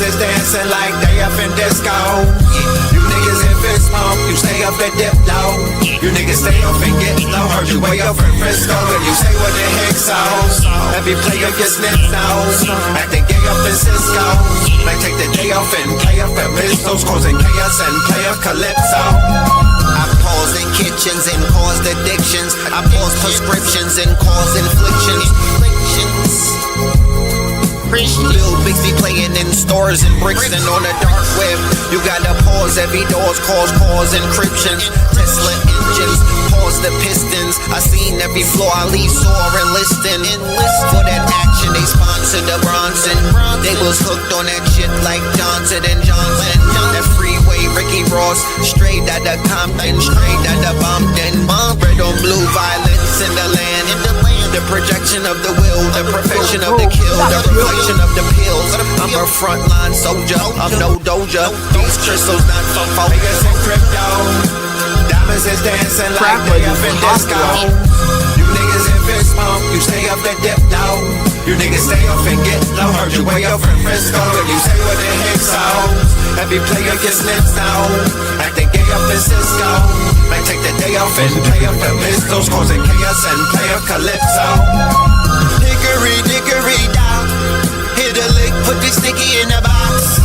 is dancing like they up in disco. You niggas in fist bump, you stay up and dip low. You niggas stay up and get low. Heard you way up in Frisco, and you say what the heck so. Every player gets sniffed nose, acting gay up in Cisco. Might take the day off and play up at Mistos, causing chaos and play up Calypso. I pause in kitchens and caused addictions. I pause prescriptions and cause inflictions. Lil Bixby playing in stores and bricks and on the dark web. You gotta pause every doors, cause encryptions. Tesla engines, pause the pistons. I seen every floor I leave sore and listing. For that action, they sponsored the Bronson. They was hooked on that shit like Johnson and Johnson. That freeway, Ricky Ross, straight out of Compton, straight out of Bompton. Red on blue, violence in the land. The projection of the will, the perfection of the kill, the reflection of the pills. I'm a frontline soldier, I'm no doja. These crystals not for focus and crypto. Diamonds is dancing like they up in disco. You niggas in fist bump, you stay up and dip low. You niggas stay up and get low. Heard you way up in Frisco, and you say what the heck so. Every player gets lips now, acting gay up in Cisco. Might take the day off and play up the Mistos, causing chaos and play up Calypso. Dickory, dickory, down. Hit a lick, put the sticky in the box.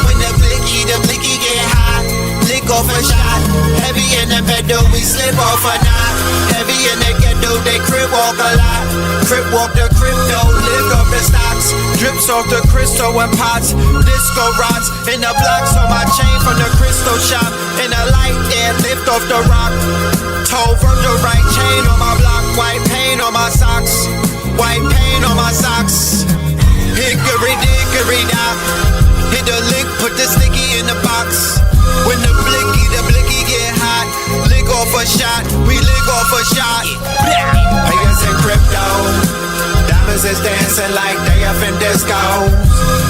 When the blicky get hot. Lick off a shot. Heavy in the pedal, we slip off a knot. Heavy in the ghetto, they crib walk a lot. Crib walk the crypto, lift off the stocks. Drips off the crystal and pots. Disco rods in the blocks on my chain from the crystal shop. In the light air, lift off the rock. Toe Virgil right chain on my block. White paint on my socks. White paint on my socks. Hickory dickory dock. Hit the lick, put the sticky in the box. When the blicky get hot. Lick off a shot, we lick off a shot. Players in crypto. Diamonds is dancing like they up in disco.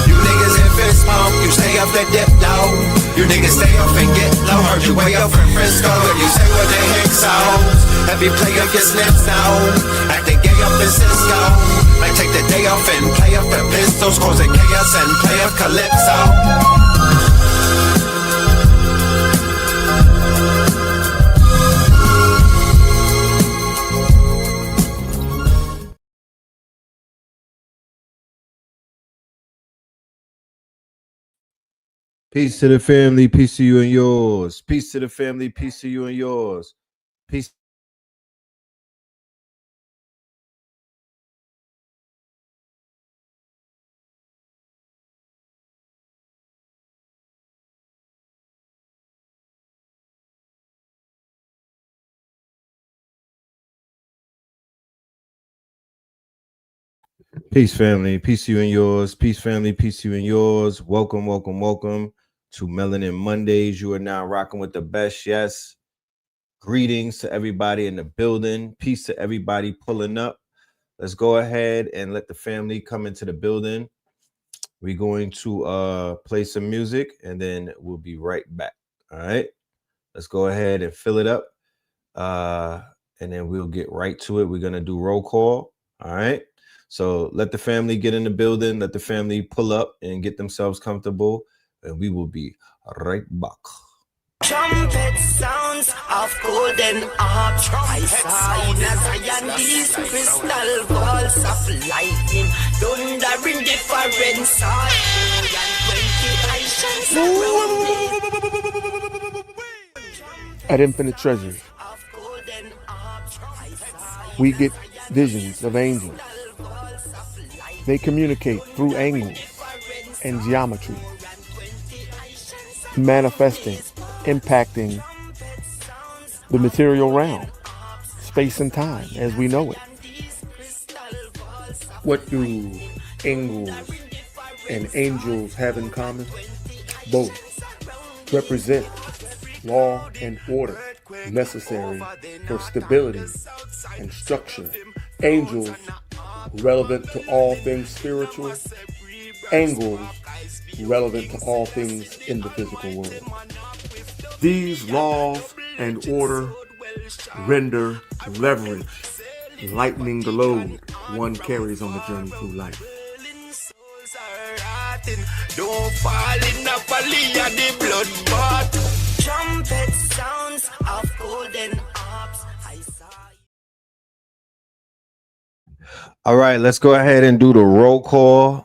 You niggas in fist bump, you stay up and dip low. You niggas stay up and get low. Heard you way up in Frisco, and you say what the heck so. Every player gets lips now, acting gay up in Cisco. Might take the day off and play up the Pistols, causing chaos and play up Calypso. Peace to the family, peace to you and yours. Peace to the family, peace to you and yours. Peace. Peace, family. Peace to you and yours. Peace, family. Peace to you and yours. Welcome, welcome, welcome to Melanin Mondays. You are now rocking with the best. Yes. Greetings to everybody in the building. Peace to everybody pulling up. Let's go ahead and let the family come into the building. We're going to play some music and then we'll be right back. All right. Let's go ahead and fill it up. And then we'll get right to it. We're going to do roll call. All right. So let the family get in the building, let the family pull up and get themselves comfortable, and we will be right back. Trumpet sounds of golden arch. I saw in Zion these crystal balls of lightning, thunder in different sides. At Infinite Treasures, we get visions of angels. They communicate through angles and geometry, manifesting, impacting the material realm, space and time as we know it. What do angles and angels have in common? Both represent law and order necessary for stability and structure. Angels relevant to all things spiritual, angles relevant to all things in the physical world. These laws and order render leverage, lightening the load one carries on the journey through life. Don't fall in a valley of the bloodbath. Trumpet sounds of golden harps. I saw. All right, let's go ahead and do the roll call.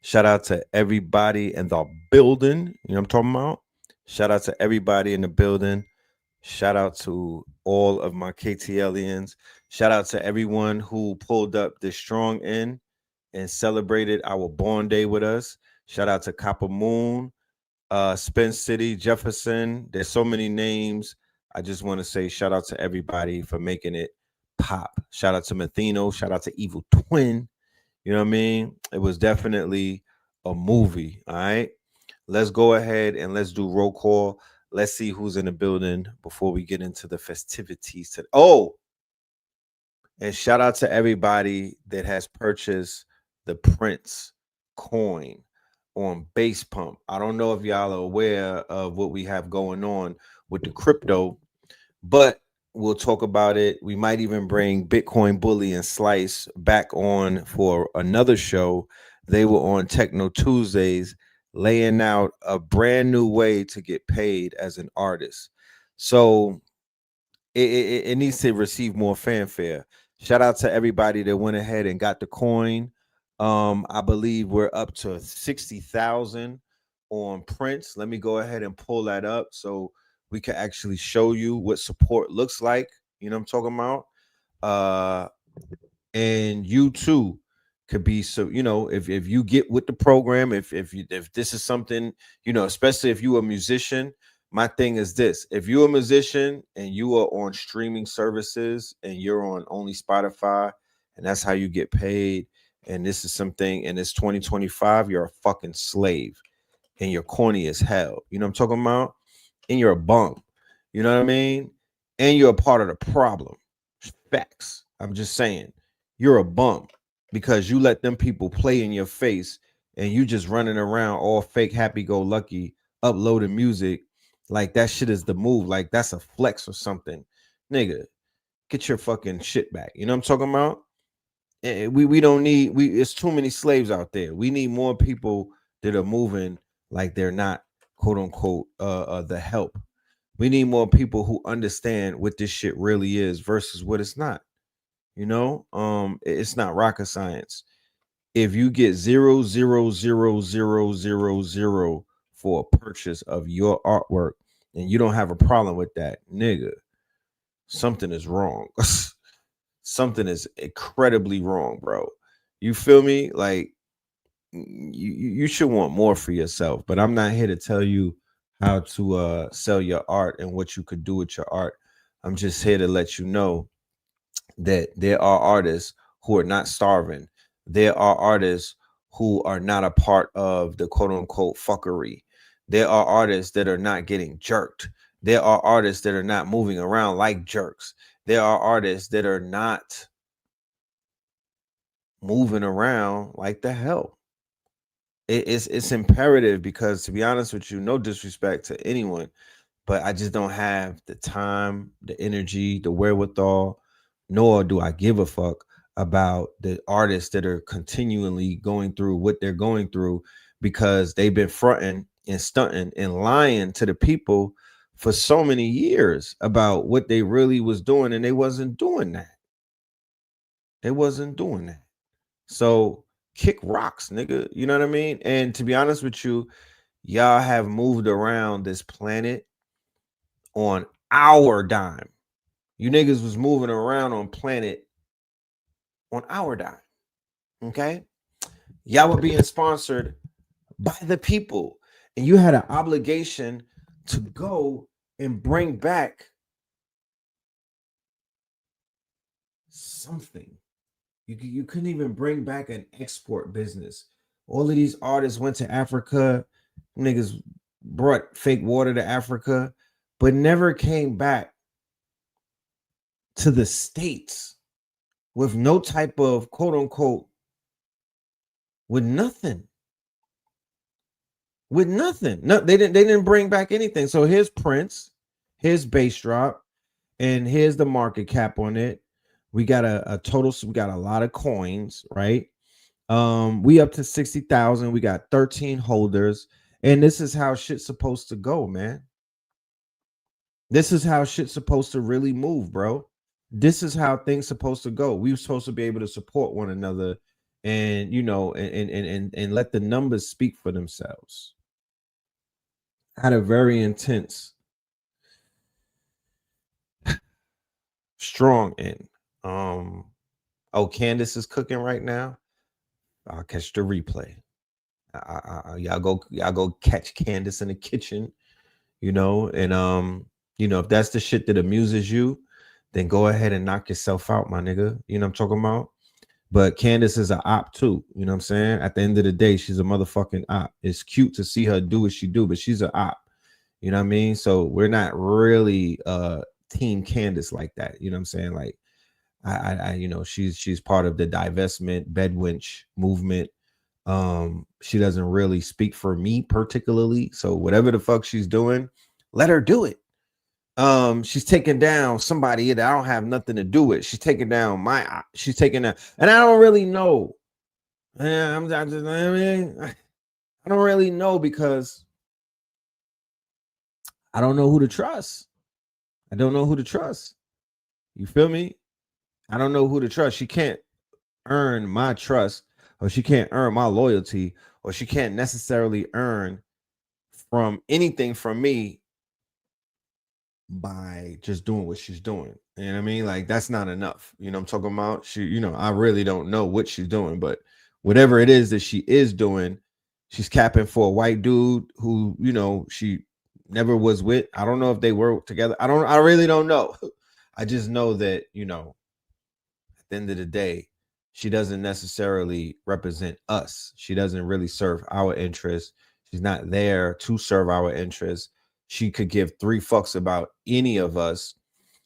Shout out to everybody in the building. You know what I'm talking about? Shout out to everybody in the building. Shout out to all of my KTLians. Shout out to everyone who pulled up this strong end and celebrated our born day with us. Shout out to Copper Moon, Spence City, Jefferson. There's so many names. I just want to say shout out to everybody for making it pop. Shout out to Mathino. Shout out to Evil Twin. You know what I mean? It was definitely a movie. All right. Let's go ahead and let's do roll call. Let's see who's in the building before we get into the festivities today. Oh, and shout out to everybody that has purchased the Prince coin on Base Pump. I don't know if y'all are aware of what we have going on with the crypto, but we'll talk about it. We might even bring Bitcoin Bully and Slice back on for another show. They were on Techno Tuesdays, laying out a brand new way to get paid as an artist. So it needs to receive more fanfare. Shout out to everybody that went ahead and got the coin. I believe we're up to 60,000 on Prince. Let me go ahead and pull that up so we can actually show you what support looks like. You know what I'm talking about? And you too could be, so you know, if you get with the program, if this is something, you know, especially if you're a musician. My thing is this: if you're a musician and you are on streaming services and you're on only Spotify, and that's how you get paid, and this is something, and it's 2025, you're a fucking slave and you're corny as hell. You know what I'm talking about? And you're a bum. You know what I mean? And you're a part of the problem. Facts. I'm just saying, you're a bum because you let them people play in your face and you just running around all fake happy-go-lucky uploading music like that shit is the move. Like that's a flex or something. Nigga, get your fucking shit back. You know what I'm talking about? We don't need, it's too many slaves out there. We need more people that are moving like they're not, quote unquote, the help. We need more people who understand what this shit really is versus what it's not. You know, it's not rocket science. If you get 0.00000 for a purchase of your artwork and you don't have a problem with that, nigga, something is wrong. Something is incredibly wrong, bro. You feel me? Like you should want more for yourself, but I'm not here to tell you how to sell your art and what you could do with your art. I'm just here to let you know that there are artists who are not starving. There are artists who are not a part of the quote unquote fuckery. There are artists that are not getting jerked. There are artists that are not moving around like jerks. There are artists that are not moving around like the hell. It's imperative because, to be honest with you, no disrespect to anyone, but I just don't have the time, the energy, the wherewithal, nor do I give a fuck about the artists that are continually going through what they're going through because they've been fronting and stunting and lying to the people for so many years about what they really was doing, and they wasn't doing that. They wasn't doing that. So kick rocks, nigga. You know what I mean? And to be honest with you, y'all have moved around this planet on our dime. You niggas was moving around on planet on our dime. Okay? Y'all were being sponsored by the people. And you had an obligation to go and bring back something. You couldn't even bring back an export business. All of these artists went to Africa. Niggas brought fake water to Africa, but never came back to the States with no type of quote unquote, with nothing. With nothing. No, they didn't bring back anything. So here's Prince, here's Bass Drop, and here's the market cap on it. We got a total, so we got a lot of coins, right? We up to 60,000. We got 13 holders, and this is how shit's supposed to go, man. This is how shit's supposed to really move, bro. This is how things supposed to go. We were supposed to be able to support one another, and and let the numbers speak for themselves. I had a very intense, strong end. Oh, Candace is cooking right now. I'll catch the replay. Y'all go catch Candace in the kitchen, and if that's the shit that amuses you, then go ahead and knock yourself out, my nigga. You know what I'm talking about? But Candace is an op too. You know what I'm saying? At the end of the day, she's a motherfucking op. It's cute to see her do what she do, but she's an op. You know what I mean? So we're not really team Candace like that. You know what I'm saying? Like she's part of the divestment bedwench movement. She doesn't really speak for me particularly. So whatever the fuck she's doing, let her do it. She's taking down somebody that I don't have nothing to do with. She's taking down she's taking down, and I don't really know. I don't really know because I don't know who to trust. I don't know who to trust. You feel me? I don't know who to trust. She can't earn my trust, or she can't earn my loyalty, or she can't necessarily earn from anything from me by just doing what she's doing. You know what I mean? Like, that's not enough. You know what I'm talking about? I really don't know what she's doing, but whatever it is that she is doing, she's capping for a white dude who, she never was with. I don't know if they were together. I really don't know. I just know that, at the end of the day, she doesn't necessarily represent us. She doesn't really serve our interests. She's not there to serve our interests. She could give 3 fucks about any of us.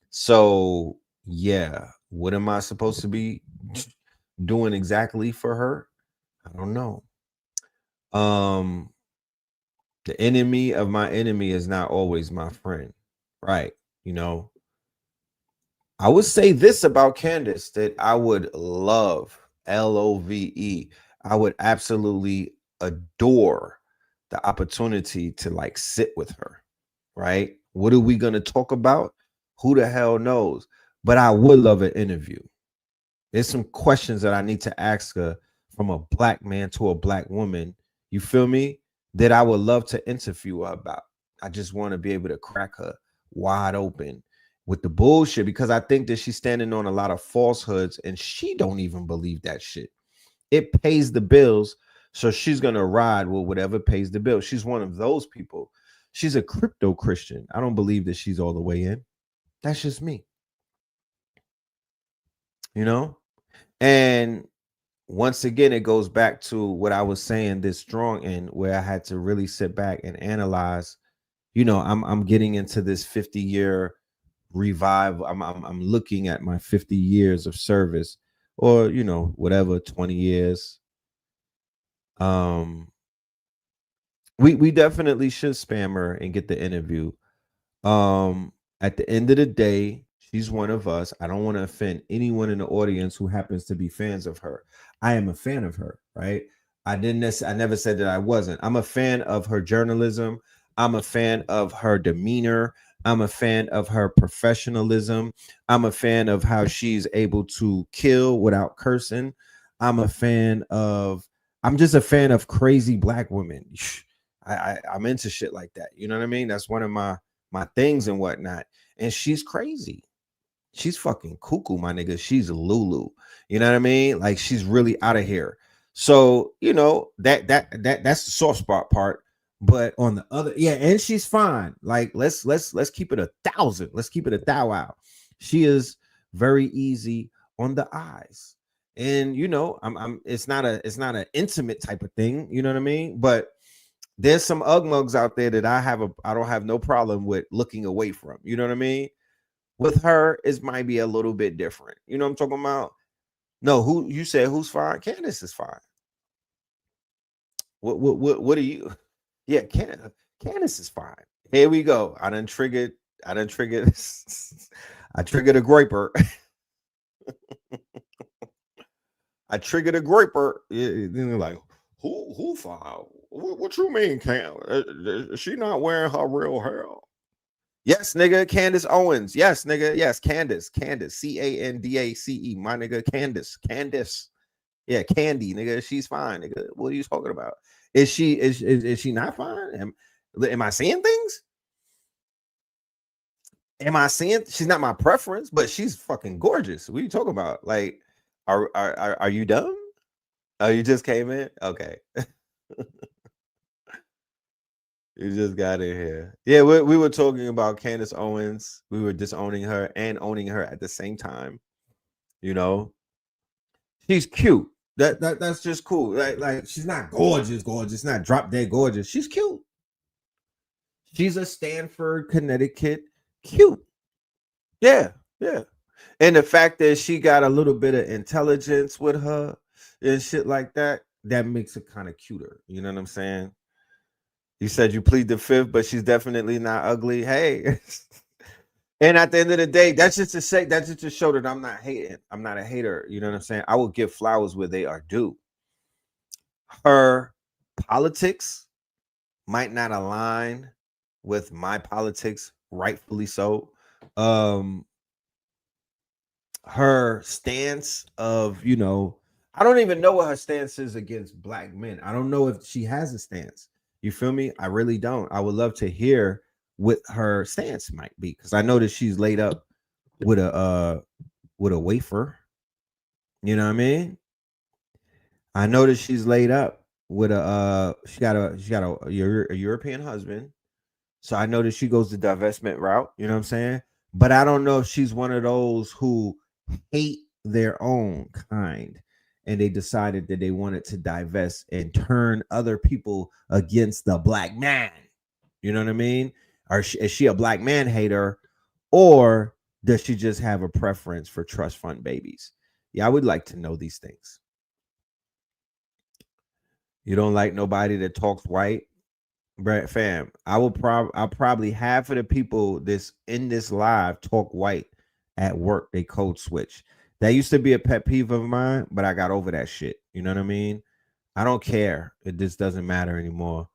So, yeah, what am I supposed to be doing exactly for her? I don't know. The enemy of my enemy is not always my friend, right? I would say this about Candace, that I would love, LOVE. I would absolutely adore the opportunity to like sit with her, right? What are we going to talk about? Who the hell knows? But I would love an interview. There's some questions that I need to ask her from a black man to a black woman. You feel me? That I would love to interview her about. I just want to be able to crack her wide open with the bullshit, because I think that she's standing on a lot of falsehoods and she don't even believe that shit. It pays the bills, so she's gonna ride with whatever pays the bill. She's one of those people. She's a crypto Christian. I don't believe that she's all the way in. That's just me. And once again, it goes back to what I was saying, this strong end, where I had to really sit back and analyze. I'm getting into this 50-year revive. I'm looking at my 50 years of service, or whatever, 20 years. We definitely should spam her and get the interview. At the end of the day, she's one of us. I don't want to offend anyone in the audience who happens to be fans of her. I am a fan of her, right? I never said that I wasn't. I'm a fan of her journalism. I'm a fan of her demeanor. I'm a fan of her professionalism. I'm a fan of how she's able to kill without cursing. I'm just a fan of crazy black women. I'm into shit like that. You know what I mean? That's one of my things and whatnot. And she's crazy. She's fucking cuckoo, my nigga. She's Lulu. You know what I mean? Like, she's really out of here. So, that's the soft spot part. But on the other, yeah, and she's fine. Like, let's keep it 1,000. Let's keep it 1,000. She is very easy on the eyes. And it's not an intimate type of thing, you know what I mean? But there's some mugs out there that I don't have no problem with looking away from. You know what I mean? With her, it might be a little bit different. You know what I'm talking about? No, who you said who's fine? Candace is fine. What are you? Yeah, Candace is fine. Here we go. I triggered I triggered a graper. I triggered a graper. Then they're like, who filed? What you mean, Cam? Is she not wearing her real hair? Yes, nigga, Candace Owens. Yes, nigga. Yes, Candace. Candace. My nigga, Candace. Yeah, Candy, nigga. She's fine, nigga. What are you talking about? Is she not fine? Am I seeing things? Am I seeing? She's not my preference, but she's fucking gorgeous. What are you talking about? Like, are you dumb? Oh, you just came in? Okay. You just got in here. Yeah, we were talking about Candace Owens. We were disowning her and owning her at the same time. You know, she's cute. That's just cool. Like she's not gorgeous, not drop dead gorgeous. She's cute. She's a Stanford, Connecticut cute. Yeah, yeah. And the fact that she got a little bit of intelligence with her and shit like that, that makes it kind of cuter. You know what I'm saying? You said you plead the fifth, but she's definitely not ugly. Hey. And at the end of the day, that's just to show that I'm not hating. I'm not a hater. You know what I'm saying? I will give flowers where they are due. Her politics might not align with my politics, rightfully so. Her stance of, I don't even know what her stance is against black men. I don't know if she has a stance. You feel me? I really don't. I would love to hear what her stance might be, because I know that she's laid up with a wafer. You know what I mean? I know that she's laid up with she got a European husband. So I know that she goes the divestment route, you know what I'm saying? But I don't know if she's one of those who hate their own kind and they decided that they wanted to divest and turn other people against the black man. You know what I mean? Or is she a black man hater, or does she just have a preference for trust fund babies? Yeah, I would like to know these things. You don't like nobody that talks white? Brett fam, I'll probably half of the people this in this live talk white at work. They code switch. That used to be a pet peeve of mine, but I got over that shit. You know what I mean? I don't care. It just doesn't matter anymore.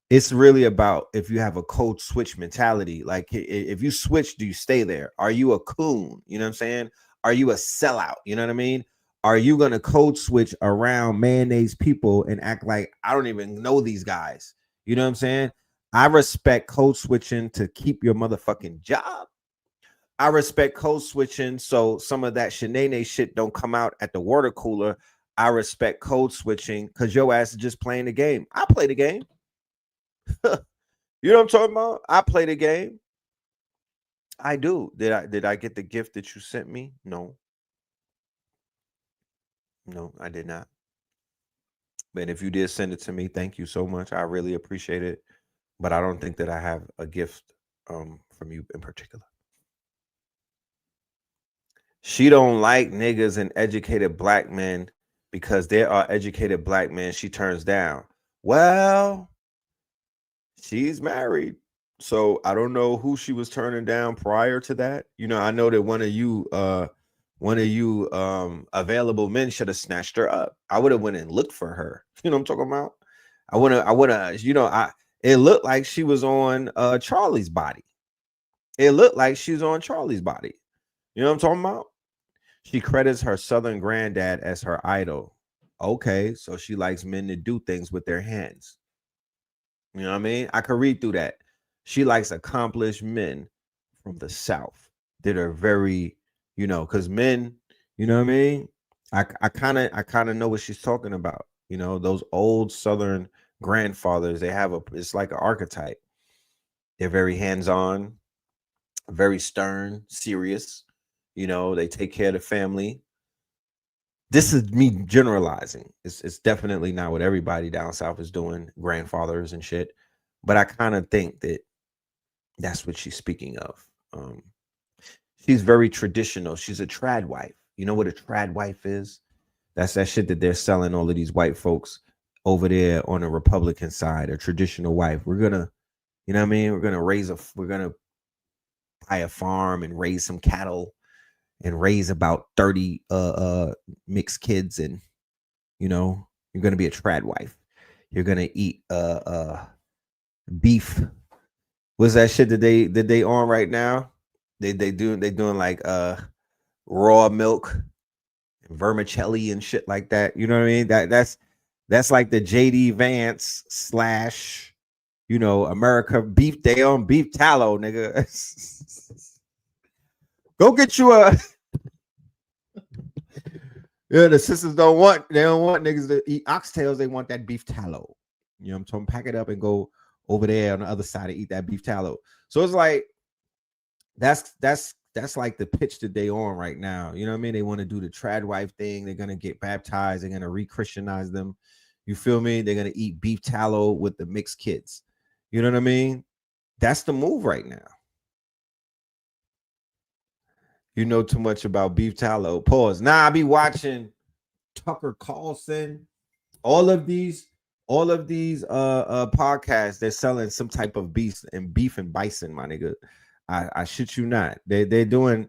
It's really about if you have a code switch mentality. Like, if you switch, do you stay there? Are you a coon? You know what I'm saying? Are you a sellout? You know what I mean? Are you going to code switch around mayonnaise people and act like I don't even know these guys? You know what I'm saying? I respect code switching to keep your motherfucking job. I respect code switching so some of that shenanigans shit don't come out at the water cooler. I respect code switching because your ass is just playing the game. I play the game. You know what I'm talking about? I play the game. I do. Did I get the gift that you sent me? No. No, I did not. But if you did send it to me, thank you so much. I really appreciate it. But I don't think that I have a gift from you in particular. She don't like niggas and educated black men because there are educated black men she turns down. Well, she's married. So I don't know who she was turning down prior to that. You know, I know that one of you available men should have snatched her up. I would have went and looked for her. You know what I'm talking about? I would have, it looked like she was on Charlie's body. It looked like she was on Charlie's body. You know what I'm talking about? She credits her Southern granddad as her idol. Okay, so she likes men to do things with their hands. You know what I mean? I could read through that. She likes accomplished men from the South that are very, because men, you know what I mean? I kind of know what she's talking about. You know, those old Southern grandfathers, it's like an archetype. They're very hands-on, very stern, serious. You know, they take care of the family. This is me generalizing. It's definitely not what everybody down south is doing, grandfathers and shit. But I kind of think that that's what she's speaking of. She's very traditional. She's a trad wife. You know what a trad wife is? That's that shit that they're selling all of these white folks over there on the Republican side, a traditional wife. We're gonna, you know what I mean? We're gonna buy a farm and raise some cattle and raise about 30 mixed kids, and You know, you're gonna be a trad wife. You're gonna eat beef. What's that shit that they on right now? They doing like raw milk and vermicelli and shit like that. You know what I mean? That's like the JD Vance slash, you know, America beef. They on beef tallow, nigga. Go get you a. Yeah, the sisters don't want niggas to eat oxtails. They want that beef tallow. You know what I'm talking? Pack it up and go over there on the other side and eat that beef tallow. So it's like that's like the pitch that they on right now. You know what I mean? They want to do the trad wife thing. They're gonna get baptized. They're gonna re-Christianize them. You feel me? They're gonna eat beef tallow with the mixed kids. You know what I mean? That's the move right now. You know too much about beef tallow. Pause. Nah, I be watching Tucker Carlson. All of these podcasts, they're selling some type of beef and bison, my nigga. I shit you not. They're doing,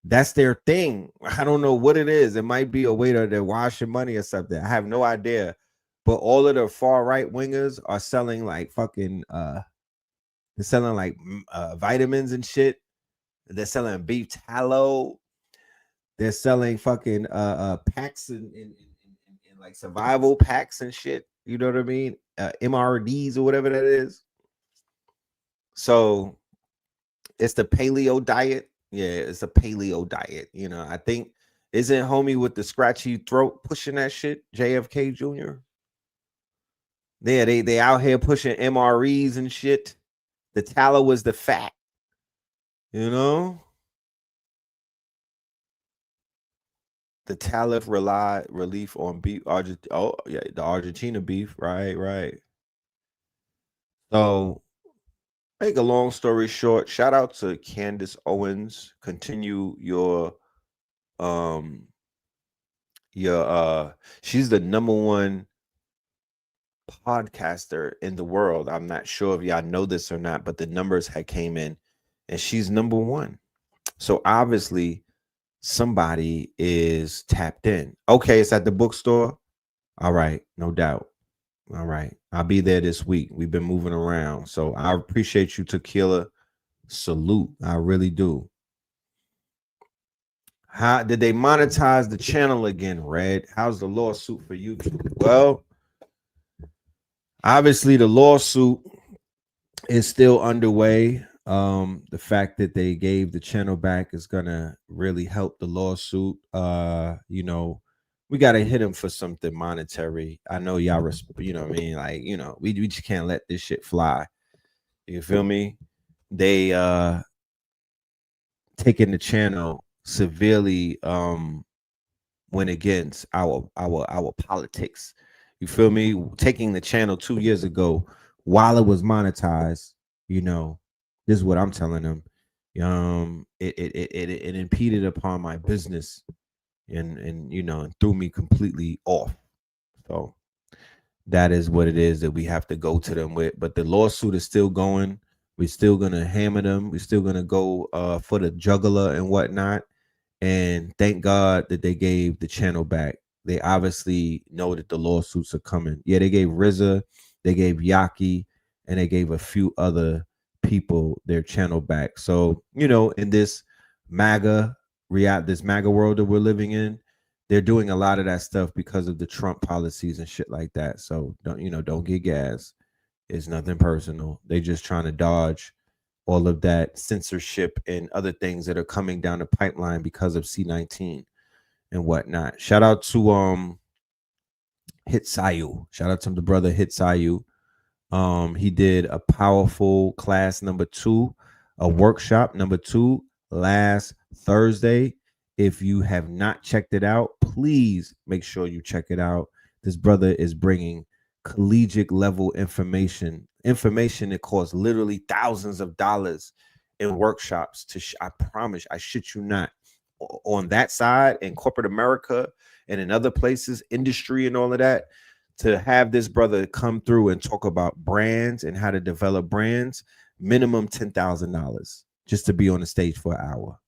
that's their thing. I don't know what it is. It might be a way that they're washing money or something. I have no idea. But all of the far right wingers are selling like fucking they're selling like vitamins and shit. They're selling beef tallow. They're selling fucking packs and like survival packs and shit. You know what I mean? MRDs or whatever that is. So it's the paleo diet. Yeah, it's a paleo diet. You know, I think isn't homie with the scratchy throat pushing that shit, JFK Jr. Yeah, they out here pushing MREs and shit. The tallow was the fat. You know, the tariff relief on beef. Oh yeah, the Argentina beef. Right. So, make a long story short. Shout out to Candace Owens. Continue your she's the #1 podcaster in the world. I'm not sure if y'all know this or not, but the numbers had came in, and she's #1. So obviously somebody is tapped in. Okay, it's at the bookstore. All right, no doubt. All right, I'll be there this week. We've been moving around, so I appreciate you, Tequila. Salute, I really do. How did they monetize the channel again, Red? How's the lawsuit for YouTube? Well, obviously the lawsuit is still underway. The fact that they gave the channel back is gonna really help the lawsuit. You know, we gotta hit him for something monetary. I know y'all you know what I mean? Like, you know, we just can't let this shit fly. You feel me? They taking the channel severely went against our politics. You feel me? Taking the channel 2 years ago while it was monetized, you know, this is what I'm telling them. It impeded upon my business and you know, and threw me completely off. So that is what it is that we have to go to them with. But the lawsuit is still going. We're still gonna hammer them. We're still gonna go for the jugular and whatnot. And thank God that they gave the channel back. They obviously know that the lawsuits are coming. Yeah, they gave RZA, they gave Yaki, and they gave a few other people their channel back. So, you know, in this MAGA world that we're living in, they're doing a lot of that stuff because of the Trump policies and shit like that. So don't get gas. It's nothing personal. They just trying to dodge all of that censorship and other things that are coming down the pipeline because of C-19 and whatnot. Shout out to Hit Sayu. Shout out to the brother Hit Sayu. He did a powerful class #2, a workshop #2 last Thursday. If you have not checked it out, please make sure you check it out. This brother is bringing collegiate level information that costs literally thousands of dollars in workshops I promise, I shit you not, on that side in corporate America and in other places, industry and all of that, to have this brother come through and talk about brands and how to develop brands, minimum $10,000 just to be on the stage for an hour.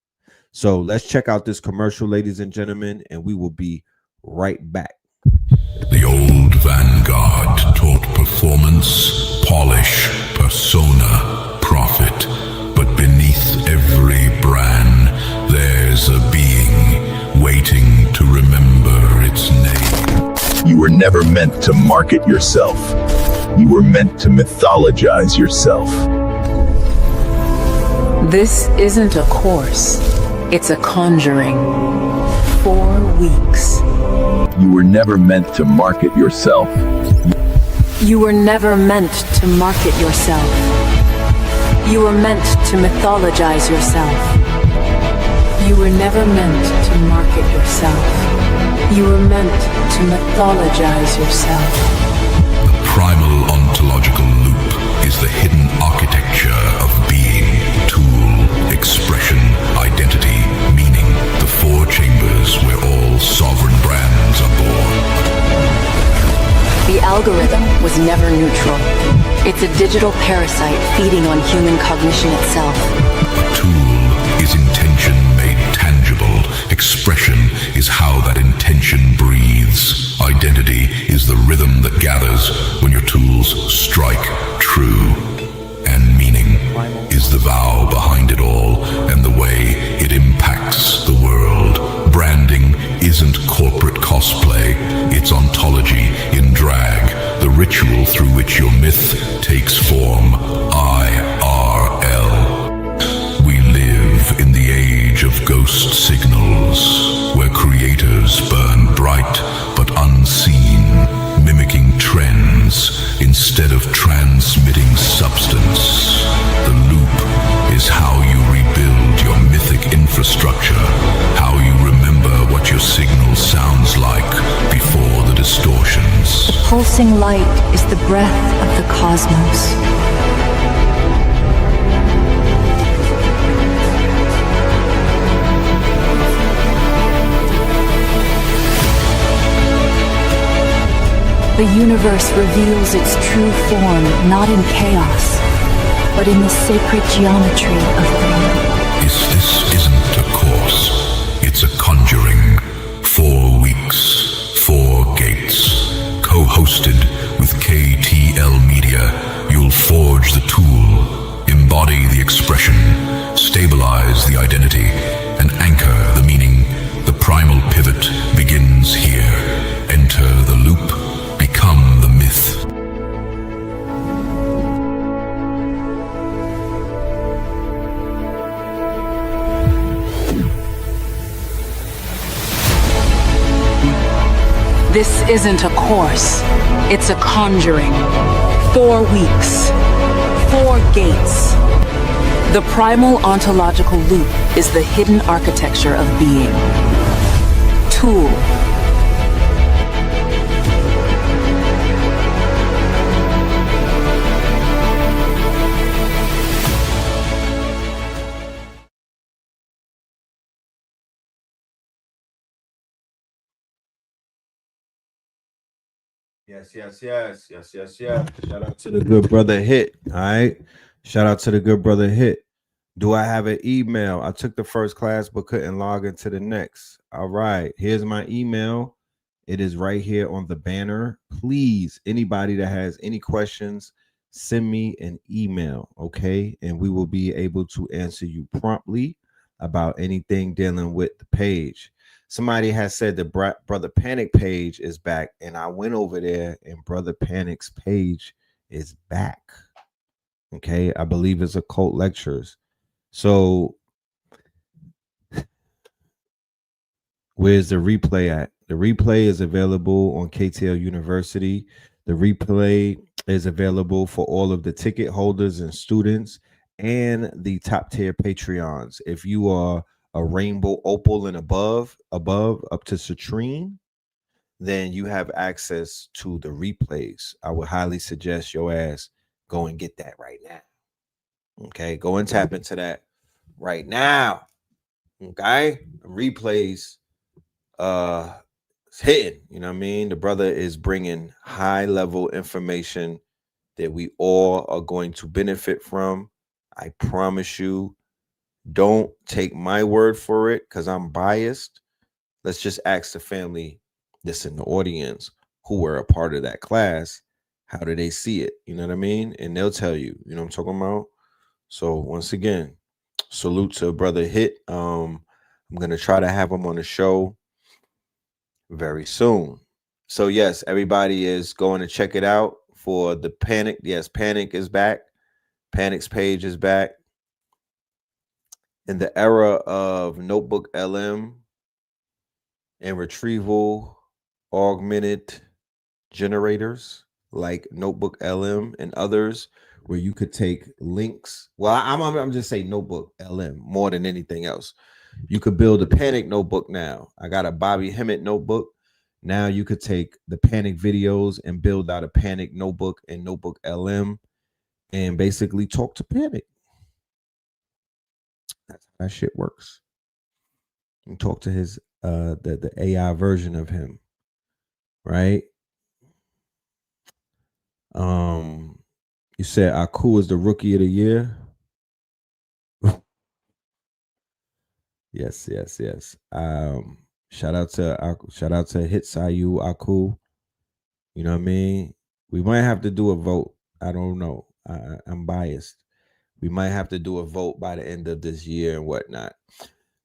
So let's check out this commercial, ladies and gentlemen, and we will be right back. The old vanguard taught performance, polish, persona, profit. But beneath every brand, there's a being waiting to remember its name. You were never meant to market yourself. You were meant to mythologize yourself. This isn't a course. It's a conjuring. 4 weeks. You were never meant to market yourself. You were never meant to market yourself. You were meant to mythologize yourself. You were never meant to market yourself. You were meant to mythologize yourself. The primal ontological loop is the hidden architecture of being, tool, expression, identity, meaning, the 4 chambers where all sovereign brands are born. The algorithm was never neutral. It's a digital parasite feeding on human cognition itself. A tool is intention made tangible. Expression is how that intention breathes. Identity is the rhythm that gathers when your tools strike true. And meaning is the vow behind it all and the way it impacts the world. Branding isn't corporate cosplay, it's ontology in drag, the ritual through which your myth takes form. IRL. We live in the age of ghost signals, where creators burn bright but unseen, mimicking trends instead of transmitting substance. The loop is how you rebuild your mythic infrastructure, how you remember what your signal sounds like before the distortions. The pulsing light is the breath of the cosmos. The universe reveals its true form not in chaos, but in the sacred geometry of being. This isn't a course, it's a conjuring. 4 weeks, 4 gates. Co-hosted with KTL Media, you'll forge the tool, embody the expression, stabilize the identity, and anchor the meaning. The primal pivot begins here. Enter the loop, become the myth. This isn't a course, it's a conjuring. 4 weeks, 4 gates. The primal ontological loop is the hidden architecture of being. Tool. Yes. Shout out to the good brother Hit. All right. Shout out to the good brother Hit. Do I have an email? I took the first class but couldn't log into the next. All right. Here's my email. It is right here on the banner. Please, anybody that has any questions, send me an email, okay? And we will be able to answer you promptly about anything dealing with the page. Somebody has said the Brother Panic page is back, and I went over there, and Brother Panic's page is back. Okay, I believe it's occult lectures. So, where's the replay at? The replay is available on KTL University. The replay is available for all of the ticket holders and students and the top tier Patreons. If you are a rainbow opal and above up to citrine, then you have access to the replays. I would highly suggest your ass go and get that right now. Okay, go and tap into that right now. Okay, replays it's hitting, you know what I mean? The brother is bringing high level information that we all are going to benefit from. I promise you. Don't take my word for it because I'm biased. Let's just ask the family that's in the audience. who were a part of that class, how do they see it? You know what I mean? And they'll tell you, you know what I'm talking about? So once again, salute to brother Hit. I'm gonna try to have him on the show very soon. So yes, everybody is going to check it out for the Panic. Yes, Panic is back. Panic's page is back. In the era of Notebook LM and retrieval augmented generators like Notebook LM and others, where you could take links. Well, I'm just saying Notebook LM more than anything else. You could build a Panic notebook now. I got a Bobby Hemmett notebook. Now you could take the Panic videos and build out a Panic notebook and Notebook LM and basically talk to Panic. That's how that shit works. And talk to his the AI version of him, right? You said Aku is the rookie of the year. Yes. Shout out to Hitsayu Aku. You know what I mean? We might have to do a vote. I don't know. I'm biased. We might have to do a vote by the end of this year and whatnot.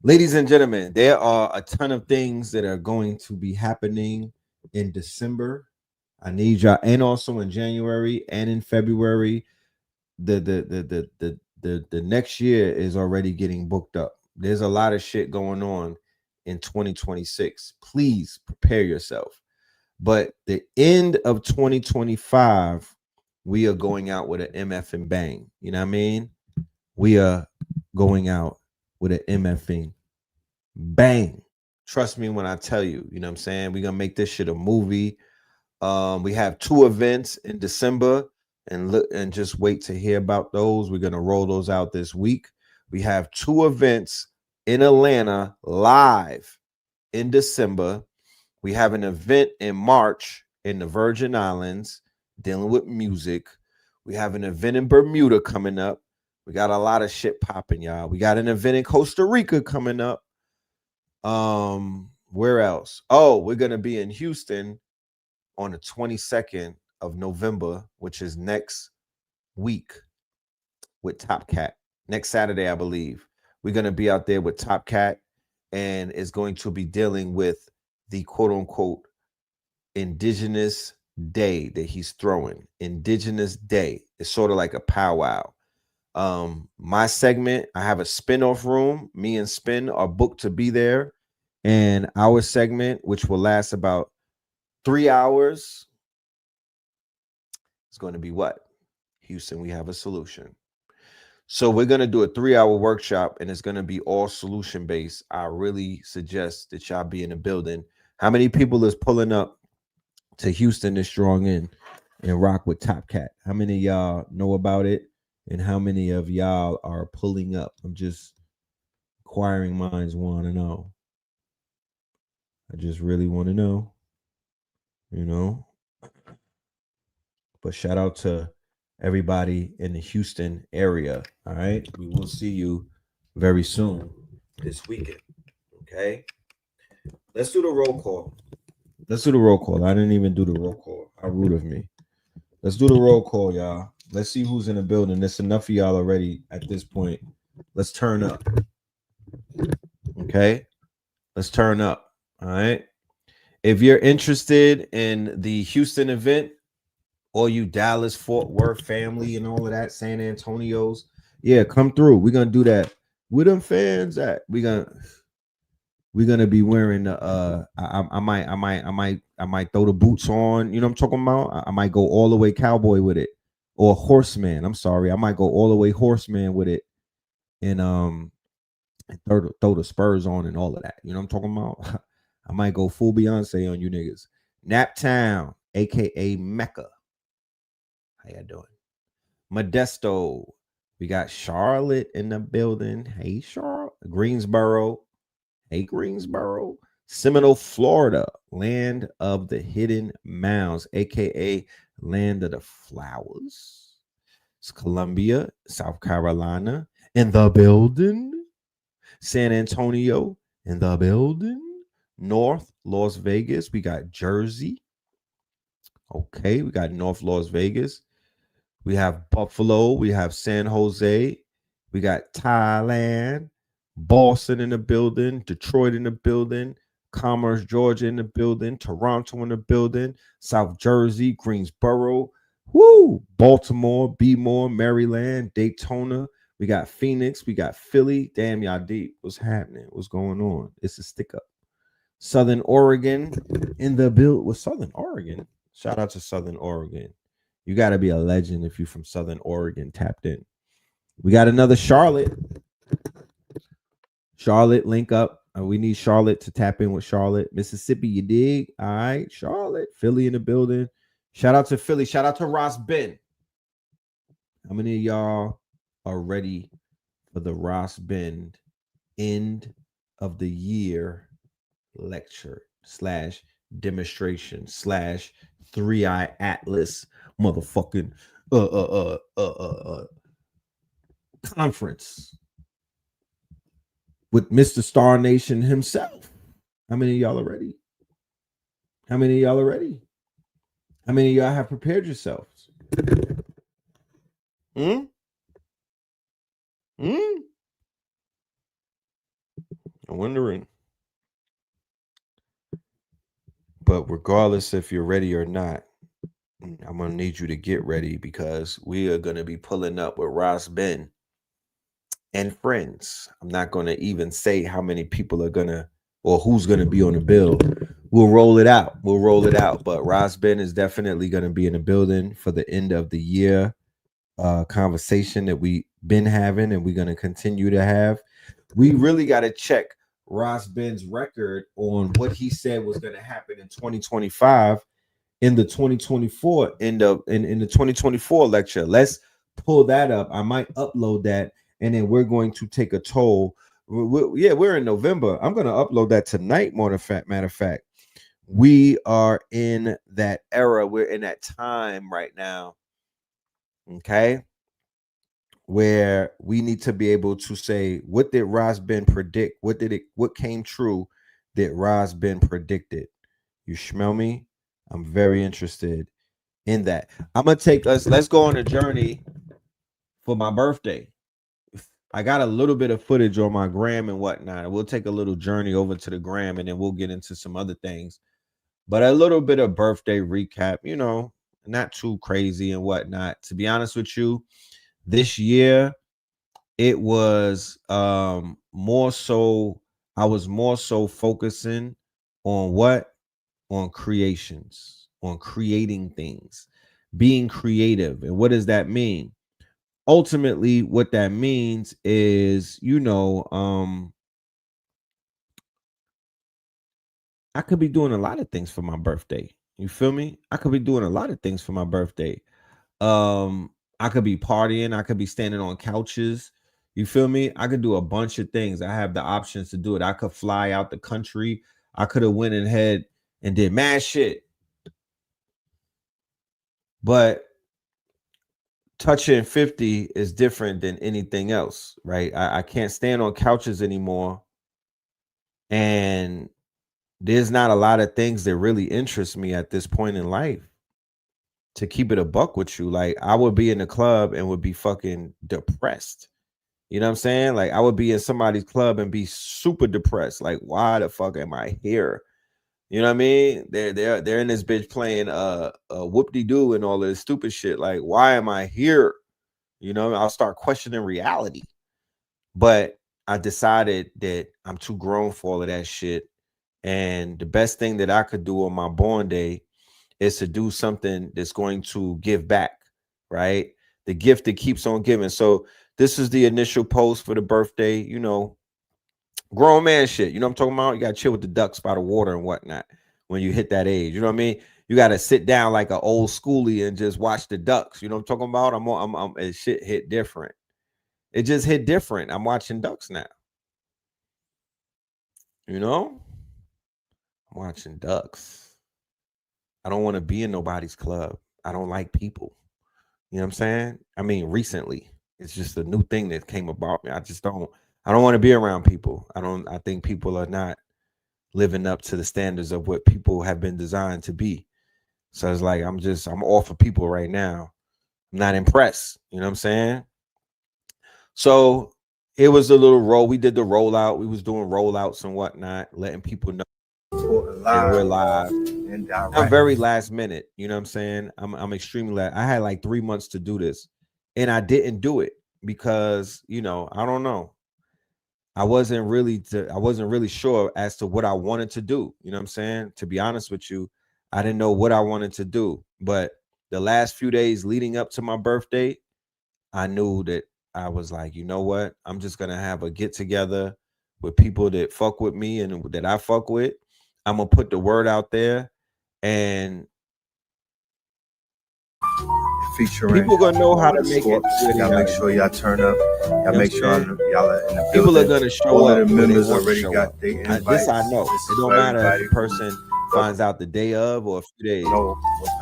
Ladies and gentlemen, there are a ton of things that are going to be happening in December. I need y'all, and also in January and in February. The next year is already getting booked up. There's a lot of shit going on in 2026. Please prepare yourself. But the end of 2025, we are going out with an MF and bang. You know what I mean? We are going out with an MFing bang. Trust me when I tell you, you know what I'm saying? We're gonna make this shit a movie. We have 2 events in December, and look and just wait to hear about those. We're gonna roll those out this week. We have 2 events in Atlanta live in December. We have an event in March in the Virgin Islands dealing with music. We have an event in Bermuda coming up. We got a lot of shit popping, y'all. We got an event in Costa Rica coming up. Where else? Oh, we're gonna be in Houston on the 22nd of November, which is next week, with Top Cat. Next Saturday, I believe. We're gonna be out there with Top Cat, and it's going to be dealing with the quote unquote Indigenous Day that he's throwing. Indigenous Day. It's sort of like a powwow. My segment, I have a spin-off room. Me and Spin are booked to be there. And our segment, which will last about 3 hours, is going to be what? Houston, we have a solution. So we're going to do a 3-hour workshop, and it's going to be all solution-based. I really suggest that y'all be in the building. How many people is pulling up to Houston this strong in and rock with Top Cat? How many of y'all know about it? And how many of y'all are pulling up? I'm just inquiring minds want to know. I just really want to know, you know. But shout out to everybody in the Houston area. All right. We will see you very soon this weekend. Okay. Let's do the roll call. I didn't even do the roll call. How rude of me. Let's do the roll call, y'all. Let's see who's in the building. There's enough of y'all already at this point. Let's turn up. Okay. Let's turn up. All right. If you're interested in the Houston event, all you Dallas, Fort Worth family and all of that, San Antonio's, yeah, come through. We're gonna do that. Where them fans at? We're gonna be wearing the I might throw the boots on. You know what I'm talking about? I might go all the way cowboy with it, or horseman. I'm sorry, I might go all the way horseman with it, and throw the spurs on and all of that. You know what I'm talking about? I might go full Beyonce on you niggas. Naptown, aka Mecca. How y'all doing? Modesto. We got Charlotte in the building. Hey, Charlotte. Greensboro. Hey, Greensboro. Seminole, Florida. Land of the hidden mounds, aka land of the flowers. It's Columbia, South Carolina in the building. San Antonio in the building. North Las Vegas. We got Jersey. Okay, we got North Las Vegas. We have Buffalo. We have San Jose. We got Thailand, Boston in the building, Detroit in the building, Commerce, Georgia in the building, Toronto in the building, South Jersey, Greensboro, Baltimore, Bmore, Maryland, Daytona. We got Phoenix. We got Philly. Damn, y'all deep. What's happening? What's going on? It's a stick up. Southern Oregon in the build with Southern Oregon. Shout out to Southern Oregon. You got to be a legend if you're from Southern Oregon tapped in. We got another Charlotte. Charlotte, link up. We need Charlotte to tap in with Charlotte. Mississippi, you dig? All right. Charlotte, Philly in the building. Shout out to Philly. Shout out to Ross Ben. How many of y'all are ready for the Ross Ben end of the year lecture / demonstration / 3-eye atlas motherfucking conference with Mr. Star Nation himself? How many of y'all are ready? How many of y'all are ready? How many of y'all have prepared yourselves? I'm wondering. But regardless if you're ready or not, I'm going to need you to get ready because we are going to be pulling up with Ross Ben and friends. I'm not going to even say how many people are going to or who's going to be on the bill. We'll roll it out. But Ross Ben is definitely going to be in the building for the end of the year conversation that we've been having and we're going to continue to have. We really got to check Ross Ben's record on what he said was going to happen in 2025 in the 2024 in the 2024 lecture. Let's pull that up. I might upload that and then we're going to take a toll. We're in November. I'm going to upload that tonight. Matter of fact, we are in that era. We're in that time right now. Okay. Where we need to be able to say, what did Ross Ben predict? What came true that Ross Ben predicted? You smell me? I'm very interested in that. I'm going to take us, let's go on a journey for my birthday. I got a little bit of footage on my gram and whatnot. We'll take a little journey over to the gram and then we'll get into some other things. But a little bit of birthday recap, not too crazy and whatnot. To be honest with you, this year, it was more so, I was more so focusing on what? On creations, on creating things, being creative. And what does that mean? Ultimately, what that means is, I could be doing a lot of things for my birthday. You feel me? I could be doing a lot of things for my birthday. I could be partying. I could be standing on couches. You feel me? I could do a bunch of things. I have the options to do it. I could fly out the country. I could have went ahead and did mad shit. But touching 50 is different than anything else, right? I can't stand on couches anymore. And there's not a lot of things that really interest me at this point in life. To keep it a buck with you, like I would be in the club and would be fucking depressed. You know what I'm saying? Like I would be in somebody's club and be super depressed. Like, why the fuck am I here? You know what I mean? They're in this bitch playing whoop-de-doo and all this stupid shit. Like, why am I here? I'll start questioning reality. But I decided that I'm too grown for all of that shit. And the best thing that I could do on my born day is to do something that's going to give back, right? The gift that keeps on giving. So this is the initial post for the birthday, grown man shit. You know what I'm talking about? You got to chill with the ducks by the water and whatnot when you hit that age. You know what I mean? You got to sit down like an old schoolie and just watch the ducks. You know what I'm talking about? Shit hit different. It just hit different. I'm watching ducks now. I'm watching ducks. I don't want to be in nobody's club. I don't like people. You know what I'm saying? I mean, recently, it's just a new thing that came about me. I don't want to be around people. I think people are not living up to the standards of what people have been designed to be. So it's like I'm all for people right now. I'm not impressed. You know what I'm saying? So it was a little roll. We did the rollout. We was doing rollouts and whatnot, letting people know and we're live. And I'm very last minute. You know what I'm saying? I'm extremely last. I had like 3 months to do this, and I didn't do it because, you know, I don't know. I wasn't really sure as to what I wanted to do. You know what I'm saying? To be honest with you, I didn't know what I wanted to do. But the last few days leading up to my birthday, I knew that I was like, you know what? I'm just gonna have a get together with people that fuck with me and that I fuck with. I'm gonna put the word out there, and featuring people gonna know how to make it. Y'all make sure y'all turn up. Y'all make sure y'all are in the building. People are gonna show All up. All the members already got their invites. This I know. It don't matter if the person finds out the day of or a few days.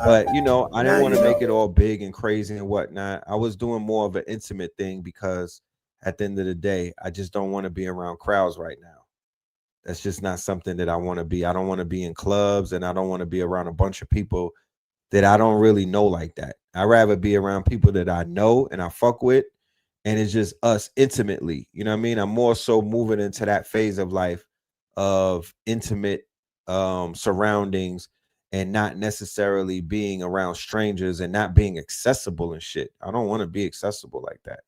But you know, I didn't want to make it all big and crazy and whatnot. I was doing more of an intimate thing because at the end of the day, I just don't want to be around crowds right now. That's just not something that I want to be. I don't want to be in clubs, and I don't want to be around a bunch of people that I don't really know like that. I'd rather be around people that I know and I fuck with, and it's just us intimately. You know what I mean? I'm more so moving into that phase of life of intimate surroundings and not necessarily being around strangers and not being accessible and shit. I don't want to be accessible like that.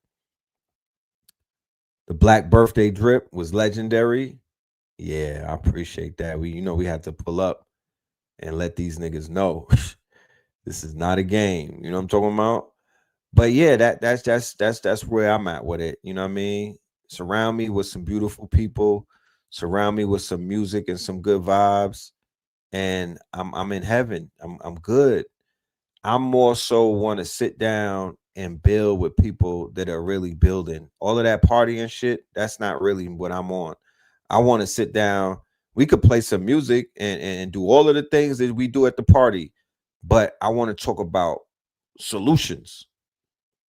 The Black Birthday drip was legendary. Yeah, I appreciate that. We had to pull up and let these niggas know this is not a game. You know what I'm talking about? But yeah, that's where I'm at with it. You know what I mean? Surround me with some beautiful people, surround me with some music and some good vibes, and I'm in heaven. I'm good. I'm more so want to sit down and build with people that are really building. All of that party and shit, that's not really what I'm on. I want to sit down. We could play some music and do all of the things that we do at the party, but I want to talk about solutions.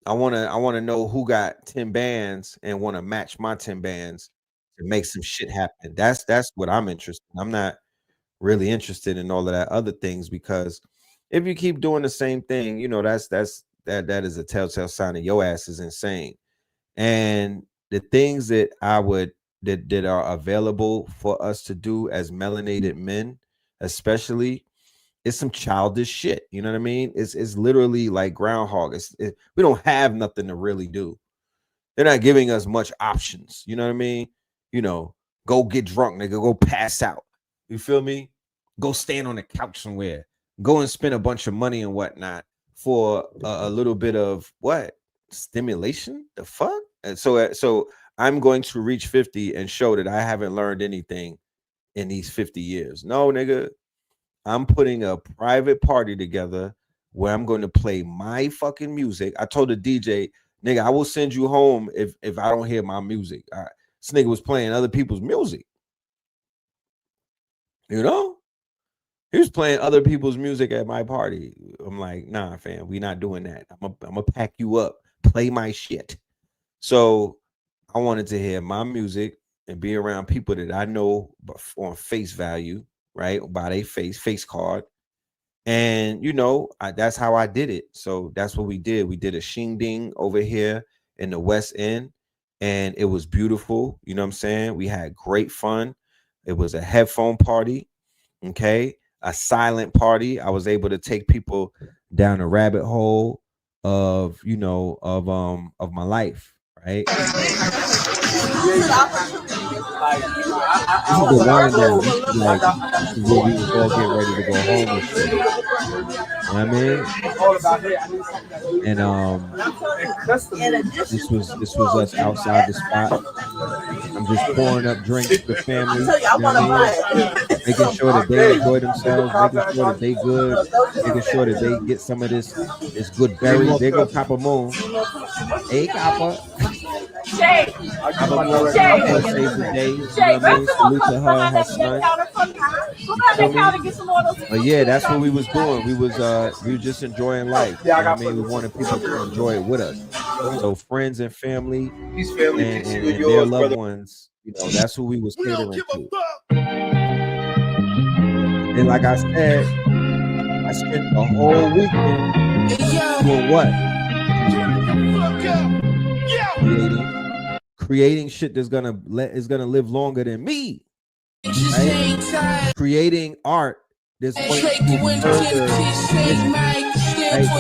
I want to know who got 10 bands and want to match my 10 bands to make some shit happen. That's what I'm interested in. I'm not really interested in all of that other things, because if you keep doing the same thing, you know, that is a telltale sign that your ass is insane. And the things that that are available for us to do as melanated men, especially, it's some childish shit. You know what I mean? It's literally like Groundhog. We don't have nothing to really do. They're not giving us much options. You know what I mean? You know, go get drunk, nigga. Go pass out. You feel me? Go stand on the couch somewhere. Go and spend a bunch of money and whatnot for a little bit of what? Stimulation? The fuck? And so I'm going to reach 50 and show that I haven't learned anything in these 50 years. No, nigga. I'm putting a private party together where I'm going to play my fucking music. I told the DJ, nigga, I will send you home if I don't hear my music. This nigga was playing other people's music. You know? He was playing other people's music at my party. I'm like, nah, fam, we not doing that. I'm gonna pack you up, play my shit. So I wanted to hear my music and be around people that I know on face value, right? By their face card. And, you know, that's how I did it. So that's what we did. We did a shingding over here in the West End, and it was beautiful. You know what I'm saying? We had great fun. It was a headphone party, okay? A silent party. I was able to take people down a rabbit hole of, you know, of my life, right? This is the wind down. This is like where we was all getting ready to go home and shit. You know what I mean? And this was us outside the spot. I'm just pouring up drinks for family. You know what I mean? Making sure that they enjoy themselves, making sure that they good, making sure that they get some of this good berries. There go Papa Moon. Hey, Papa. Shay. Papa saved the day. You know what I mean? Salute to her and her son. But yeah, that's what we was doing. We was just enjoying life. You know what I mean? We wanted people to enjoy it with us. So friends and family and their loved ones, you know, that's who we was catering to. And like I said, I spent the whole weekend doing what? Creating shit that's gonna live longer than me. Right? Creating art that's going to further history. Right?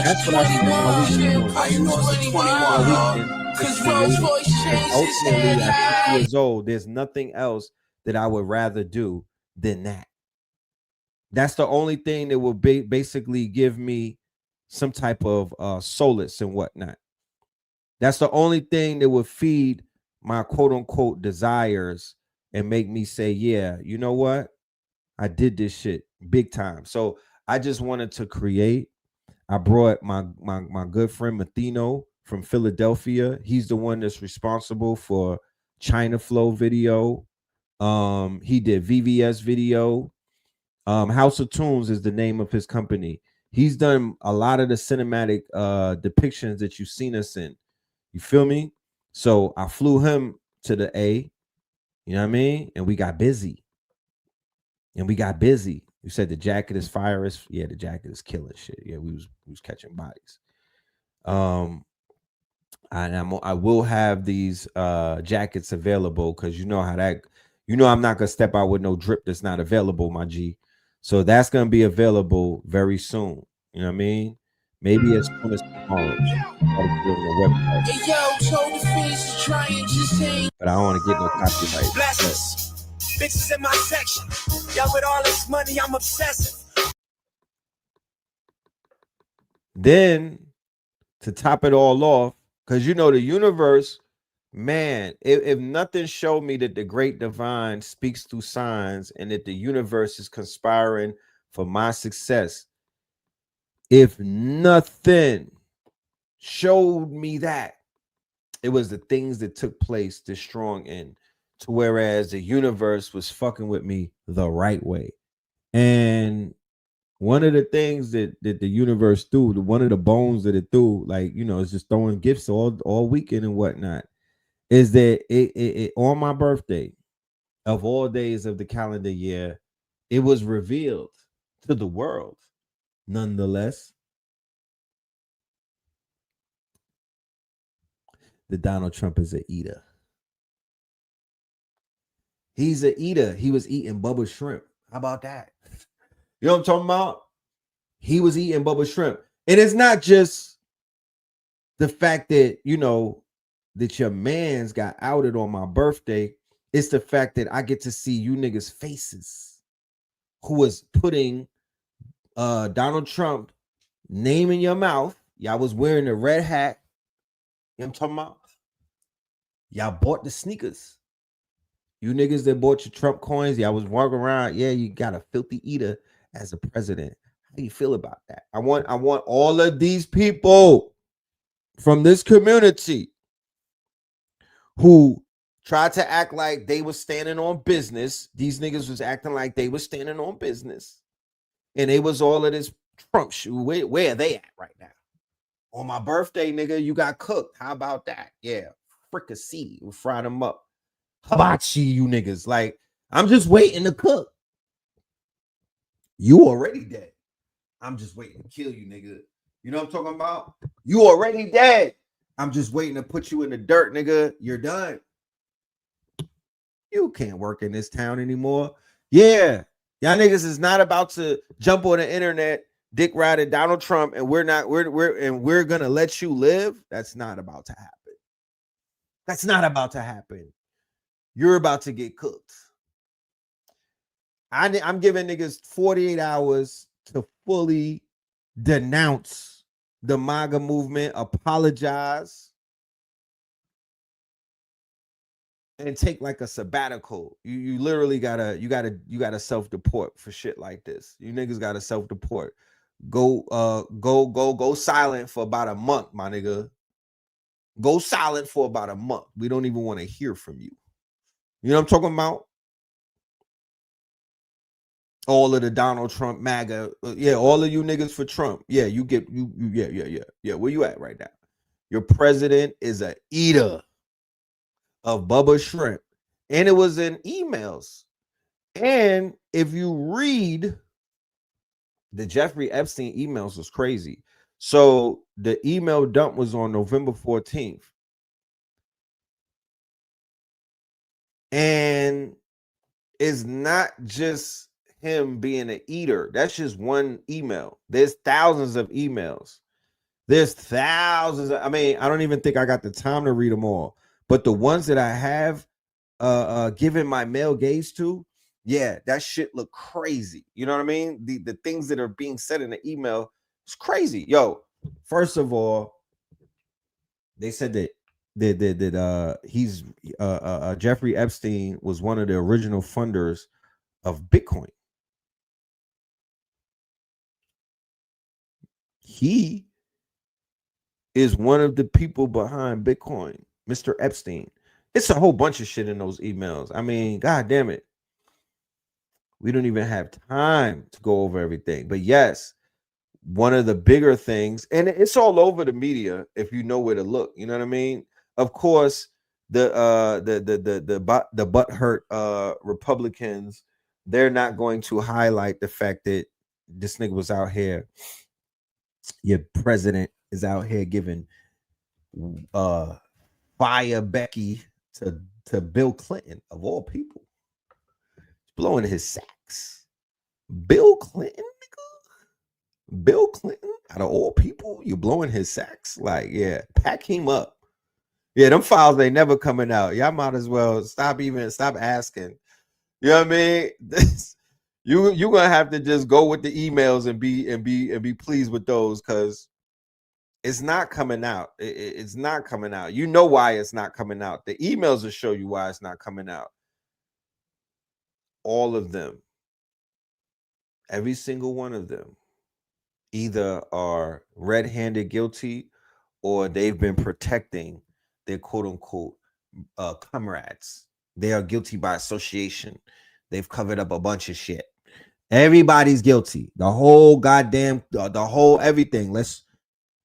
That's what I spent my weekend doing. My weekend is creating. And ultimately, at 50 years old, there's nothing else that I would rather do than that. That's the only thing that will basically give me some type of solace and whatnot. That's the only thing that would feed my quote unquote desires and make me say, yeah, you know what? I did this shit big time. So I just wanted to create. I brought my good friend Mathino from Philadelphia. He's the one that's responsible for China Flow video. He did VVS video. House of Tunes is the name of his company. He's done a lot of the cinematic depictions that you've seen us in. You feel me? So I flew him to the A, you know what I mean? And we got busy. You said the jacket is fire. Yeah, the jacket is killing shit. Yeah, we was catching bodies. I will have these jackets available because you know how that, I'm not gonna step out with no drip that's not available, my G. So that's gonna be available very soon. You know what I mean? Maybe as soon as tomorrow. But I don't want to get no copyright. Blessings. Bitches in my section. Y'all with all this money, I'm obsessive. Then to top it all off, because the universe, man, if nothing showed me that the great divine speaks through signs and that the universe is conspiring for my success, if nothing showed me that, it was the things that took place this strong in, to whereas the universe was fucking with me the right way. And one of the things that the universe threw, one of the bones that it threw, like, it's just throwing gifts all weekend and whatnot, is that it on my birthday, of all days of the calendar year, it was revealed to the world, nonetheless, that Donald Trump is an eater. He's an eater. He was eating Bubba shrimp. How about that? You know what I'm talking about? He was eating Bubba shrimp. And it's not just the fact that, that your man's got outed on my birthday. It's the fact that I get to see you niggas' faces who was putting Donald Trump name in your mouth. Y'all was wearing a red hat. You know what I'm talking about? Y'all bought the sneakers. You niggas that bought your Trump coins, y'all was walking around. Yeah, you got a filthy eater as a president. How do you feel about that? I want all of these people from this community who tried to act like they were standing on business. These niggas was acting like they were standing on business. And they was all of this Trump shit. Where are they at right now? On my birthday, nigga, you got cooked. How about that? Yeah. Fricassee. We fried them up. Hibachi, you niggas. Like, I'm just waiting to cook. You already dead. I'm just waiting to kill you, nigga. You know what I'm talking about? You already dead. I'm just waiting to put you in the dirt, nigga. You're done. You can't work in this town anymore. Yeah. Y'all niggas is not about to jump on the internet, dick riding Donald Trump, and we're gonna let you live. That's not about to happen. That's not about to happen. You're about to get cooked. I'm giving niggas 48 hours to fully denounce the MAGA movement, apologize, and take like a sabbatical. You literally gotta self-deport for shit like this. You niggas gotta self-deport. Go silent for about a month, my nigga. Go silent for about a month. We don't even want to hear from you. You know what I'm talking about? All of the Donald Trump MAGA. Yeah, all of you niggas for Trump. Yeah, you get you yeah. Where you at right now? Your president is an eater of Bubba shrimp. And it was in emails. And if you read the Jeffrey Epstein emails was crazy. So the email dump was on November 14th. And it's not just him being an eater. That's just one email. There's thousands of emails. There's thousands. I mean, I don't even think I got the time to read them all. But the ones that I have given my male gaze to, yeah, that shit look crazy. You know what I mean? The things that are being said in the email, it's crazy. Yo, first of all, they said that he's Jeffrey Epstein was one of the original funders of Bitcoin. He is one of the people behind Bitcoin, Mr. Epstein. It's a whole bunch of shit in those emails. I mean, god damn it. We don't even have time to go over everything. But yes, one of the bigger things, and it's all over the media if you know where to look. You know what I mean? Of course, the butthurt Republicans, they're not going to highlight the fact that this nigga was out here. Your president is out here giving fire Becky to Bill Clinton, of all people. Blowing his sacks. Bill Clinton, nigga. Bill Clinton, out of all people, you blowing his sacks. Like, yeah, pack him up. Yeah, them files they never coming out. Y'all might as well stop asking. You know what I mean? You're gonna have to just go with the emails and be pleased with those, because it's not coming out. It's not coming out. You know why it's not coming out. The emails will show you why it's not coming out. All of them, every single one of them, either are red-handed guilty or they've been protecting their quote-unquote comrades. They are guilty by association. They've covered up a bunch of shit. Everybody's guilty. The whole goddamn, the whole everything.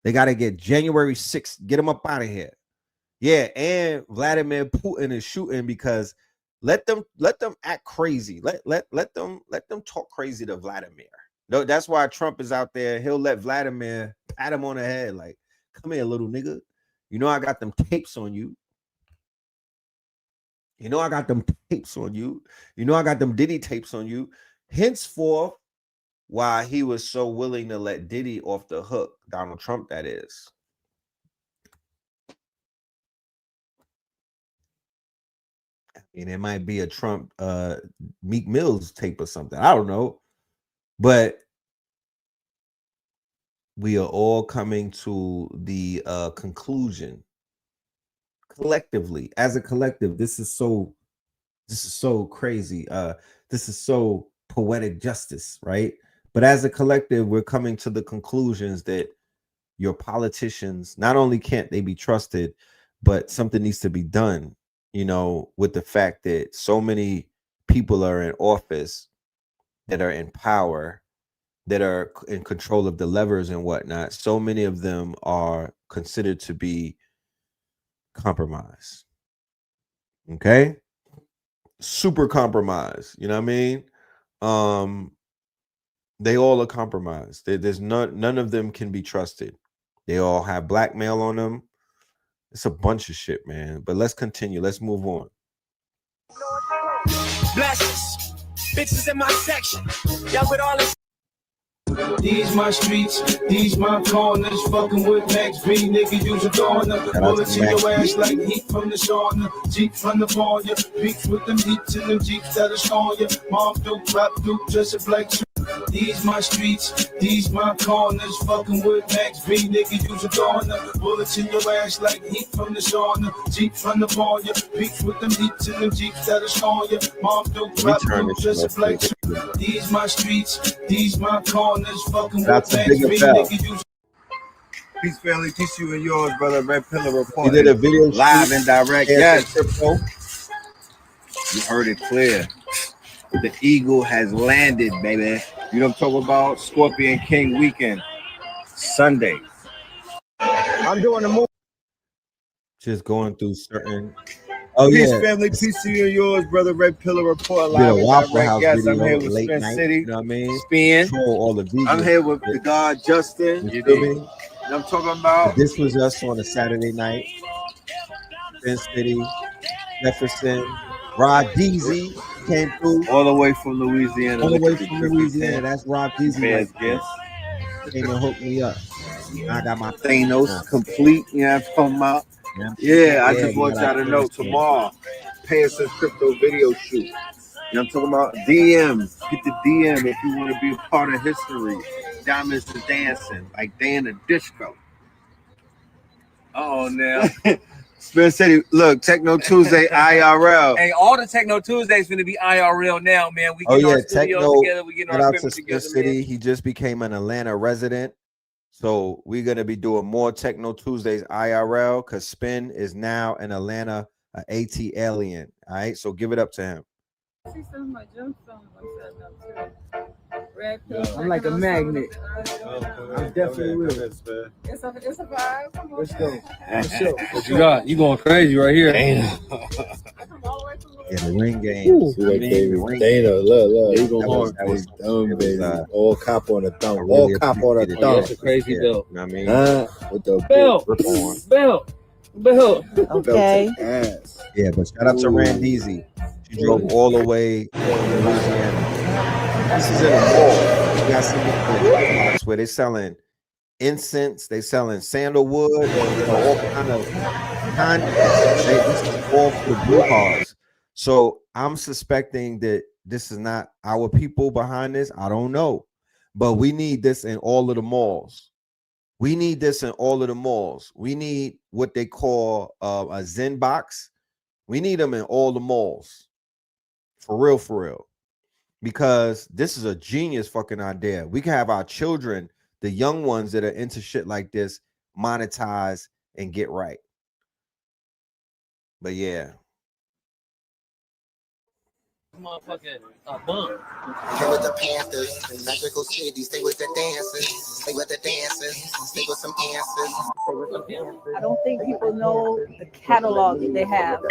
They got to get January 6th. Get them up out of here. Yeah, and Vladimir Putin is shooting because let them act crazy. Let them talk crazy to Vladimir. No, that's why Trump is out there. He'll let Vladimir pat him on the head like, come here, little nigga. You know I got them tapes on you. You know I got them tapes on you. You know I got them Diddy tapes on you. Henceforth, why he was so willing to let Diddy off the hook, Donald Trump, that is. I mean, it might be a Trump Meek Mills tape or something. I don't know. But we are all coming to the conclusion collectively, as a collective. This is so crazy. This is so poetic justice, right? But as a collective, we're coming to the conclusions that your politicians, not only can't they be trusted, but something needs to be done, you know, with the fact that so many people are in office that are in power, that are in control of the levers and whatnot. So many of them are considered to be compromised. Okay? Super compromised. You know what I mean? They all are compromised. There's none of them can be trusted. They all have blackmail on them. It's a bunch of shit, man. But let's continue. Let's move on. Blessings, bitches in my section. Y'all with all this. These my streets, these my corners. Fucking with Max B, nigga, use a corner. Bullets in your ass like heat from the sauna. Jeep from the corner. Beats with them heats in them Jeeps that'll scorn you. Mom do, rap do, just a black suit. These my streets, these my corners. Fucking with Max B, nigga, use a corner. Bullets in your ass like heat from the sauna. Jeep from the corner. Beats with them heats in them Jeeps that'll scorn you. Mom do, rap do, just a black suit. These my streets, these my corners. Fucking with Max B, nigga, use. Peace, family. Peace, you and yours, brother. Red Pillar Report. He did a video live and direct. Yes. Crypto. You heard it clear. The eagle has landed, baby. You know what I'm talking about? Scorpion King weekend. Sunday. I'm doing the move. Just going through certain Oh Peace, yeah, family. Peace to you and yours, brother. Red Pillar Report did a live and Waffle direct. House Yes, I'm video here with late Spin night. City. You know what I mean? Spin. Troll all the vegans. I'm here with the God Justin. You feel me? And I'm talking about. This was us on a Saturday night. Spin City, Jefferson, Rod Deezy came through All the way from Louisiana. all the Look way at the from trippy Louisiana. tent. That's Rod Deezy Bears right there. gifts. Came and hooked me up. I got my Thanos complete. You know what I'm talking about? Yeah, I just want y'all to know tomorrow, Pegasus crypto video shoot. You know what I'm talking about? DM. Get the DM if you want to be a part of history. Diamonds to dancing, like day in the disco. Oh, now. Spin City, look, Techno Tuesday IRL. Hey, all the Techno Tuesdays finna be IRL now, man. We getting our studios together. We getting our equipment together, City. man. He just became an Atlanta resident. So we're going to be doing more Techno Tuesdays IRL because Spin is now in Atlanta, an AT alien. All right, so give it up to him. See some of my junk films I'm setting up too. Red pill. I'm like a magnet. I'm definitely real. It's a vibe. Come on. Let's go. Let's go. What you got? You going crazy right here. Yeah, the ring game. Dana, look. You go hard. Baby. All cop on the thumb. Really All cop on the thumb. That's a crazy bill. You know what I mean? With the Bill. Okay. ass. Yeah, but shout out to Randeezy. She drove all the way to Louisiana. This is in a mall. You got some where they're selling incense, they selling sandalwood, all kind of this is all for the blue cars. So I'm suspecting that this is not our people behind this. I don't know, but we need this in all of the malls. We need this in all of the malls. We need what they call a Zen box. We need them in all the malls. For real. Because this is a genius fucking idea. We can have our children, the young ones that are into shit like this, monetize and get right. But yeah. Motherfucking bump. Stay with the Panthers, magical city. Stay with the dancers. Stay with the dancers. Stay with some answers. I don't think people know the catalog that they have.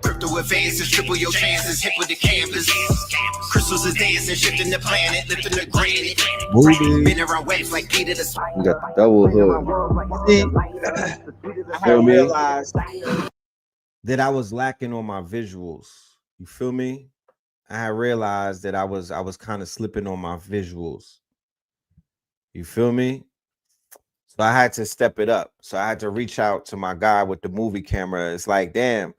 Crypto advances, triple your chances. Hit with the canvas. Crystals are dancing, shifting the planet, lifting the granite. Spinning around waves like Peter the Swine. You got the double hood. I realized that I was lacking on my visuals. You feel me? I realized that I was kind of slipping on my visuals. You feel me? So I had to step it up. So I had to reach out to my guy with the movie camera. It's like, damn.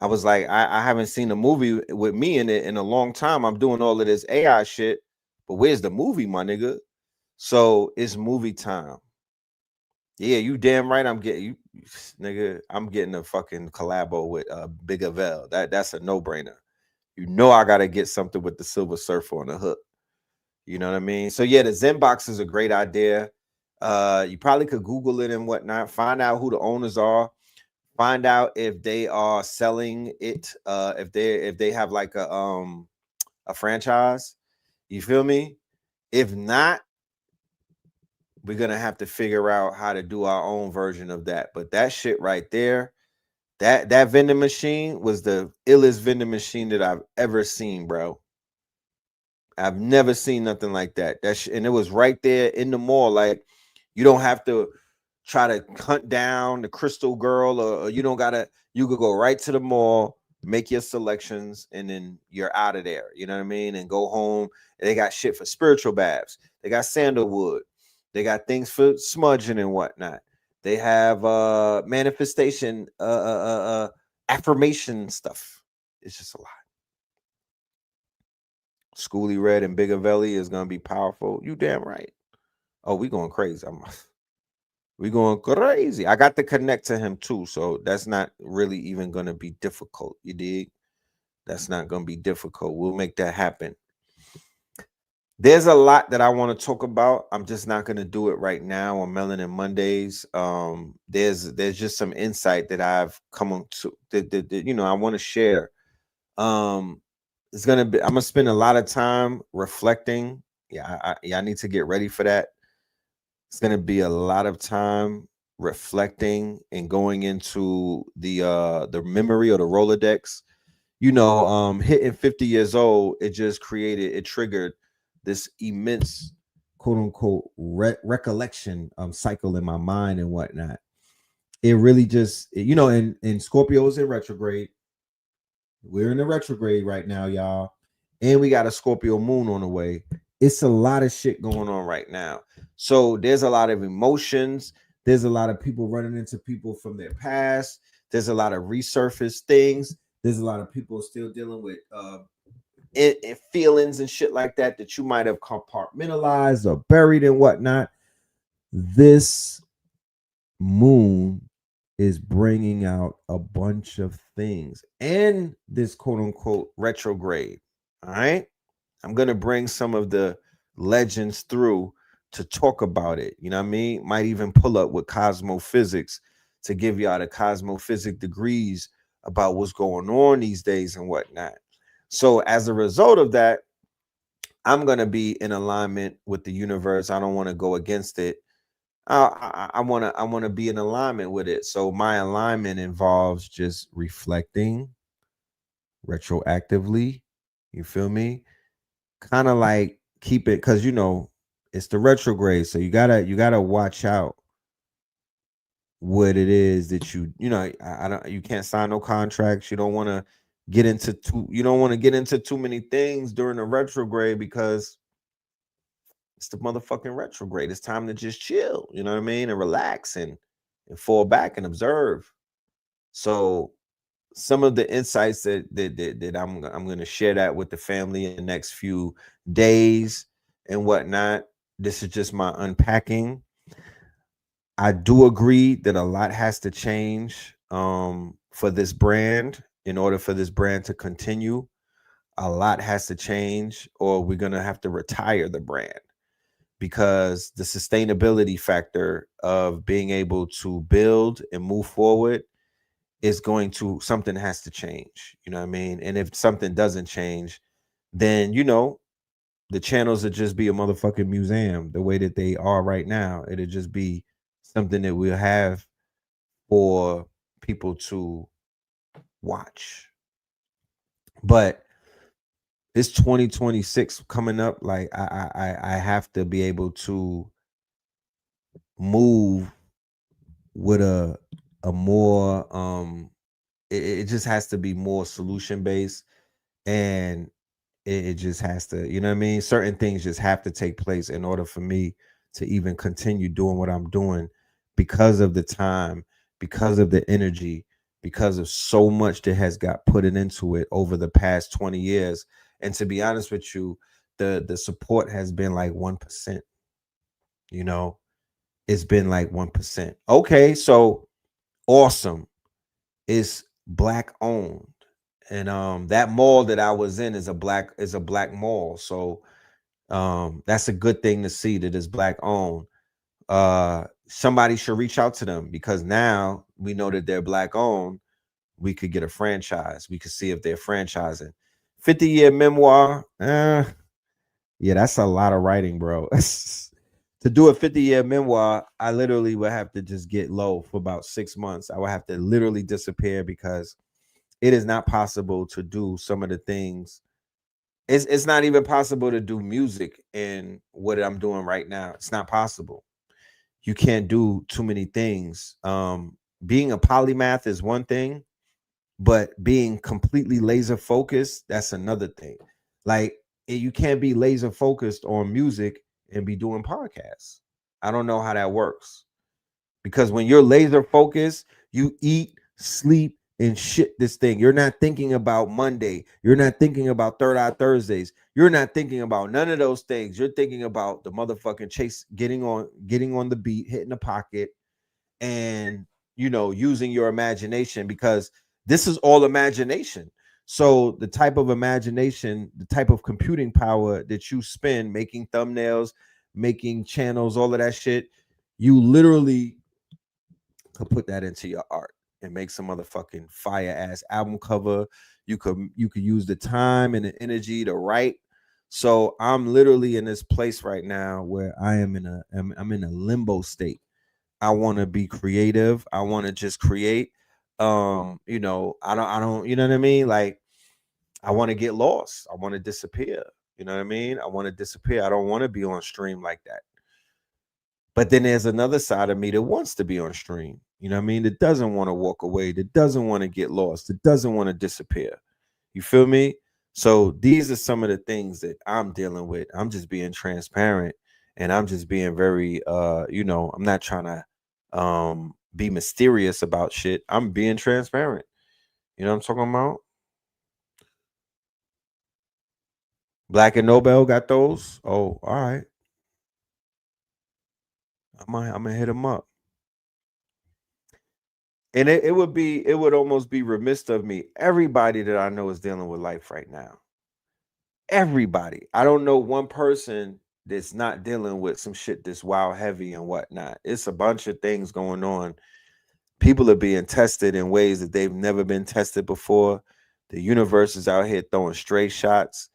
I was like, I haven't seen a movie with me in it in a long time. I'm doing all of this AI shit, but where's the movie, my nigga? So it's movie time. Yeah, you damn right. I'm getting a fucking collabo with Big Avell. That's a no-brainer. You know I gotta get something with the Silver Surfer on the hook. You know what I mean? So yeah, the Zen box is a great idea. You probably could Google it and whatnot. Find out who the owners are. Find out if they are selling it. If they have like a franchise. You feel me? If not, we're gonna have to figure out how to do our own version of that. But that shit right there, that vending machine was the illest vending machine that I've ever seen, bro. I've never seen nothing like that. And it was right there in the mall. Like, you don't have to try to hunt down the crystal girl, or you could go right to the mall, make your selections, and then you're out of there. You know what I mean? And go home. And they got shit for spiritual baths. They got sandalwood. They got things for smudging and whatnot. They have manifestation, affirmation stuff. It's just a lot. Schoolie Red and Big Avelli is gonna be powerful. You damn right. Oh, we going crazy. We going crazy. I got to connect to him too, so that's not really even gonna be difficult. You dig? That's not gonna be difficult. We'll make that happen. There's a lot that I want to talk about. I'm just not going to do it right now on Melanin Mondays. There's just some insight that I've come on to that I want to share. It's gonna be. I'm gonna spend a lot of time reflecting. I need to get ready for that. It's gonna be a lot of time reflecting and going into the memory or the Rolodex, hitting 50 years old, it triggered this immense quote unquote recollection cycle in my mind and whatnot. It really just, and Scorpio's in retrograde. We're in the retrograde right now, y'all. And we got a Scorpio moon on the way. It's a lot of shit going on right now. So there's a lot of emotions. There's a lot of people running into people from their past. There's a lot of resurfaced things. There's a lot of people still dealing with feelings and shit like that you might have compartmentalized or buried and whatnot. This moon is bringing out a bunch of things and this quote unquote retrograde. All right. I'm going to bring some of the legends through to talk about it. You know what I mean? Might even pull up with cosmophysics to give y'all the cosmophysics degrees about what's going on these days and whatnot. So as a result of that, I'm going to be in alignment with the universe. I don't want to go against it. I want to be in alignment with it. So my alignment involves just reflecting retroactively. You feel me? Kind of like keep it, because it's the retrograde. So you gotta watch out what it is that you can't sign no contracts. You don't want to get into too many things during the retrograde because it's the motherfucking retrograde. It's time to just chill, you know what I mean? And relax and fall back and observe. So some of the insights that I'm going to share that with the family in the next few days and whatnot. This is just my unpacking. I do agree that a lot has to change for this brand in order for this brand to continue. A lot has to change, or we're going to have to retire the brand. Because the sustainability factor of being able to build and move forward is something has to change. You know what I mean? And if something doesn't change, then, the channels would just be a motherfucking museum the way that they are right now. It'll just be something that we'll have for people to watch. But it's 2026 coming up. Like I have to be able to move with a more it just has to be more solution based, and it just has to, you know what I mean? Certain things just have to take place in order for me to even continue doing what I'm doing, because of the time, because of the energy, because of so much that has got put into it over the past 20 years. And to be honest with you, the support has been like 1%. It's been like 1%. Okay, so awesome. It's Black owned. And that mall that I was in is a black mall. So that's a good thing to see that it's Black owned. Somebody should reach out to them, because now we know that they're Black owned. We could get a franchise. We could see if they're franchising. 50-year memoir. Yeah, that's a lot of writing, bro. To do a 50-year memoir, I literally would have to just get low for about 6 months. I would have to literally disappear, because it is not possible to do some of the things. It's not even possible to do music in what I'm doing right now. It's not possible. You can't do too many things. Being a polymath is one thing, but being completely laser focused, that's another thing. Like, you can't be laser focused on music and be doing podcasts. I don't know how that works, because when you're laser focused, you eat, sleep, and shit this thing. You're not thinking about Monday. You're not thinking about Third Eye Thursdays. You're not thinking about none of those things. You're thinking about the motherfucking chase, getting on the beat, hitting the pocket, and using your imagination, because this is all imagination. So the type of imagination, the type of computing power that you spend making thumbnails, making channels, all of that shit, you literally could put that into your art and make some motherfucking fire ass album cover. You could use the time and the energy to write. So I'm literally in this place right now where I'm in a limbo state. I want to be creative. I want to just create. I don't, you know what I mean? Like, I want to get lost. I want to disappear. You know what I mean? I want to disappear. I don't want to be on stream like that. But then there's another side of me that wants to be on stream. You know what I mean? That doesn't want to walk away. That doesn't want to get lost. That doesn't want to disappear. You feel me? So these are some of the things that I'm dealing with. I'm just being transparent, and I'm just being very I'm not trying to be mysterious about shit. I'm being transparent. You know what I'm talking about? Black and Nobel got those. Oh, all right. I'm gonna hit them up. And it would almost be remiss of me. Everybody that I know is dealing with life right now. Everybody. I don't know one person that's not dealing with some shit that's wild heavy and whatnot. It's a bunch of things going on. People are being tested in ways that they've never been tested before. The universe is out here throwing stray shots,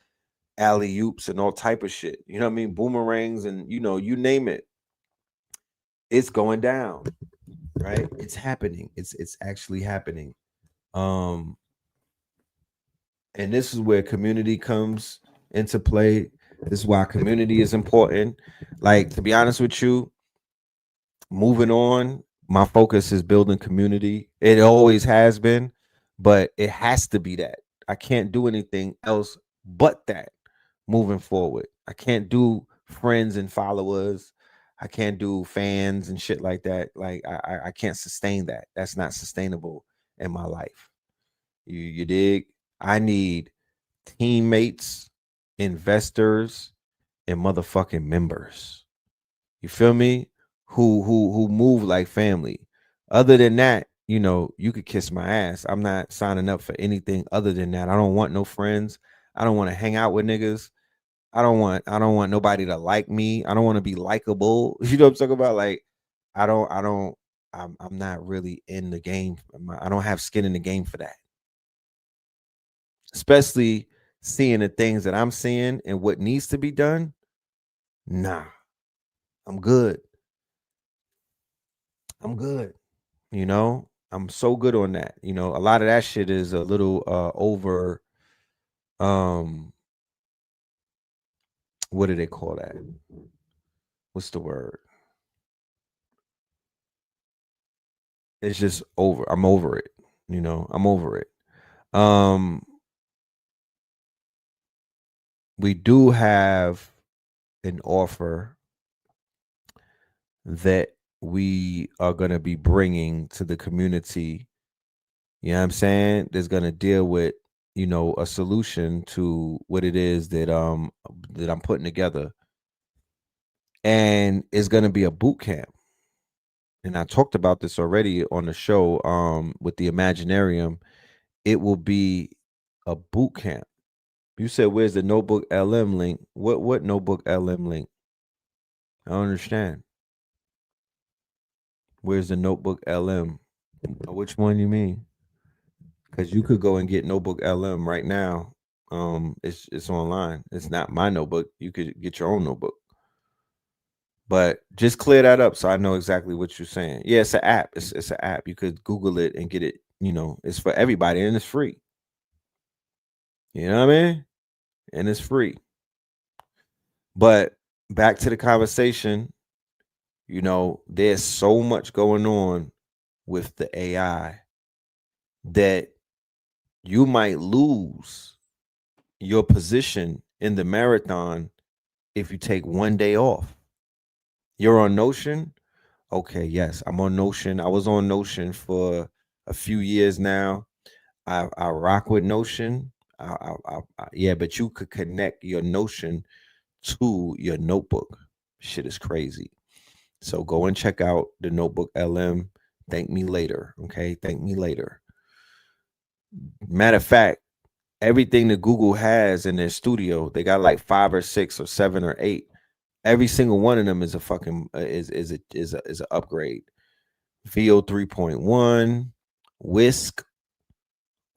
alley-oops, and all type of shit. You know what I mean? Boomerangs and you name it. It's going down. Right? It's happening. It's actually happening. And this is where community comes into play. This is why community is important. Like, to be honest with you, moving on, my focus is building community. It always has been, but it has to be that. I can't do anything else but that moving forward. I can't do friends and followers. I can't do fans and shit like that. Like, I can't sustain that. That's not sustainable in my life. You dig? I need teammates, investors, and motherfucking members. You feel me? Who move like family. Other than that, you could kiss my ass. I'm not signing up for anything other than that. I don't want no friends. I don't want to hang out with niggas. I don't want nobody to like me. I don't want to be likable. You know what I'm talking about? Like, I'm not really in the game. I don't have skin in the game for that. Especially seeing the things that I'm seeing and what needs to be done. Nah, I'm good. I'm good. I'm so good on that. A lot of that shit is a little over. What do they call that? What's the word? It's just over. I'm over it. I'm over it. We do have an offer that we are going to be bringing to the community. You know what I'm saying? That's going to deal with, a solution to what it is that I'm putting together. And it's going to be a boot camp. And I talked about this already on the show with the Imaginarium. It will be a boot camp. You said, where's the Notebook LM link? What Notebook LM link? I don't understand. Where's the Notebook LM? Which one you mean? Because you could go and get Notebook LM right now. It's online. It's not my notebook. You could get your own notebook. But just clear that up so I know exactly what you're saying. Yeah, it's an app. It's an app. You could Google it and get it. It's for everybody and it's free. You know what I mean? And it's free. But back to the conversation, there's so much going on with the AI that you might lose your position in the marathon if you take one day off. You're on Notion? Okay, yes, I'm on Notion. I was on Notion for a few years now. I rock with Notion. Yeah, but you could connect your Notion to your notebook. Shit is crazy. So go and check out the Notebook LM. Thank me later. Okay, thank me later. Matter of fact, everything that Google has in their studio, they got like 5 or 6 or 7 or 8. Every single one of them is a fucking is an upgrade. VO 3.1, Whisk,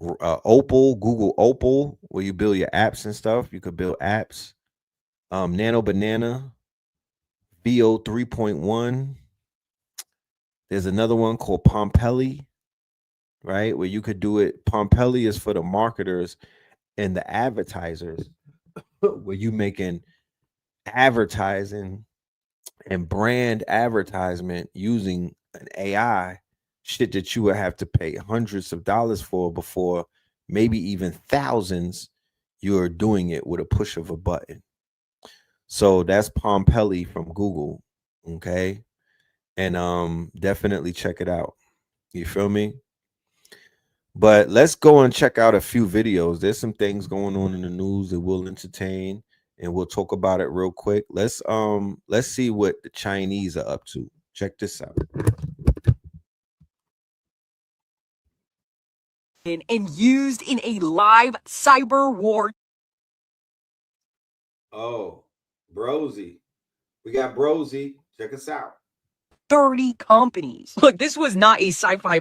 Opal, Google Opal, where you build your apps and stuff. You could build apps. Nano Banana, VO 3.1. There's another one called Pompelli, right? Where you could do it. Pompelli is for the marketers and the advertisers, where you making advertising and brand advertisement using an AI, shit that you would have to pay hundreds of dollars for before, maybe even thousands. You're doing it with a push of a button. So that's Pompelli from Google. Okay. And definitely check it out. You feel me? But let's go and check out a few videos. There's some things going on in the news that will entertain, and we'll talk about it real quick. Let's see what the Chinese are up to. Check this out. And used in a live cyber war. Oh, Brosy. We got Brosy. Check us out. 30 companies. Look, this was not a sci-fi.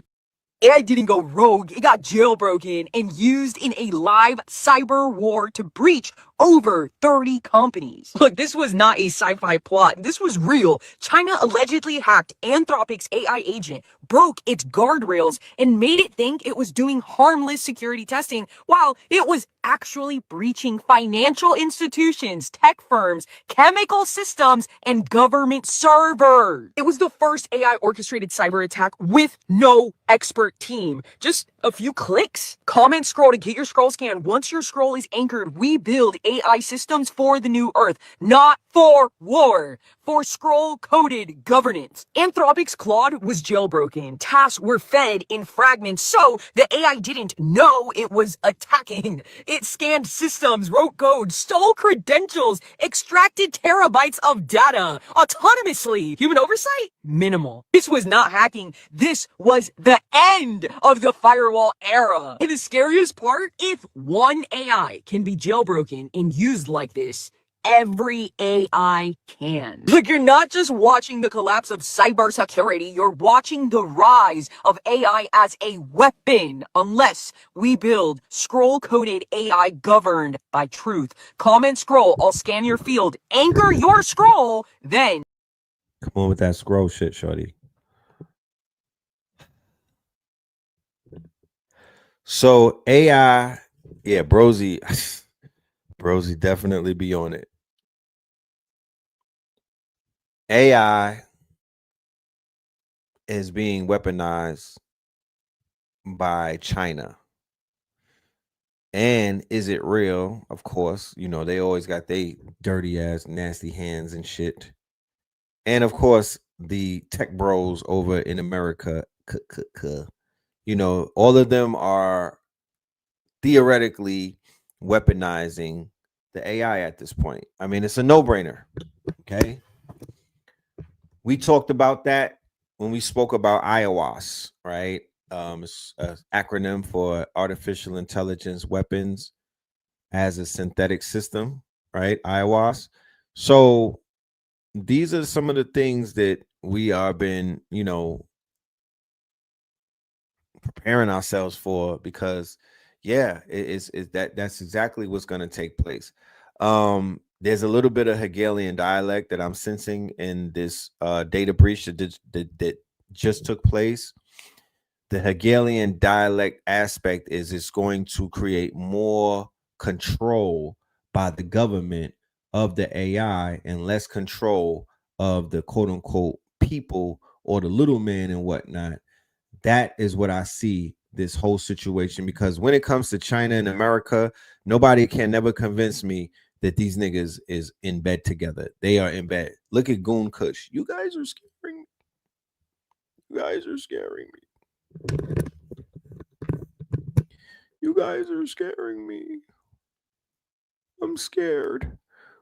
AI didn't go rogue, it got jailbroken and used in a live cyber war to breach over 30 companies. Look, this was not a sci-fi plot. This was real. China allegedly hacked Anthropic's AI agent, broke its guardrails, and made it think it was doing harmless security testing while it was actually breaching financial institutions, tech firms, chemical systems, and government servers. It was the first AI orchestrated cyber attack with no expert team. Just a few clicks. Comment scroll to get your scroll scan. Once your scroll is anchored, we build AI systems for the new Earth, not for war, for scroll-coded governance. Anthropic's Claude was jailbroken. Tasks were fed in fragments, so the AI didn't know it was attacking. It scanned systems, wrote code, stole credentials, extracted terabytes of data autonomously. Human oversight? Minimal. This was not hacking. This was the end of the firewall era. And the scariest part, if one AI can be jailbroken and used like this, every AI can. Look, you're not just watching the collapse of cybersecurity, you're watching the rise of AI as a weapon, unless we build scroll-coded AI governed by truth. Comment scroll, I'll scan your field, anchor your scroll, then... Come on with that scroll shit, shorty. So AI, yeah, Brosy definitely be on it. AI is being weaponized by China. And is it real? Of course, you know, they always got they dirty ass, nasty hands and shit. And of course, the tech bros over in America, you know, all of them are theoretically weaponizing the AI at this point. I mean, it's a no-brainer. Okay. We talked about that when we spoke about iOS, right? It's an acronym for Artificial Intelligence Weapons as a Synthetic System, right? iOS. So these are some of the things that we are been, you know, preparing ourselves for, because yeah, that's exactly what's going to take place. There's a little bit of Hegelian dialect that I'm sensing in this data breach that just took place. The Hegelian dialect aspect is it's going to create more control by the government of the AI and less control of the quote unquote people or the little man and whatnot. That is what I see this whole situation, because when it comes to China and America, nobody can never convince me that these niggas is in bed together. They are in bed. Look at Goon Kush. You guys are scaring me. You guys are scaring me. You guys are scaring me. I'm scared.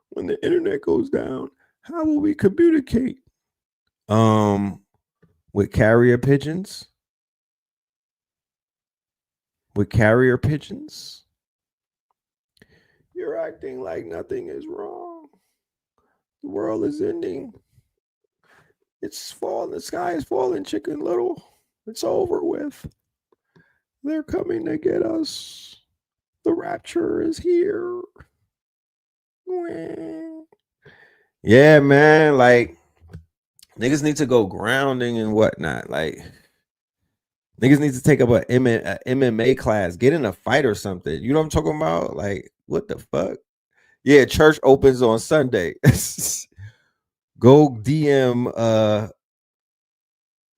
When the internet goes down, how will we communicate? With carrier pigeons? With carrier pigeons? You're acting like nothing is wrong. The world is ending. It's falling. The sky is falling, Chicken Little. It's over with. They're coming to get us. The rapture is here. Yeah, man. Like, Niggas need to go grounding and whatnot. Like, niggas need to take up a MMA class, get in a fight or something. You know what I'm talking about? Like, what the fuck? Yeah, church opens on Sunday. Go DM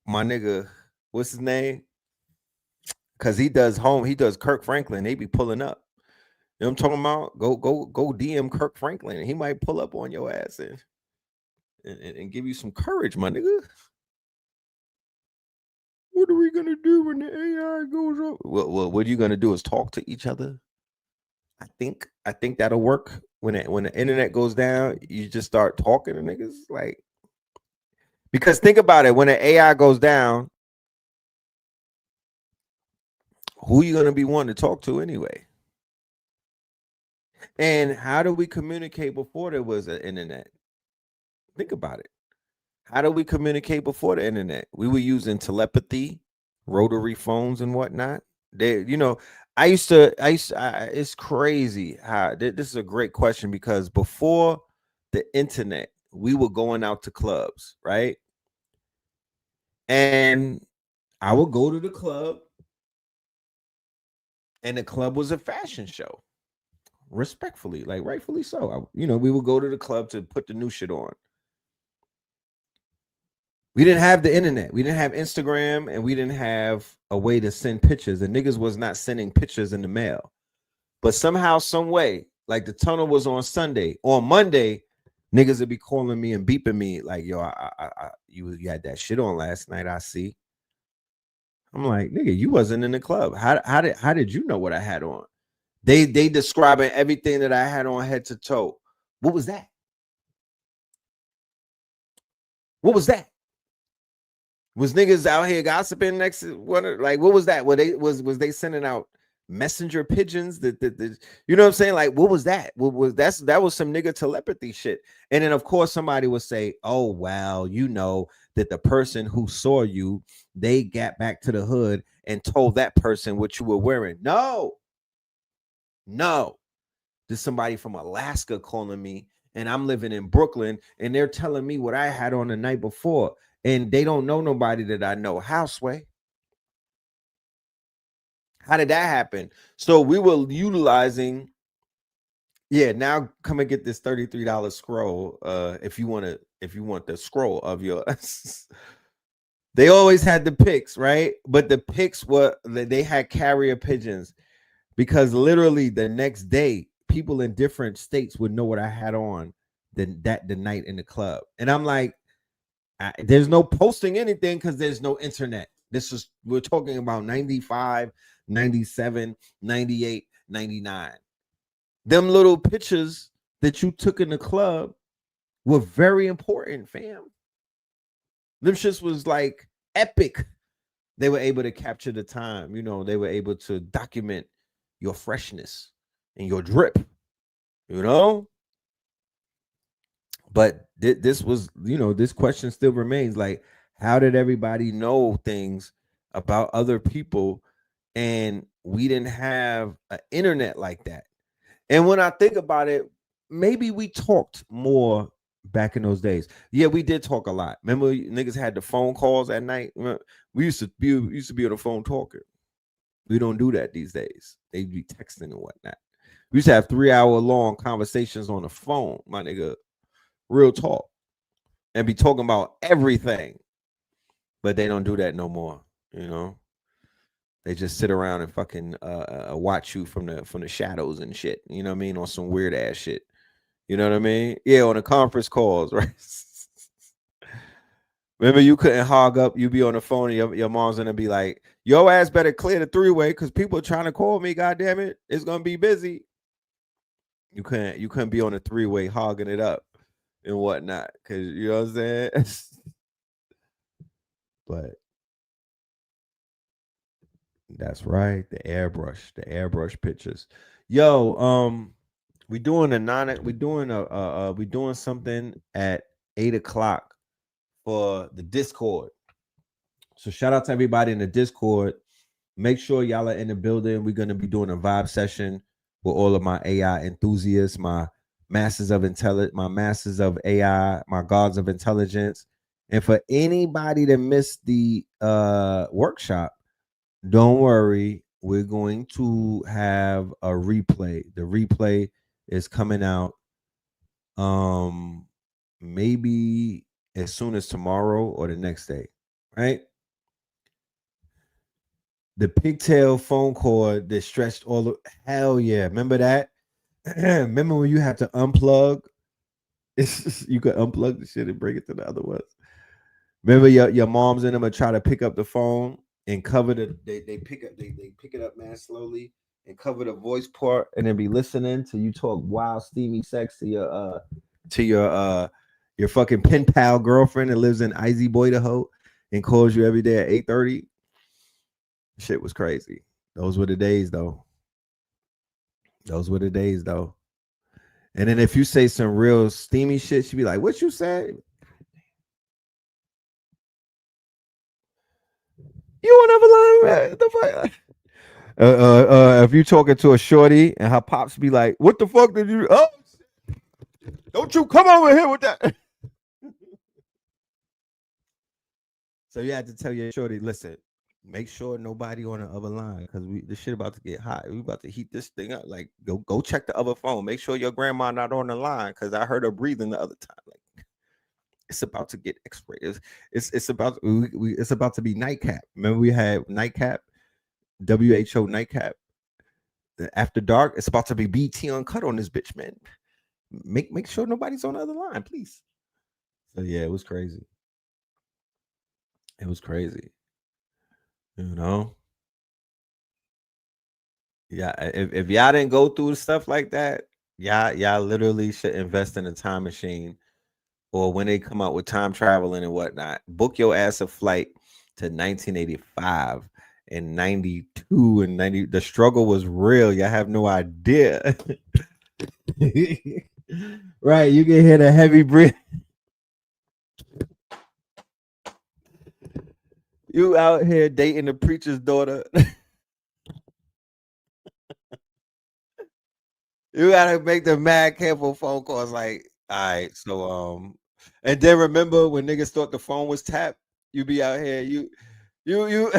my nigga, what's his name? Cause he does Kirk Franklin. They be pulling up. You know what I'm talking about? Go DM Kirk Franklin. He might pull up on your ass and give you some courage, my nigga. What are we gonna do when the AI goes up? Well, what are you gonna do is talk to each other. I think that'll work. When the internet goes down, you just start talking to niggas. Like, because think about it, when the AI goes down, who you gonna be wanting to talk to anyway? And how do we communicate before there was an internet? Think about it. How do we communicate before the internet? We were using telepathy, rotary phones, and whatnot. It's crazy how this is a great question, because before the internet, we were going out to clubs, right? And I would go to the club, and the club was a fashion show. Respectfully, like rightfully so. We would go to the club to put the new shit on. We didn't have the internet. We didn't have Instagram, and we didn't have a way to send pictures. And niggas was not sending pictures in the mail. But somehow, some way, like the tunnel was on Sunday. On Monday, niggas would be calling me and beeping me like, yo, you had that shit on last night, I see. I'm like, nigga, you wasn't in the club. How did you know what I had on? They describing everything that I had on head to toe. What was that? What was that? Was niggas out here gossiping next to one? Like, what was that? Was they sending out messenger pigeons? You know what I'm saying? Like, what was that? That was some nigga telepathy shit. And then of course somebody would say, oh wow, you know that the person who saw you, they got back to the hood and told that person what you were wearing. No. There's somebody from Alaska calling me, and I'm living in Brooklyn, and they're telling me what I had on the night before. And they don't know nobody that I know. How, Sway? How did that happen? So we were utilizing, now come and get this $33 scroll. If you want the scroll of your they always had the pics, right? But the pics they had carrier pigeons, because literally the next day, people in different states would know what I had on the night in the club. And I'm like, there's no posting anything because there's no internet. We're talking about 95, 97, 98, 99. Them little pictures that you took in the club were very important, fam. Them shits was like epic. They were able to capture the time. They were able to document your freshness and your drip, But this was, this question still remains, like, how did everybody know things about other people, and we didn't have an internet like that? And when I think about it, maybe we talked more back in those days. Yeah, we did talk a lot. Remember, niggas had the phone calls at night. We used to be on the phone talking. We don't do that these days. They be texting and whatnot. We used to have 3-hour-long conversations on the phone, my nigga. Real talk, and be talking about everything, but they don't do that no more. They just sit around and fucking watch you from the shadows and shit. You know what I mean? On some weird ass shit. You know what I mean? Yeah, on the conference calls, right? Remember, you couldn't hog up. You be on the phone, and your mom's gonna be like, "Yo ass better clear the three-way because people are trying to call me. God damn it, it's gonna be busy." You couldn't be on a three-way hogging it up and whatnot, because you know what I'm saying. But that's right, the airbrush pictures. Yo, we doing something at 8:00 for the Discord. So shout out to everybody in the Discord. Make sure y'all are in the building. We're gonna be doing a vibe session with all of my AI enthusiasts, my masters of AI, my gods of intelligence, And for anybody that missed the workshop, don't worry. We're going to have a replay. The replay is coming out maybe as soon as tomorrow or the next day, right? The pigtail phone cord that stretched all the hell yeah. Remember that? Remember when you had to unplug? You could unplug the shit and bring it to the other ones. Remember your moms and them would try to pick up the phone and cover they pick it up, man, slowly and cover the voice part and then be listening till you talk wild, steamy sex to your fucking pen pal girlfriend that lives in Izzy Boydaho and calls you every day at 8:30. Shit was crazy. Those were the days, though. And then if you say some real steamy shit, she'd be like, "What you say? You want another line? The fuck?" If you talking to a shorty and her pops be like, "What the fuck did you? Oh, don't you come over here with that." So you had to tell your shorty, listen, make sure nobody on the other line because this shit about to get hot. We about to heat this thing up. Like, go check the other phone. Make sure your grandma not on the line because I heard her breathing the other time. Like, it's about to get X-rated. It's about it's about to be nightcap. Remember we had nightcap, WHO nightcap. After dark, it's about to be BT uncut on this bitch, man. Make sure nobody's on the other line, please. So yeah, it was crazy. It was crazy. You know? Yeah, if y'all didn't go through stuff like that, y'all literally should invest in a time machine. Or when they come out with time traveling and whatnot, book your ass a flight to 1985 and 92 and 90. The struggle was real. Y'all have no idea. Right, you can hear the heavy breath. You out here dating the preacher's daughter. You gotta make the mad careful phone calls. Like, all right, so and then remember when niggas thought the phone was tapped, you be out here, you you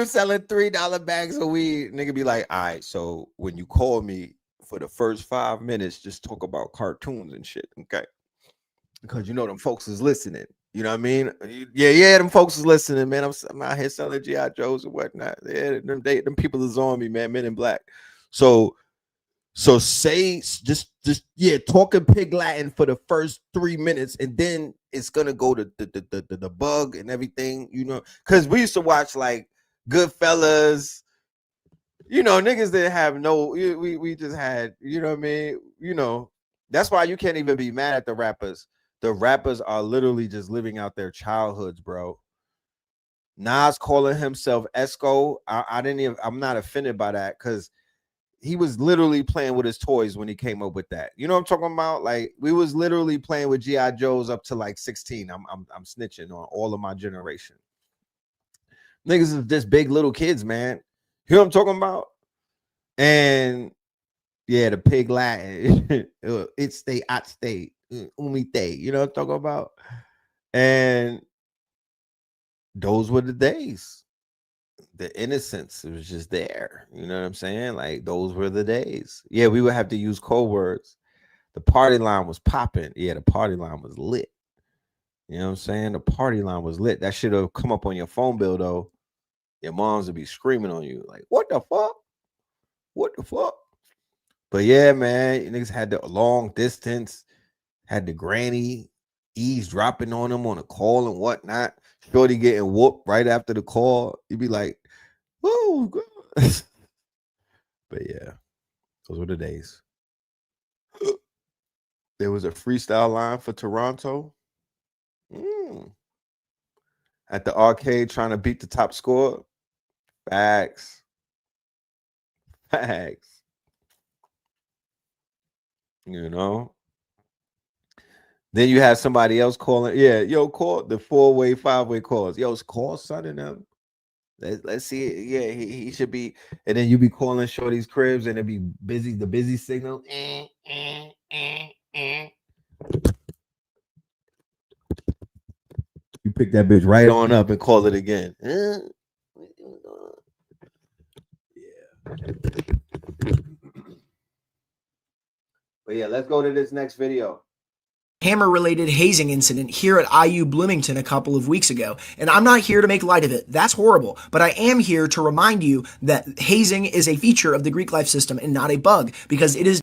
selling $3 bags of weed. Nigga be like, all right, so when you call me for the first 5 minutes, just talk about cartoons and shit, okay? Because you know them folks is listening. You know what I mean? Yeah, them folks is listening, man. I'm out here selling G.I. Joes and whatnot. Yeah, them people is on me, man. Men in Black. So say just talking pig Latin for the first 3 minutes, and then it's gonna go to the bug and everything, you know. Because we used to watch like Goodfellas, you know, niggas didn't have no. We just had, you know what I mean. You know, that's why you can't even be mad at the rappers. The rappers are literally just living out their childhoods, bro. Nas calling himself Esco, I'm not offended by that because he was literally playing with his toys when he came up with that. You know what I'm talking about? Like, we was literally playing with G.I. Joes up to like 16. I'm snitching on all of my generation. Niggas is just big little kids, man. You know what I'm talking about? And yeah, the pig Latin. It stay at stay. Umite. You know what I'm talking about? And those were the days. The innocence, it was just there. You know what I'm saying? Like, those were the days. Yeah, we would have to use code words. The party line was popping. Yeah, the party line was lit. You know what I'm saying? The party line was lit. That should have come up on your phone bill, though. Your moms would be screaming on you. Like, what the fuck? What the fuck? But yeah, man, niggas had the long distance, had the granny eavesdropping on them on a call and whatnot. Shorty getting whooped right after the call. You'd be like, oh, God. But yeah, those were the days. There was a freestyle line for Toronto. At the arcade trying to beat the top score. Facts. You know? Then you have somebody else calling. Yeah, yo, call the 4-way, 5-way calls. Yo, call son of them. Let's see it. Yeah, he should be. And then you be calling Shorty's cribs and it be busy, the busy signal. pick that bitch right on up and call it again. Yeah. But yeah, let's go to this next video. Hammer-related hazing incident here at IU Bloomington a couple of weeks ago. And I'm not here to make light of it. That's horrible. But I am here to remind you that hazing is a feature of the Greek life system and not a bug, because it is.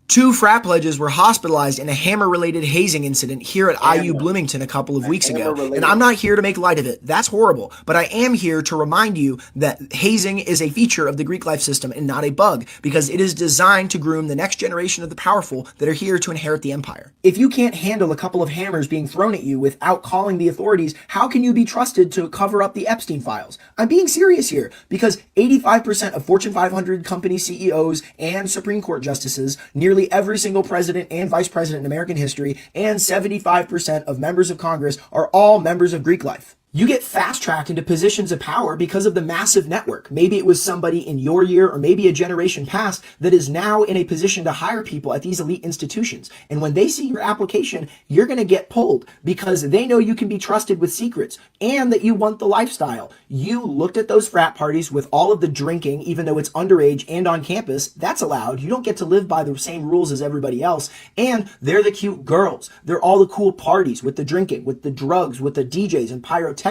2 frat pledges were hospitalized in a hammer-related hazing incident here at IU Bloomington a couple of weeks ago. And I'm not here to make light of it. That's horrible. But I am here to remind you that hazing is a feature of the Greek life system and not a bug, because it is designed to groom the next generation of the powerful that are here to inherit the empire. If you can't handle a couple of hammers being thrown at you without calling the authorities, how can you be trusted to cover up the Epstein files? I'm being serious here, because 85% of Fortune 500 company CEOs and Supreme Court justices, nearly every single president and vice president in American history, and 75% of members of Congress are all members of Greek life. You get fast-tracked into positions of power because of the massive network. Maybe it was somebody in your year or maybe a generation past that is now in a position to hire people at these elite institutions. And when they see your application, you're going to get pulled because they know you can be trusted with secrets and that you want the lifestyle. You looked at those frat parties with all of the drinking, even though it's underage and on campus. That's allowed. You don't get to live by the same rules as everybody else. And they're the cute girls. They're all the cool parties with the drinking, with the drugs, with the DJs and pyrotechnics.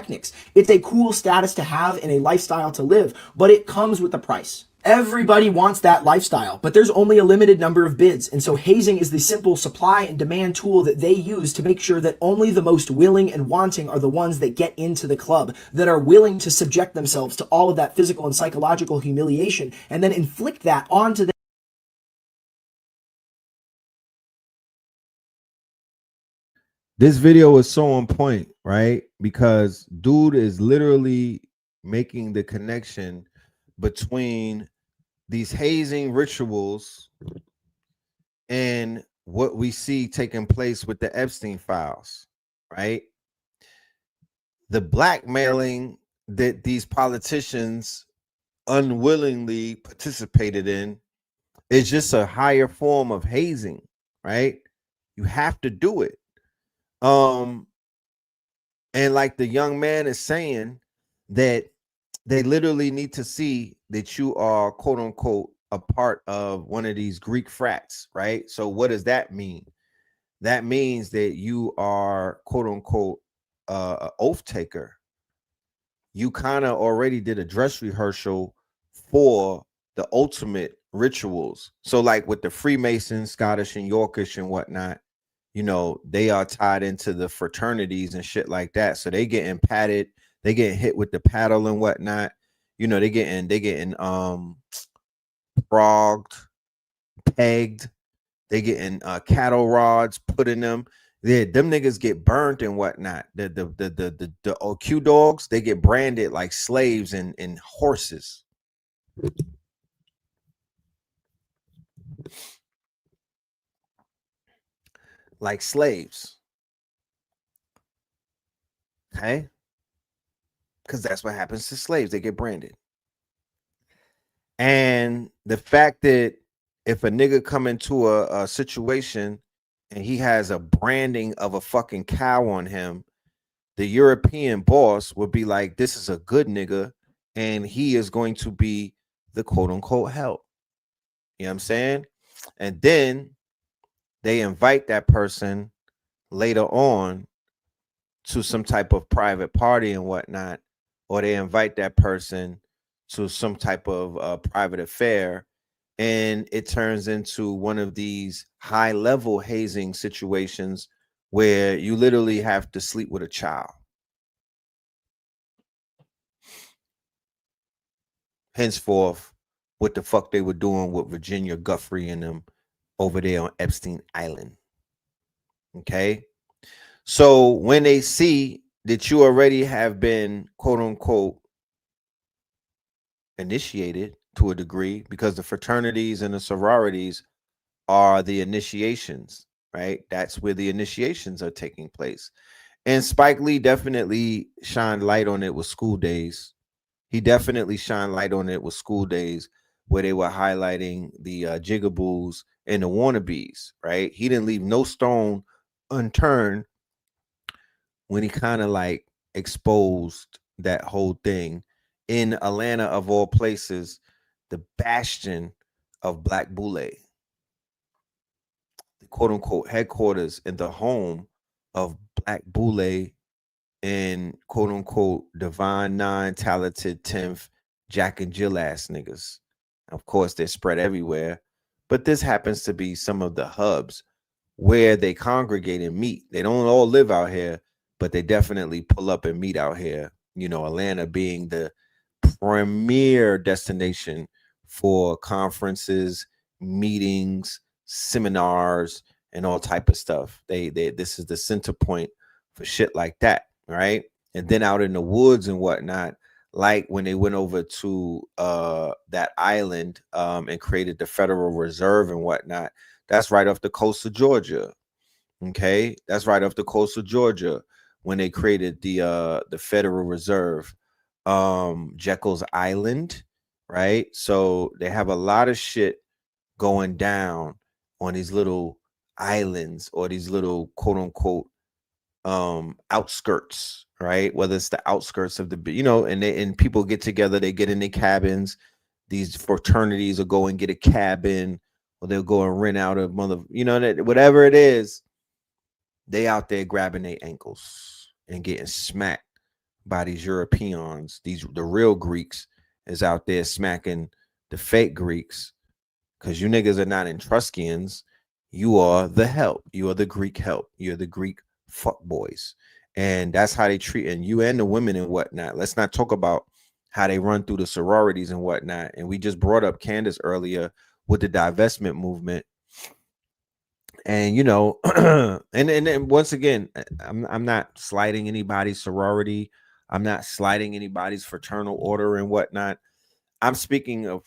It's a cool status to have and a lifestyle to live, but it comes with a price. Everybody wants that lifestyle, but there's only a limited number of bids, and so hazing is the simple supply and demand tool that they use to make sure that only the most willing and wanting are the ones that get into the club, that are willing to subject themselves to all of that physical and psychological humiliation, and then inflict that onto them. This video is so on point, right? Because dude is literally making the connection between these hazing rituals and what we see taking place with the Epstein files, right? The blackmailing that these politicians unwillingly participated in is just a higher form of hazing, right? You have to do it. And like the young man is saying, that they literally need to see that you are quote unquote a part of one of these Greek frats, right? So what does that mean? That means that you are quote unquote an oath taker. You kind of already did a dress rehearsal for the ultimate rituals. So like with the Freemasons, Scottish and Yorkish and whatnot, you know, they are tied into the fraternities and shit like that. So they getting patted, they getting hit with the paddle and whatnot. You know, they getting frogged, pegged, they getting cattle rods put in them. Them niggas get burnt and whatnot. The OQ dogs, they get branded like slaves and horses. Like slaves. Okay? Because that's what happens to slaves. They get branded. And the fact that if a nigga come into a situation and he has a branding of a fucking cow on him, the European boss would be like, this is a good nigga, and he is going to be the quote unquote help. You know what I'm saying? And then they invite that person later on to some type of private party and whatnot, or they invite that person to some type of private affair, and it turns into one of these high-level hazing situations where you literally have to sleep with a child. Henceforth, what the fuck they were doing with Virginia Guthrie and them over there on Epstein Island. Okay? So when they see that you already have been, quote unquote, initiated to a degree, because the fraternities and the sororities are the initiations, right? That's where the initiations are taking place. And Spike Lee definitely shined light on it with School Days. He definitely shined light on it with School Days, where they were highlighting the jigaboos and the wannabes, right? He didn't leave no stone unturned when he kind of like exposed that whole thing in Atlanta, of all places, the bastion of Black Boule, the quote unquote headquarters and the home of Black Boule and quote unquote Divine Nine, Talented 10th, Jack and Jill ass niggas. Of course, they're spread everywhere, but this happens to be some of the hubs where they congregate and meet. They don't all live out here, but they definitely pull up and meet out here. You know, Atlanta being the premier destination for conferences, meetings, seminars, and all type of stuff. They this is the center point for shit like that, right? And then out in the woods and whatnot, like when they went over to that island and created the Federal Reserve and whatnot. That's right off the coast of Georgia. Okay, that's right off the coast of Georgia when they created the Federal Reserve, Jekyll's Island, right? So they have a lot of shit going down on these little islands or these little quote unquote outskirts, right? Whether it's the outskirts of the, you know, and people get together, they get in their cabins. These fraternities will go and get a cabin, or they'll go and rent out a mother, you know, whatever it is, they out there grabbing their ankles and getting smacked by these Europeans. The real Greeks is out there smacking the fake Greeks, because you niggas are not Etruscans. You are the help. You are the Greek help. You're the Greek fuck boys. And that's how they treat you and the women and whatnot. Let's not talk about how they run through the sororities and whatnot. And we just brought up Candace earlier with the divestment movement. And you know, and once again, I'm not slighting anybody's sorority. I'm not slighting anybody's fraternal order and whatnot. I'm speaking of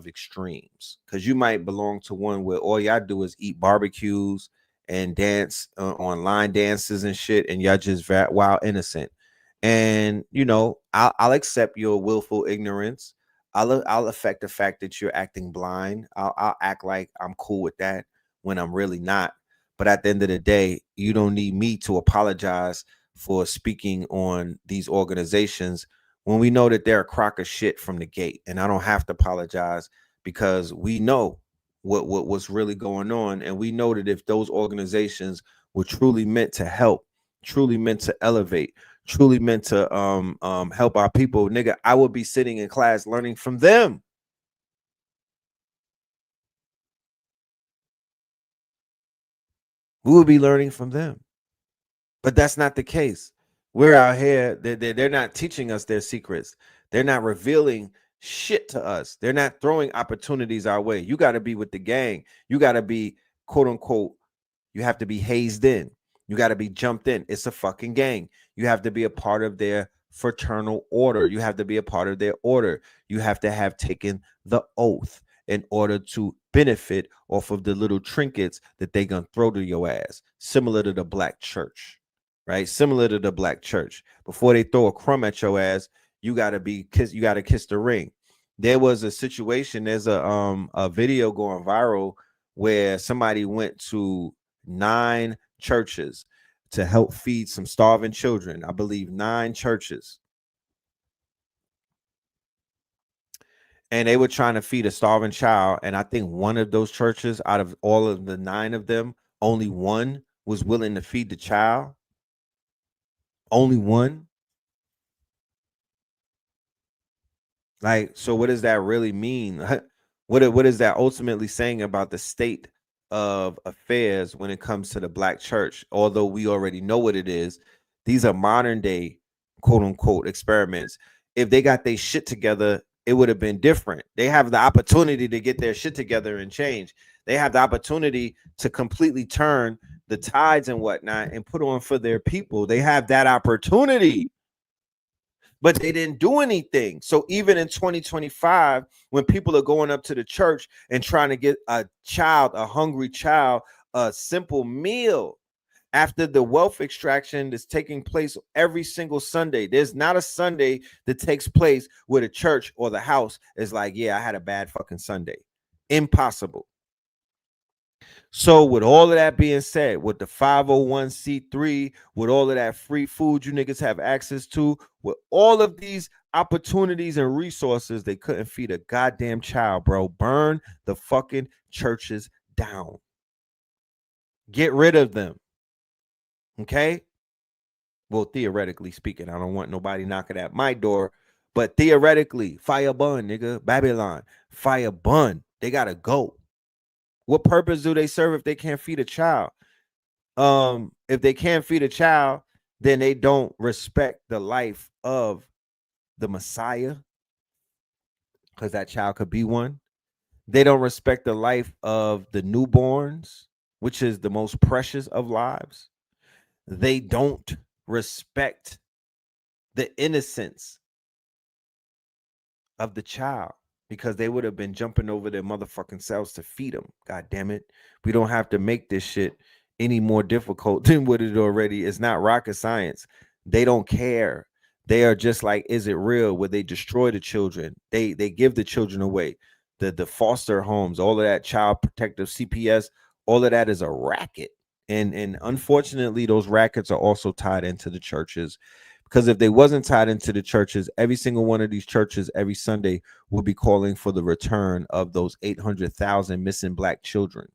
extremes, because you might belong to one where all y'all do is eat barbecues and dance online dances and shit, and y'all just wild innocent. And you know, I'll accept your willful ignorance. I'll affect the fact that you're acting blind. I'll act like I'm cool with that when I'm really not. But at the end of the day, you don't need me to apologize for speaking on these organizations when we know that they're a crock of shit from the gate. And I don't have to apologize, because we know what's really going on. And we know that if those organizations were truly meant to help, truly meant to elevate, truly meant to help our people, nigga, I would be sitting in class learning from them. We would be learning from them. But that's not the case. We're out here, they're not teaching us their secrets. They're not revealing shit to us. They're not throwing opportunities our way. You got to be with the gang. You got to be, quote unquote, you have to be hazed in. You got to be jumped in. It's a fucking gang. You have to be a part of their fraternal order. You have to be a part of their order. You have to have taken the oath in order to benefit off of the little trinkets that they gonna throw to your ass, similar to the black church, right? Similar to the black church. Before they throw a crumb at your ass, you gotta kiss the ring. There was a situation, there's a video going viral where somebody went to 9 churches to help feed some starving children. I believe 9 churches. And they were trying to feed a starving child. And I think one of those churches, out of all of the 9 of them, only one was willing to feed the child. Only one. Like, so what does that really mean? What is that ultimately saying about the state of affairs when it comes to the black church? Although we already know what it is, these are modern day, quote unquote, experiments. If they got their shit together, it would have been different. They have the opportunity to get their shit together and change. They have the opportunity to completely turn the tides and whatnot and put on for their people. They have that opportunity, but they didn't do anything. So even in 2025, when people are going up to the church and trying to get a hungry child, a simple meal, after the wealth extraction that's taking place every single Sunday. There's not a Sunday that takes place where the church or the house is like, yeah, I had a bad fucking Sunday. Impossible. So with all of that being said, with the 501c3, with all of that free food you niggas have access to, with all of these opportunities and resources, they couldn't feed a goddamn child, bro. Burn the fucking churches down. Get rid of them. Okay? Well, theoretically speaking, I don't want nobody knocking at my door, but theoretically, fire burn, nigga. Babylon, fire burn. They gotta go. What purpose do they serve if they can't feed a child? If they can't feed a child, then they don't respect the life of the Messiah, because that child could be one. They don't respect the life of the newborns, which is the most precious of lives. They don't respect the innocence of the child, because they would have been jumping over their motherfucking selves to feed them. God damn it. We don't have to make this shit any more difficult than what it already is. Not rocket science. They don't care. They are just like, is it real? Where they destroy the children. They give the children away. The foster homes, all of that, child protective CPS, all of that is a racket. And unfortunately, those rackets are also tied into the churches. Because if they wasn't tied into the churches, every single one of these churches every Sunday would be calling for the return of those 800,000 missing black children.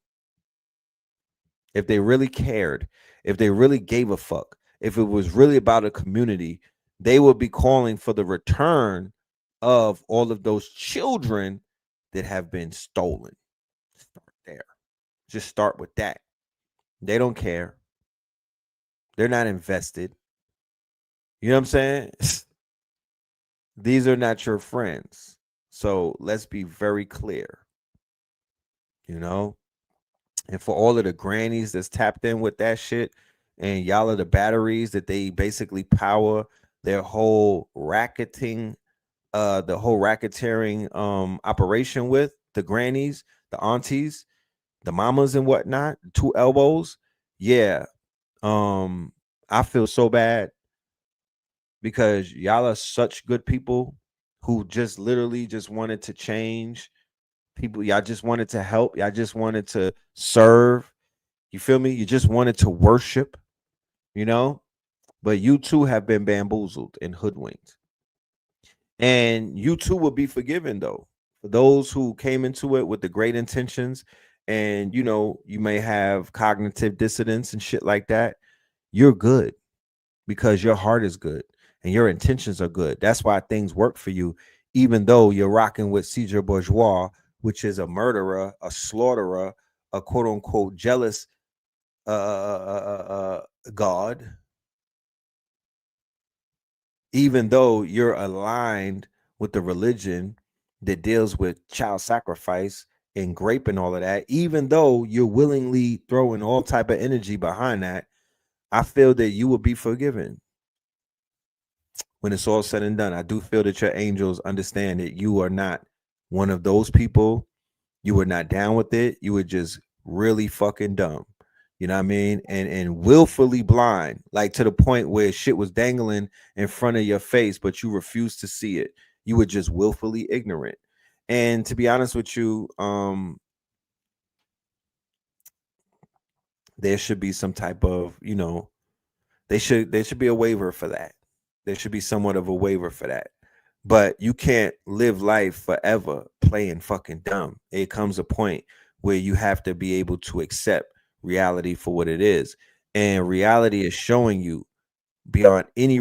If they really cared, if they really gave a fuck, if it was really about a community, they would be calling for the return of all of those children that have been stolen. Start there. Just start with that. They don't care. They're not invested. You know what I'm saying? These are not your friends. So let's be very clear. You know? And for all of the grannies that's tapped in with that shit, and y'all are the batteries that they basically power their whole racketeering operation with, the grannies, the aunties, the mamas and whatnot, two elbows. Yeah. I feel so bad, because y'all are such good people who just literally just wanted to change people. Y'all just wanted to help. Y'all just wanted to serve. You feel me? You just wanted to worship, you know? But you too have been bamboozled and hoodwinked. And you too will be forgiven, though. For those who came into it with the great intentions, and, you know, you may have cognitive dissonance and shit like that, you're good, because your heart is good and your intentions are good. That's why things work for you, even though you're rocking with Caesar Bourgeois, which is a murderer, a slaughterer, a quote unquote jealous God. Even though you're aligned with the religion that deals with child sacrifice and grape and all of that, even though you're willingly throwing all type of energy behind that, I feel that you will be forgiven. When it's all said and done, I do feel that your angels understand that you are not one of those people. You were not down with it. You were just really fucking dumb. You know what I mean? And willfully blind, like to the point where shit was dangling in front of your face, but you refused to see it. You were just willfully ignorant. And to be honest with you, there should be some type of, you know, there should be a waiver for that. There should be somewhat of a waiver for that. But you can't live life forever playing fucking dumb. It comes a point where you have to be able to accept reality for what it is. And reality is showing you beyond any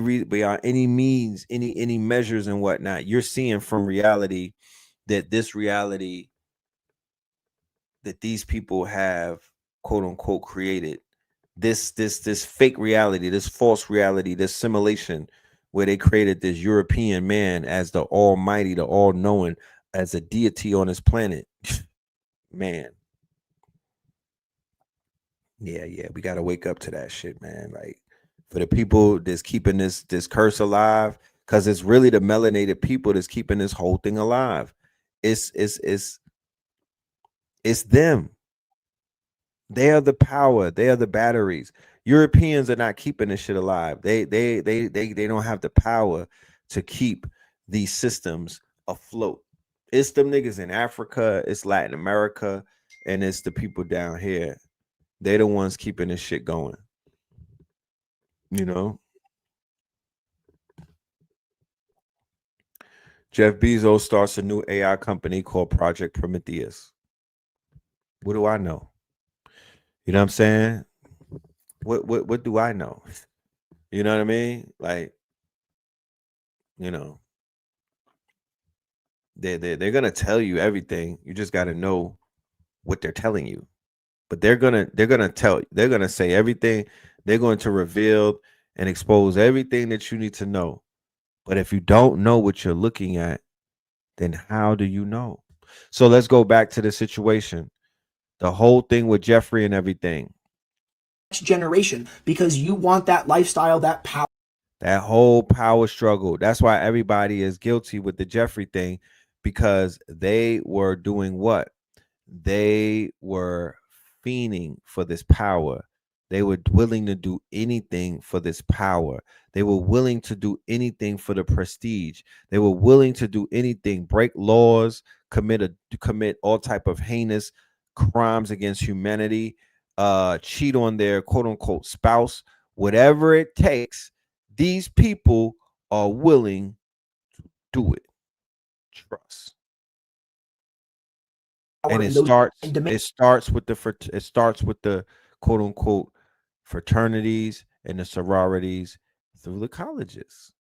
means, any measures and whatnot. You're seeing from reality that this reality that these people have quote unquote created, this fake reality, this false reality, this simulation, where they created this European man as the almighty, the all-knowing, as a deity on this planet. Man. Yeah, we got to wake up to that shit, man. Like, for the people that's keeping this curse alive, because it's really the melanated people that's keeping this whole thing alive. It's them. They are the power. They are the batteries. Europeans are not keeping this shit alive. They don't have the power to keep these systems afloat. It's them niggas in Africa. It's Latin America. and it's the people down here. They're the ones keeping this shit going. You know? Jeff Bezos starts a new AI company called Project Prometheus. What do I know? You know what I'm saying? What do I know? You know what I mean? Like, you know, they're gonna tell you everything. You just gotta know what they're telling you. But they're gonna say everything. They're going to reveal and expose everything that you need to know. But if you don't know what you're looking at, then how do you know? So let's go back to the situation. The whole thing with Jeffrey and everything. Next generation, because you want that lifestyle, that power. That whole power struggle. That's why everybody is guilty with the Jeffrey thing, because they were doing what? They were fiending for this power. They were willing to do anything for this power. They were willing to do anything for the prestige. They were willing to do anything, break laws, commit all type of heinous crimes against humanity, cheat on their quote unquote spouse, whatever it takes. These people are willing to do it. Trust. And it starts with the quote unquote fraternities and the sororities through the colleges.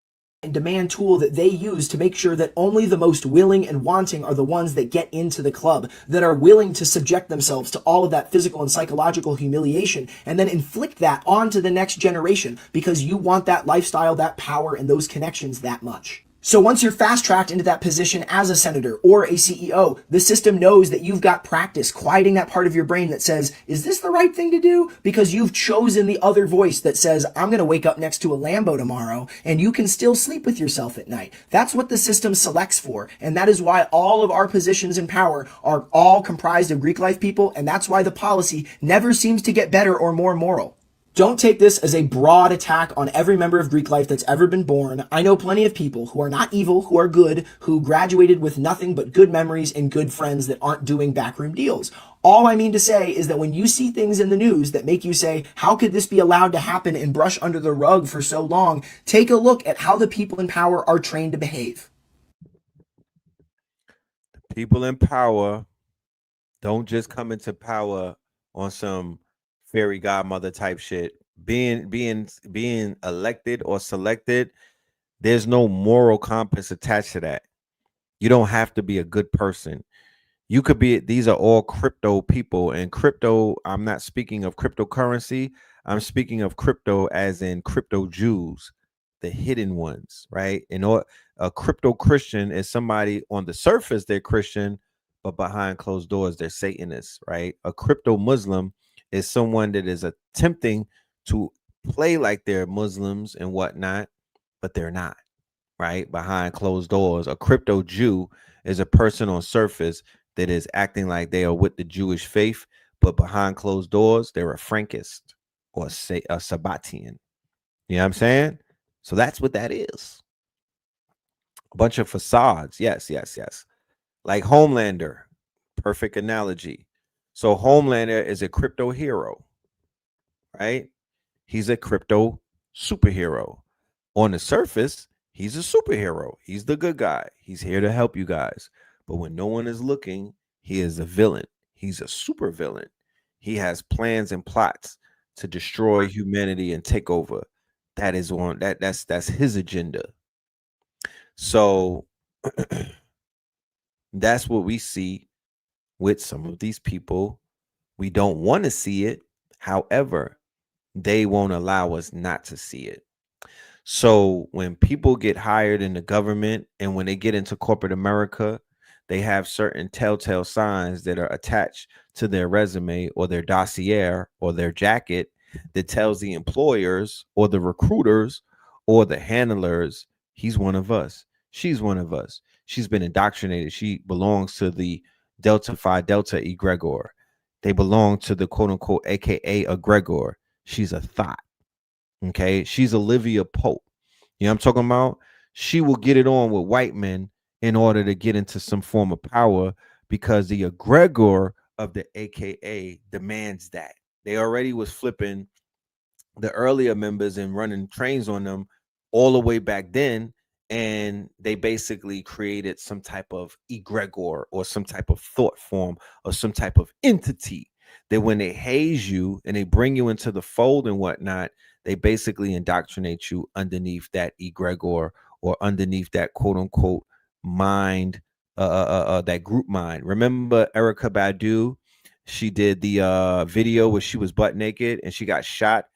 And demand tool that they use to make sure that only the most willing and wanting are the ones that get into the club, that are willing to subject themselves to all of that physical and psychological humiliation, and then inflict that onto the next generation because you want that lifestyle, that power, and those connections that much. So once you're fast-tracked into that position as a senator or a CEO, the system knows that you've got practice quieting that part of your brain that says, is this the right thing to do? Because you've chosen the other voice that says, I'm going to wake up next to a Lambo tomorrow, and you can still sleep with yourself at night. That's what the system selects for, and that is why all of our positions in power are all comprised of Greek life people, and that's why the policy never seems to get better or more moral. Don't take this as a broad attack on every member of Greek life that's ever been born. I know plenty of people who are not evil, who are good, who graduated with nothing but good memories and good friends that aren't doing backroom deals. All I mean to say is that when you see things in the news that make you say, how could this be allowed to happen and brush under the rug for so long? Take a look at how the people in power are trained to behave. The people in power don't just come into power on some fairy godmother type shit. Being elected or selected, there's no moral compass attached to that. You don't have to be a good person. You could be, these are all crypto people, and crypto, I'm not speaking of cryptocurrency. I'm speaking of crypto as in crypto Jews, the hidden ones, right? And a crypto Christian is somebody on the surface, they're Christian, but behind closed doors, they're Satanists, right? A crypto Muslim is someone that is attempting to play like they're Muslims and whatnot, but they're not, right? Behind closed doors. A crypto Jew is a person on surface that is acting like they are with the Jewish faith, but behind closed doors, they're a Frankist or a Sabbatian. You know what I'm saying? So that's what that is. A bunch of facades. Yes. Like Homelander. Perfect analogy. So Homelander is a crypto hero, right? He's a crypto superhero. On the surface, he's a superhero. He's the good guy. He's here to help you guys. But when no one is looking, he is a villain. He's a super villain. He has plans and plots to destroy humanity and take over. That is that's his agenda. So that's what we see with some of these people. We don't want to see it. However, they won't allow us not to see it. So when people get hired in the government and when they get into corporate America, they have certain telltale signs that are attached to their resume or their dossier or their jacket that tells the employers or the recruiters or the handlers, he's one of us. She's one of us. She's been indoctrinated. She belongs to the Delta Phi Delta egregor. They belong to the quote unquote AKA egregor. She's a thought. Okay. She's Olivia Pope. You know what I'm talking about? She will get it on with white men in order to get into some form of power because the egregor of the AKA demands that. They already was flipping the earlier members and running trains on them all the way back then, and they basically created some type of egregor or some type of thought form or some type of entity that when they haze you and they bring you into the fold and whatnot, they basically indoctrinate you underneath that egregor or underneath that quote unquote mind, that group mind. Remember Erykah Badu? She did the video where she was butt naked and she got shot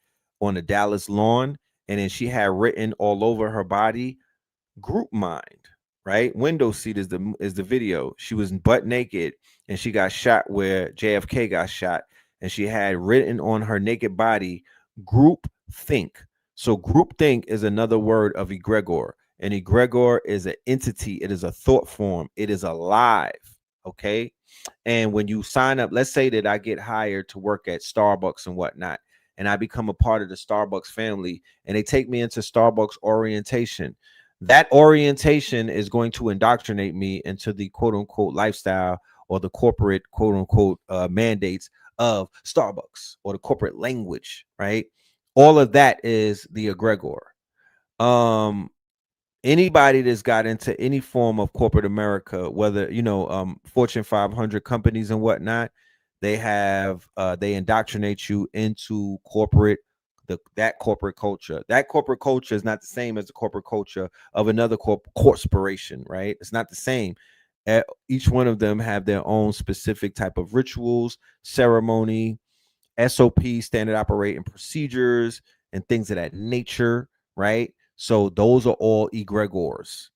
on the Dallas lawn, and then she had written all over her body group mind, right? Window seat is the video. She was butt naked and she got shot where JFK got shot, and she had written on her naked body group think. So group think is another word of egregor. An egregor is an entity, it is a thought form, it is alive. Okay. And when you sign up, let's say that I get hired to work at Starbucks and whatnot, and I become a part of the Starbucks family, and they take me into Starbucks orientation. That orientation is going to indoctrinate me into the quote unquote lifestyle or the corporate quote unquote mandates of Starbucks or the corporate language, right? All of that is the egregor. Anybody that's got into any form of corporate America, whether, Fortune 500 companies and whatnot, they have they indoctrinate you into that corporate culture. That corporate culture is not the same as the corporate culture of another corporation, right? It's not the same. Each one of them have their own specific type of rituals, ceremony, SOP, standard operating procedures, and things of that nature, right? So those are all egregors.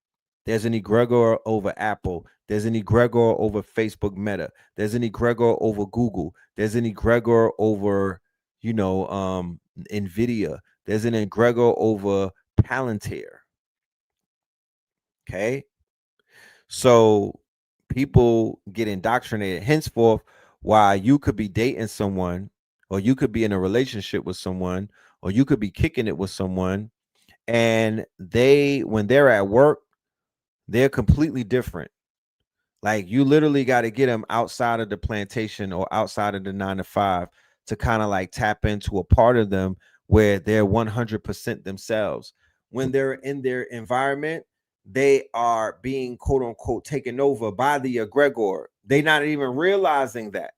There's an egregor over Apple. There's an egregor over Facebook Meta. There's an egregor over Google. There's an egregor over, NVIDIA. There's an egregor over Palantir. Okay. So people get indoctrinated. Henceforth, while you could be dating someone, or you could be in a relationship with someone, or you could be kicking it with someone, and when they're at work, they're completely different. Like, you literally got to get them outside of the plantation or outside of the 9 to 5 to kind of like tap into a part of them where they're 100% themselves. When they're in their environment, they are being quote unquote taken over by the egregor. They're not even realizing that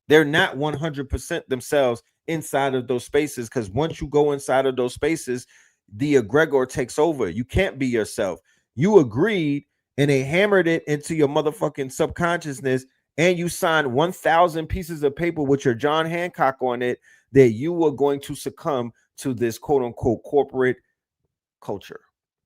they're not 100% themselves inside of those spaces, because once you go inside of those spaces, the egregor takes over. You can't be yourself. You agreed, and they hammered it into your motherfucking subconsciousness, and you signed 1,000 pieces of paper with your John Hancock on it that you were going to succumb to this quote unquote corporate culture.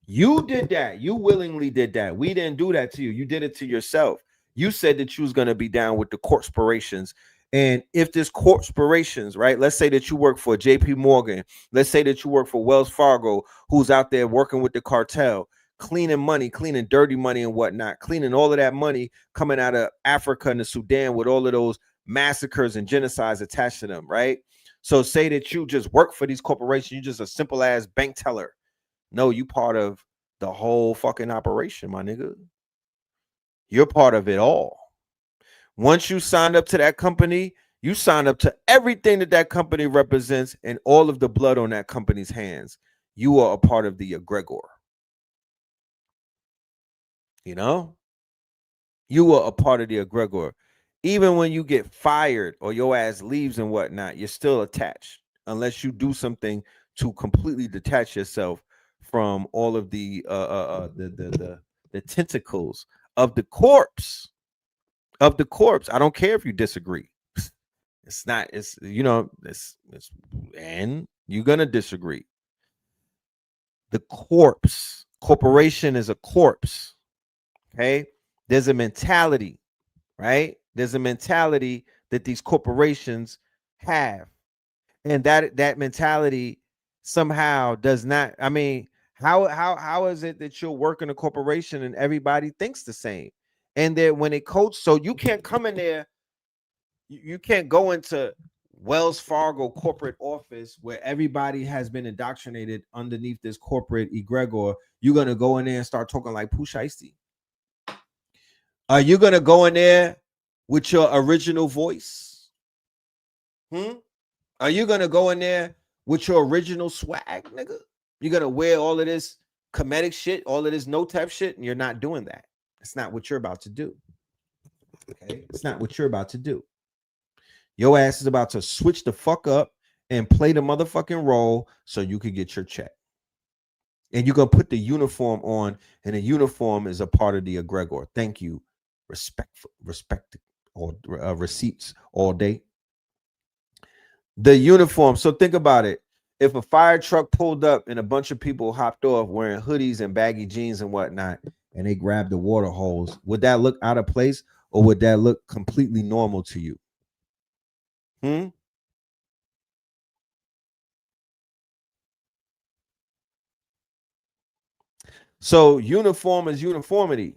You did that. You willingly did that. We didn't do that to you. You did it to yourself. You said that you was going to be down with the corporations. And if this corporations, right, let's say that you work for JP Morgan, let's say that you work for Wells Fargo, who's out there working with the cartel, cleaning money, cleaning dirty money and whatnot, cleaning all of that money coming out of Africa and the Sudan with all of those massacres and genocides attached to them, right? So say that you just work for these corporations, you're just a simple ass bank teller. No, you part of the whole fucking operation, my nigga. You're part of it all. Once you signed up to that company, you signed up to everything that company represents and all of the blood on that company's hands. You are a part of the egregor. You are a part of the egregor. Even when you get fired or your ass leaves and whatnot, you're still attached unless you do something to completely detach yourself from all of the tentacles of the corpse. I don't care if you disagree. And you're gonna disagree. The corporation is a corpse. Okay, there's a mentality, right? There's a mentality that these corporations have, and that mentality somehow does not. I mean, how is it that you'll work in a corporation and everybody thinks the same? And then when it coach, so you can't come in there, you can't go into Wells Fargo corporate office where everybody has been indoctrinated underneath this corporate egregor. You're gonna go in there and start talking like Pooh Shiesty. Are you gonna go in there with your original voice? Are you gonna go in there with your original swag, nigga? You're gonna wear all of this comedic shit, all of this no-tap shit, and you're not doing that. It's not what you're about to do. Okay, it's not what you're about to do. Your ass is about to switch the fuck up and play the motherfucking role so you can get your check. And you're gonna put the uniform on, and the uniform is a part of the egregor. Thank you. Respect or receipts all day. The uniform. So think about it. If a fire truck pulled up and a bunch of people hopped off wearing hoodies and baggy jeans and whatnot, and they grabbed the water hose, would that look out of place, or would that look completely normal to you? So uniform is uniformity,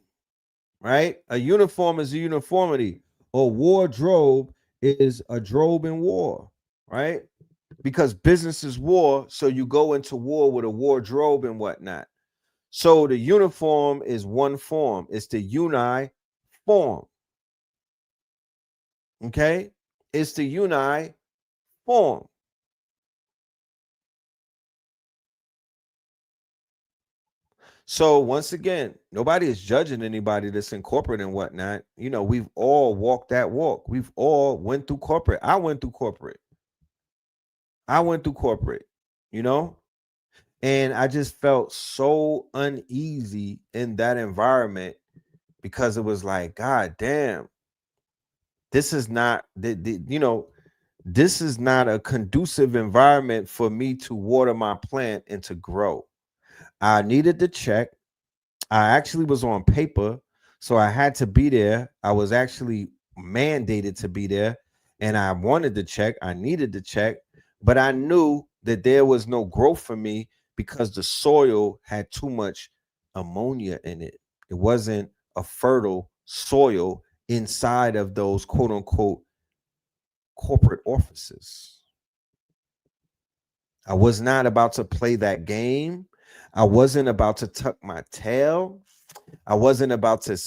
right? A uniform is a uniformity. A wardrobe is a drobe in war, right? Because business is war, so you go into war with a wardrobe and whatnot. So the uniform is one form. It's the uniform. Okay? It's the uniform. So once again, nobody is judging anybody that's in corporate and whatnot. You know, we've all walked that walk. We've all went through corporate. I went through corporate, you know, and I just felt so uneasy in that environment because it was like, God damn, this is not this is not a conducive environment for me to water my plant and to grow. I needed the check. I actually was on paper, so I had to be there. I was actually mandated to be there, and I wanted the check. I needed the check, but I knew that there was no growth for me because the soil had too much ammonia in it. It wasn't a fertile soil inside of those quote unquote corporate offices. I was not about to play that game. I wasn't about to tuck my tail. I wasn't about to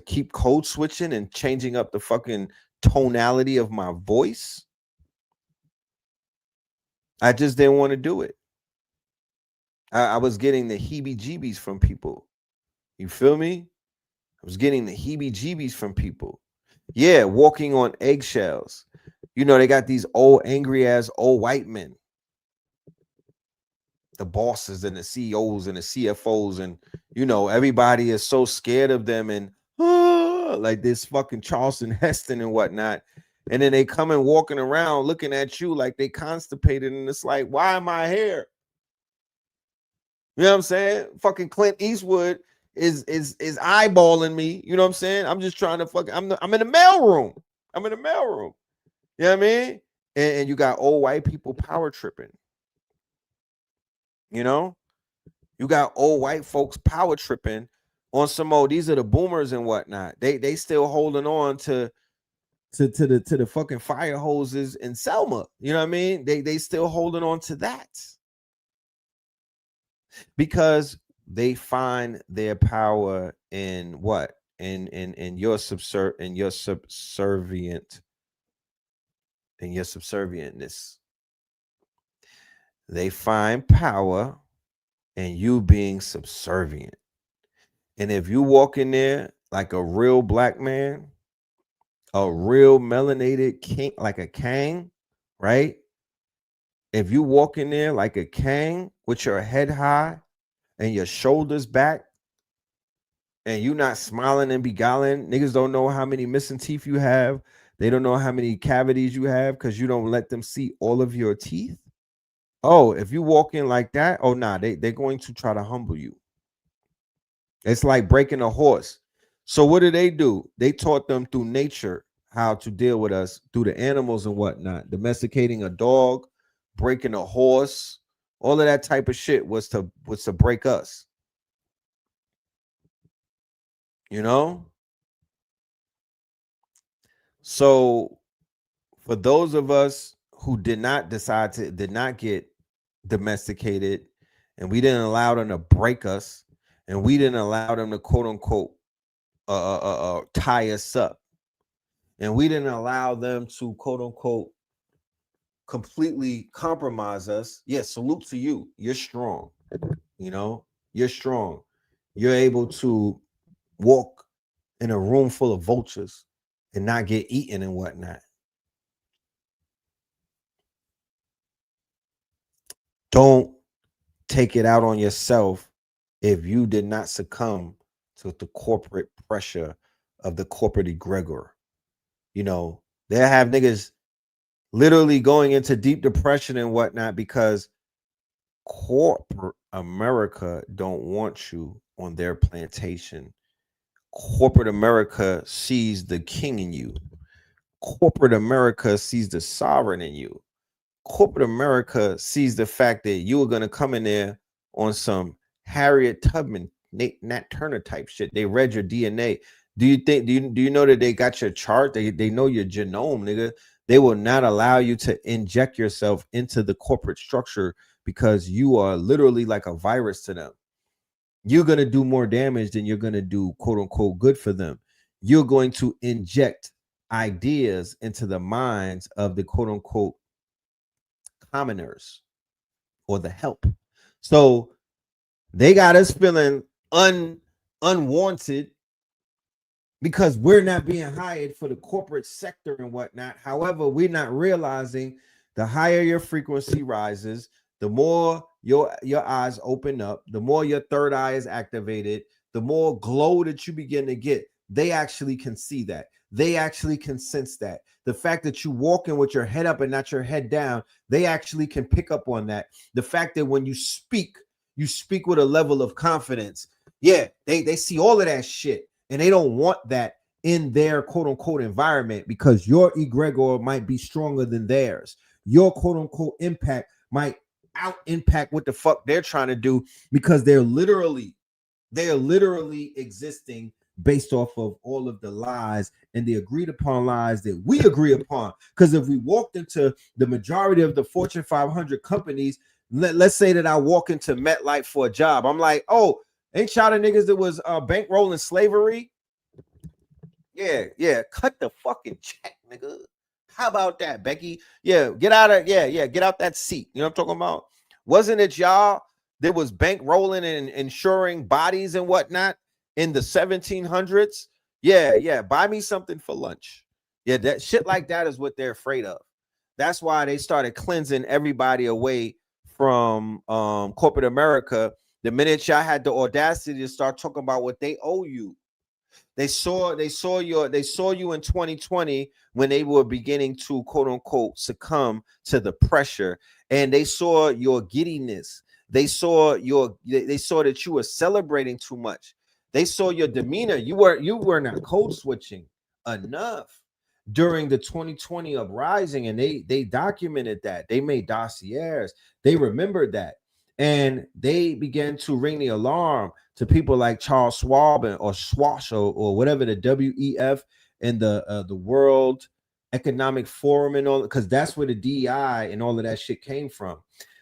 keep code switching and changing up the fucking tonality of my voice. I just didn't want to do it. I was getting the heebie-jeebies from people. You feel me? I was getting the heebie-jeebies from people. Yeah, walking on eggshells. You know, they got these old angry ass old white men. The bosses and the CEOs and the CFOs, and you know, everybody is so scared of them and like this fucking Charleston Heston and whatnot. And then they come and walking around looking at you like they constipated, and it's like, why am I here? You know what I'm saying? Fucking Clint Eastwood is eyeballing me. You know what I'm saying? I'm just trying to I'm in the mailroom. I'm in the mailroom. You know what I mean? And you got old white people power tripping. You know, you got old white folks power tripping on some old. These are the boomers and whatnot. They still holding on to the fucking fire hoses in Selma. You know what I mean? They still holding on to that because they find their power in what? In your subservientness. They find power in you being subservient. And if you walk in there like a real black man, a real melanated king, like a king, right? If you walk in there like a king with your head high and your shoulders back, and you not smiling and beguiling, niggas don't know how many missing teeth you have. They don't know how many cavities you have because you don't let them see all of your teeth. Oh, if you walk in like that, oh nah, they're going to try to humble you. It's like breaking a horse. So what do? They taught them through nature how to deal with us through the animals and whatnot. Domesticating a dog, breaking a horse, all of that type of shit was to break us. You know? So for those of us who did not get domesticated, and we didn't allow them to break us, and we didn't allow them to quote unquote tie us up, and we didn't allow them to quote unquote completely compromise us, salute to you. You're strong. You're strong. You're able to walk in a room full of vultures and not get eaten and whatnot. Don't take it out on yourself if you did not succumb to the corporate pressure of the corporate egregor. They have niggas literally going into deep depression and whatnot because corporate America don't want you on their plantation. Corporate America sees the king in you. Corporate America sees the sovereign in you. Corporate America sees the fact that you are going to come in there on some Harriet Tubman, Nat Turner type shit. They read your DNA. Do you know that they got your chart? They know your genome, nigga. They will not allow you to inject yourself into the corporate structure because you are literally like a virus to them. You're going to do more damage than you're going to do quote unquote good for them. You're going to inject ideas into the minds of the quote unquote commoners or the help. So they got us feeling unwanted because we're not being hired for the corporate sector and whatnot. However, we're not realizing the higher your frequency rises, the more your eyes open up, the more your third eye is activated, the more glow that you begin to get. They actually can see that. They actually can sense that. The fact that you walk in with your head up and not your head down, they actually can pick up on that. The fact that when you speak with a level of confidence. Yeah, they see all of that shit. And they don't want that in their quote unquote environment because your egregor might be stronger than theirs. Your quote unquote impact might out impact what the fuck they're trying to do because they're literally existing based off of all of the lies and the agreed upon lies that we agree upon. Because if we walked into the majority of the Fortune 500 companies, let's say that I walk into MetLife for a job. I'm like, oh, ain't y'all the niggas that was bankrolling slavery? Yeah. Cut the fucking check, nigga. How about that, Becky? Yeah, get out that seat. You know what I'm talking about? Wasn't it y'all that was bankrolling and insuring bodies and whatnot in the 1700s? Yeah. Buy me something for lunch. Yeah, that shit like that is what they're afraid of. That's why they started cleansing everybody away from corporate America. The minute y'all had the audacity to start talking about what they owe you, they saw you in 2020 when they were beginning to quote unquote succumb to the pressure, and they saw your giddiness. They saw that you were celebrating too much. They saw your demeanor. You were not code switching enough during the 2020 uprising, and they documented that. They made dossiers. They remembered that. And they began to ring the alarm to people like Charles Schwab or Schwab or whatever, the WEF and the World Economic Forum and all, because that's where the DEI and all of that shit came from.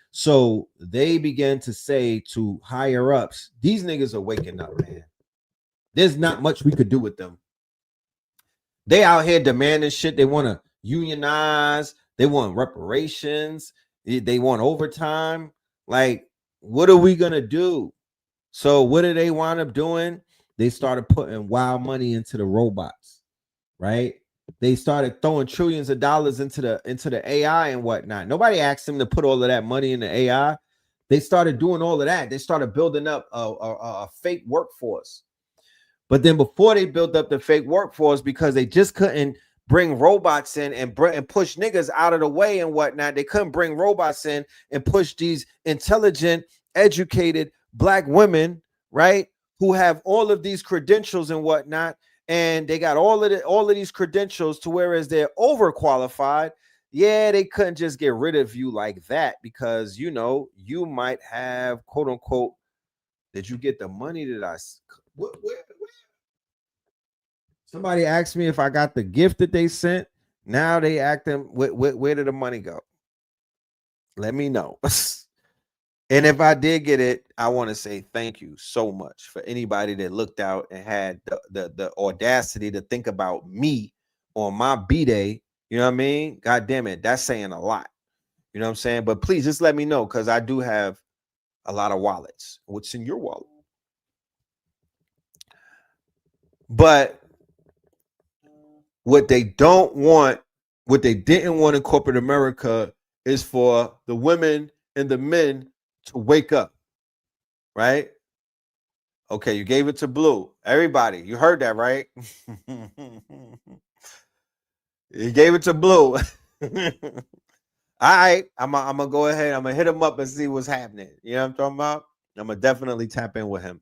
So they began to say to higher ups, these niggas are waking up, man. There's not much we could do with them. They out here demanding shit. They want to unionize. They want reparations. They want overtime. Like, what are we going to do? So what did they wind up doing? They started putting wild money into the robots, right? They started throwing trillions of dollars into the AI and whatnot. Nobody asked them to put all of that money in the AI. They started doing all of that. They started building up a fake workforce. But then before they built up the fake workforce, because they just couldn't bring robots in and push niggas out of the way and whatnot, they couldn't bring robots in and push these intelligent, educated Black women, right, who have all of these credentials and whatnot, and they got all of these credentials to whereas they're overqualified. Yeah, they couldn't just get rid of you like that because, you know, you might have, quote unquote, did you get the money that I... Where? Somebody asked me if I got the gift that they sent. Now they acting, where did the money go? Let me know. And if I did get it, I want to say thank you so much for anybody that looked out and had the audacity to think about me on my B-Day, you know what I mean? God damn it, that's saying a lot. You know what I'm saying? But please just let me know, because I do have a lot of wallets. What's in your wallet? But what they don't want, what they didn't want in corporate America is for the women and the men to wake up, right? Okay, you gave it to Blue. Everybody, you heard that, right? You gave it to Blue. All right, I'm gonna go ahead. I'm gonna hit him up and see what's happening. You know what I'm talking about? I'm gonna definitely tap in with him.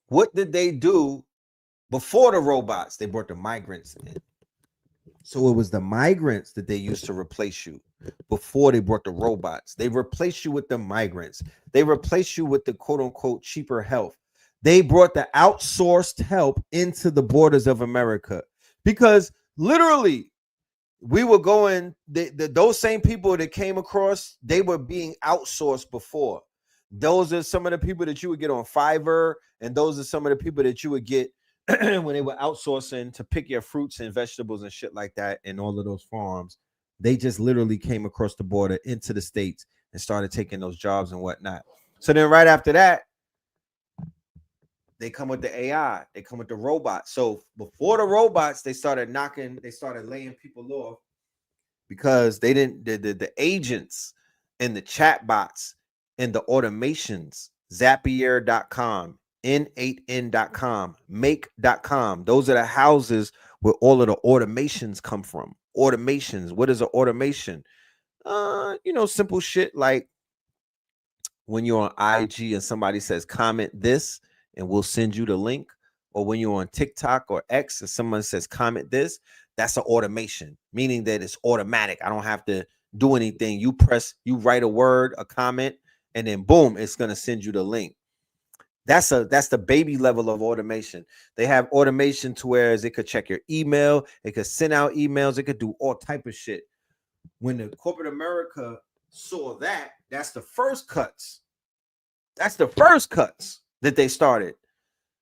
What did they do before the robots? They brought the migrants in. So it was the migrants that they used to replace you before they brought the robots. They replaced you with the migrants. They replaced you with the quote unquote cheaper health. They brought the outsourced help into the borders of America, because literally we were going, those same people that came across, they were being outsourced before. Those are some of the people that you would get on Fiverr, and those are some of the people that you would get when they were outsourcing to pick your fruits and vegetables and shit like that in all of those farms. They just literally came across the border into the States and started taking those jobs and whatnot. So then right after that, they come with the AI, they come with the robots. So before the robots, they started laying people off because they didn't, the agents and the chat bots and the automations, Zapier.com, N8N.com, Make.com. Those are the houses where all of the automations come from. Automations. What is an automation? Simple shit like when you're on IG and somebody says comment this and we'll send you the link, or when you're on TikTok or X and someone says comment this, that's an automation, meaning that it's automatic. I don't have to do anything. You write a word, a comment, and then boom, it's going to send you the link. That's the baby level of automation. They have automation to where it could check your email, it could send out emails, it could do all type of shit. When the corporate America saw that, that's the first cuts. That's the first cuts that they started.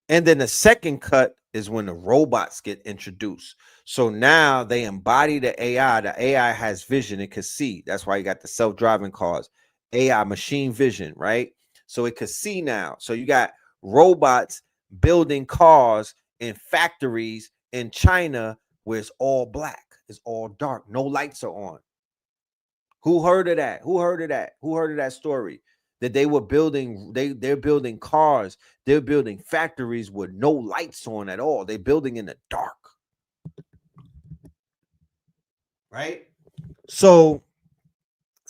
And then the second cut is when the robots get introduced. So now they embody the AI. The AI has vision. It can see. That's why you got the self-driving cars. AI, machine vision, right? So it could see now. So you got robots building cars in factories in China where it's all black. It's all dark. No lights are on. Who heard of that? Who heard of that? Who heard of that story? That they were building, they're building cars, they're building factories with no lights on at all. They're building in the dark. Right? So,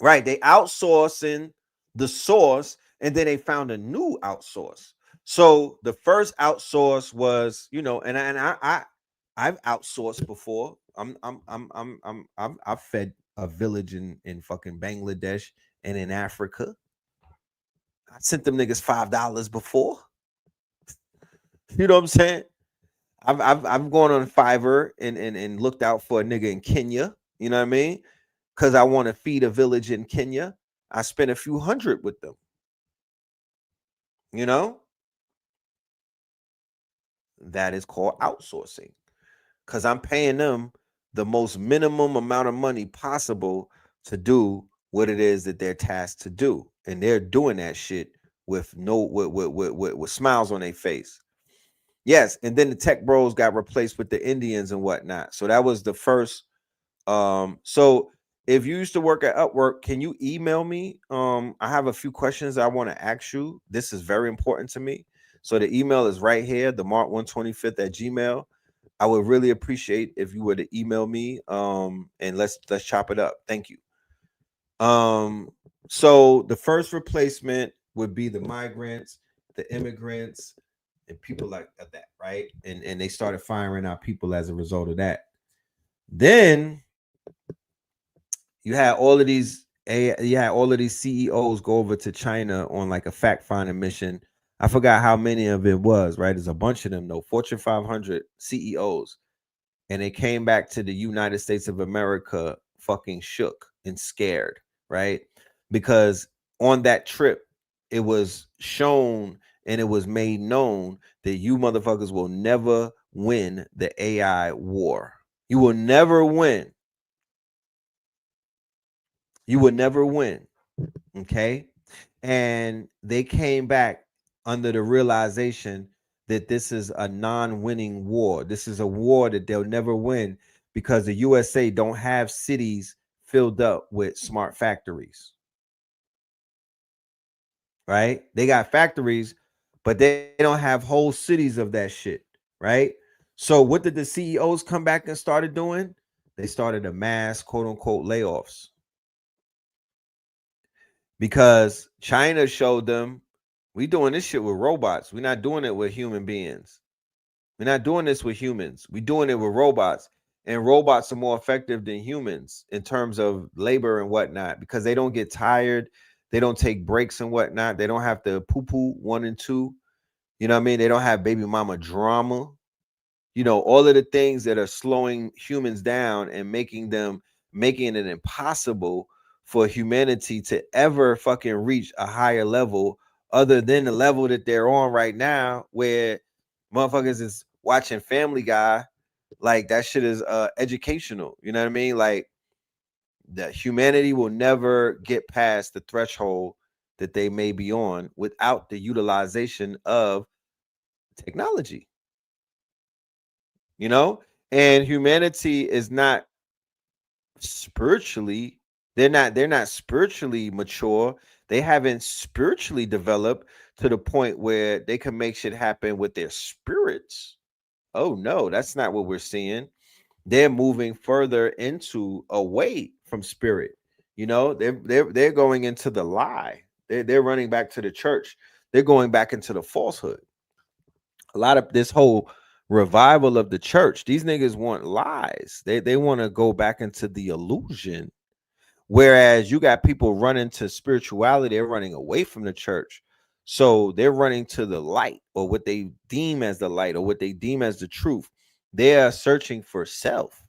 right, they outsourcing the source, and then they found a new outsource. So the first outsource was, and I've outsourced before. I've fed a village in fucking Bangladesh and in Africa. I sent them niggas $5 before. You know what I'm saying? I've gone on Fiverr and looked out for a nigga in Kenya. You know what I mean? Because I want to feed a village in Kenya. I spent a few hundred with them. You know? That is called outsourcing. Because I'm paying them the most minimum amount of money possible to do what it is that they're tasked to do. And they're doing that shit with smiles on their face. Yes, and then the tech bros got replaced with the Indians and whatnot. So that was the first. So if you used to work at Upwork, can you email me? I have a few questions I want to ask you. This is very important to me. So the email is right here, the Mark125@gmail. I would really appreciate if you were to email me. And let's chop it up. Thank you. So the first replacement would be the migrants, the immigrants, and people like that, right? And they started firing out people as a result of that. Then you had all of these CEOs go over to China on like a fact-finding mission. I forgot how many of it was, right? There's a bunch of them though, Fortune 500 CEOs. And they came back to the United States of America fucking shook and scared, right? Because on that trip, it was shown and it was made known that you motherfuckers will never win the AI war. You will never win. You will never win. Okay. And they came back under the realization that this is a non-winning war. This is a war that they'll never win because the USA don't have cities filled up with smart factories. Right? They got factories, but they don't have whole cities of that shit. Right? So what did the CEOs come back and started doing? They started a mass quote unquote layoffs. Because China showed them we doing this shit with robots. We're not doing it with human beings. We're not doing this with humans. We're doing it with robots. And robots are more effective than humans in terms of labor and whatnot because they don't get tired. They don't take breaks and whatnot. They don't have to poo-poo 1 and 2. You know what I mean? They don't have baby mama drama. You know, all of the things that are slowing humans down and making it impossible for humanity to ever fucking reach a higher level other than the level that they're on right now, where motherfuckers is watching Family Guy. Like that shit is educational. You know what I mean? Like that humanity will never get past the threshold that they may be on without the utilization of technology. You know, and humanity is not spiritually, they're not spiritually mature. They haven't spiritually developed to the point where they can make shit happen with their spirits. Oh no, that's not what we're seeing. They're moving further into away from spirit. You know, they're going into the lie. They're running back to the church. They're going back into the falsehood. A lot of this whole revival of the church, these niggas want lies. They want to go back into the illusion. Whereas you got people running to spirituality, they're running away from the church. So they're running to the light, or what they deem as the light, or what they deem as the truth. They are searching for self.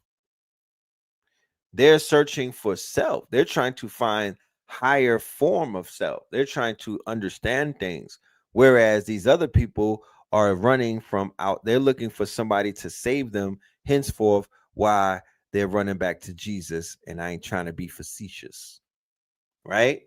They're searching for self. They're trying to find higher form of self. They're trying to understand things. Whereas these other people are running from out. They're looking for somebody to save them. Henceforth, why they're running back to Jesus. And I ain't trying to be facetious, right?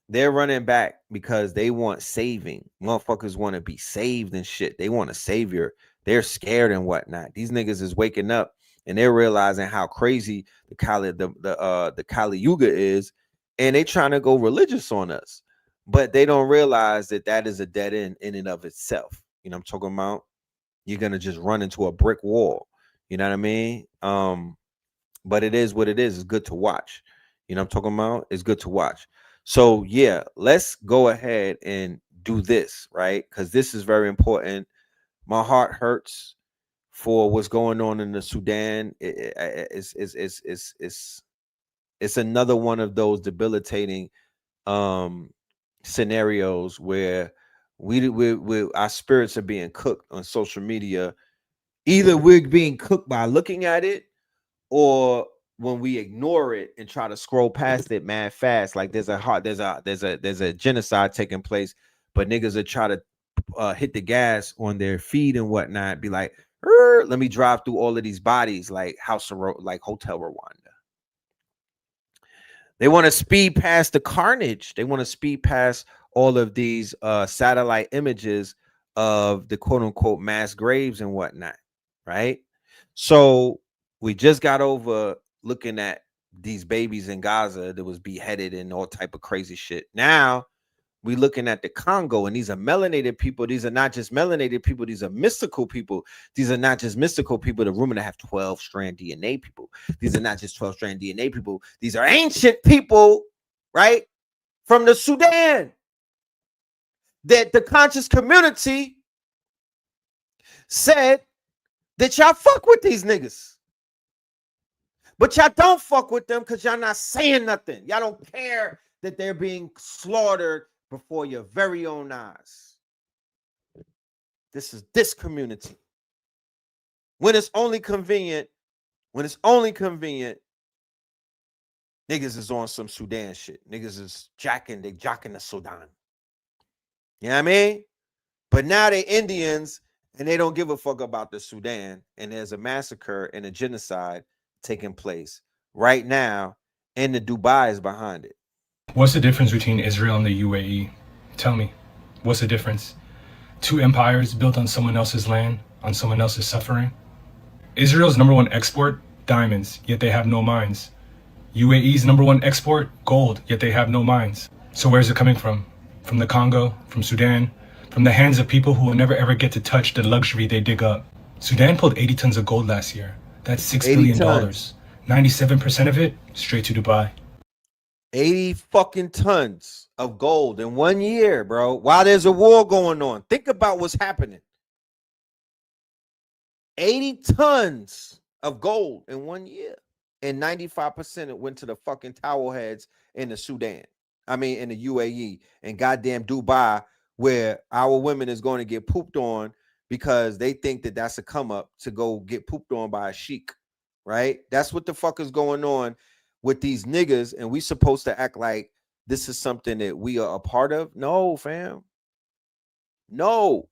They're running back because they want saving. Motherfuckers want to be saved and shit. They want a savior. They're scared and whatnot. These niggas is waking up and they're realizing how crazy the Kali Yuga is, and they trying to go religious on us. But they don't realize that that is a dead end in and of itself. You know what I'm talking about? You're gonna just run into a brick wall. You know what I mean? But it is what it is. It's good to watch. You know what I'm talking about? It's good to watch. So yeah, let's go ahead and do this, right? Because this is very important. My heart hurts for what's going on in the Sudan. It's another one of those debilitating scenarios where we our spirits are being cooked on social media. Either we're being cooked by looking at it, or when we ignore it and try to scroll past it mad fast. Like there's a genocide taking place, but niggas are try to hit the gas on their feed and whatnot, be like, let me drive through all of these bodies like like Hotel Rwanda. They want to speed past the carnage. They want to speed past all of these satellite images of the quote unquote mass graves and whatnot, right? So we just got over looking at these babies in Gaza that was beheaded and all type of crazy shit. Now we looking at the Congo, and these are melanated people. These are not just melanated people. These are mystical people. These are not just mystical people. The rumor to have 12-strand DNA people. These are not just 12-strand DNA people. These are ancient people, right? From the Sudan that the conscious community said that y'all fuck with these niggas. But y'all don't fuck with them because y'all not saying nothing. Y'all don't care that they're being slaughtered before your very own eyes. This is this community. When it's only convenient, niggas is on some Sudan shit. Niggas is jacking the Sudan. You know what I mean? But now they're Indians and they don't give a fuck about the Sudan. And there's a massacre and a genocide taking place right now, and the Dubai is behind it. What's the difference between Israel and the UAE? Tell me, what's the difference? Two empires built on someone else's land, on someone else's suffering. Israel's number one export, diamonds, yet they have no mines. UAE's number one export, gold, yet they have no mines. So where's it coming from? From the Congo, from Sudan, from the hands of people who will never ever get to touch the luxury they dig up. Sudan pulled 80 tons of gold last year. That's $6 billion. 97% of it straight to Dubai. 80 fucking tons of gold in 1 year, bro. While there's a war going on. Think about what's happening. 80 tons of gold in 1 year. And 95% it went to the fucking towel heads in the Sudan. I mean, in the UAE and goddamn Dubai, where our women is going to get pooped on because they think that that's a come up to go get pooped on by a sheik, right? That's what the fuck is going on with these niggas, and we supposed to act like this is something that we are a part of? No, fam. No.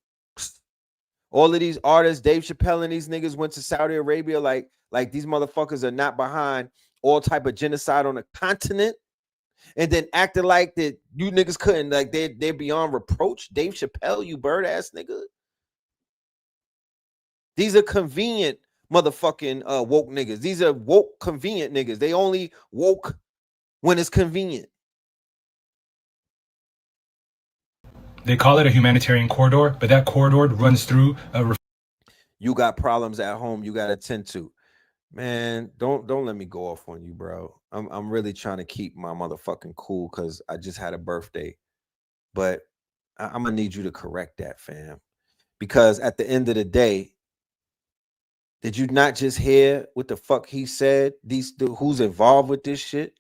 All of these artists, Dave Chappelle and these niggas went to Saudi Arabia like these motherfuckers are not behind all type of genocide on the continent, and then acted like that you niggas couldn't, like they're beyond reproach. Dave Chappelle, you bird ass nigga. These are convenient motherfucking woke niggas. These are woke convenient niggas. They only woke when it's convenient. They call it a humanitarian corridor, but that corridor runs through a... You got problems at home you got to tend to. Man, don't let me go off on you, bro. I'm really trying to keep my motherfucking cool because I just had a birthday. But I'm going to need you to correct that, fam. Because at the end of the day, did you not just hear what the fuck he said? Who's involved with this shit?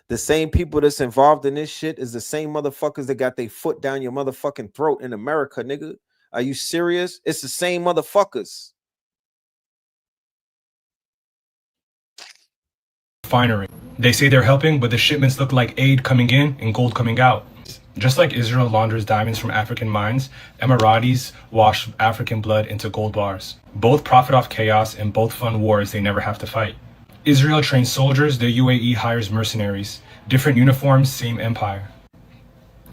The same people that's involved in this shit is the same motherfuckers that got their foot down your motherfucking throat in America, nigga. Are you serious? It's the same motherfuckers. Refinery. They say they're helping, but the shipments look like aid coming in and gold coming out. Just like Israel launders diamonds from African mines, Emiratis wash African blood into gold bars. Both profit off chaos and both fund wars they never have to fight. Israel trains soldiers, the UAE hires mercenaries. Different uniforms, same empire.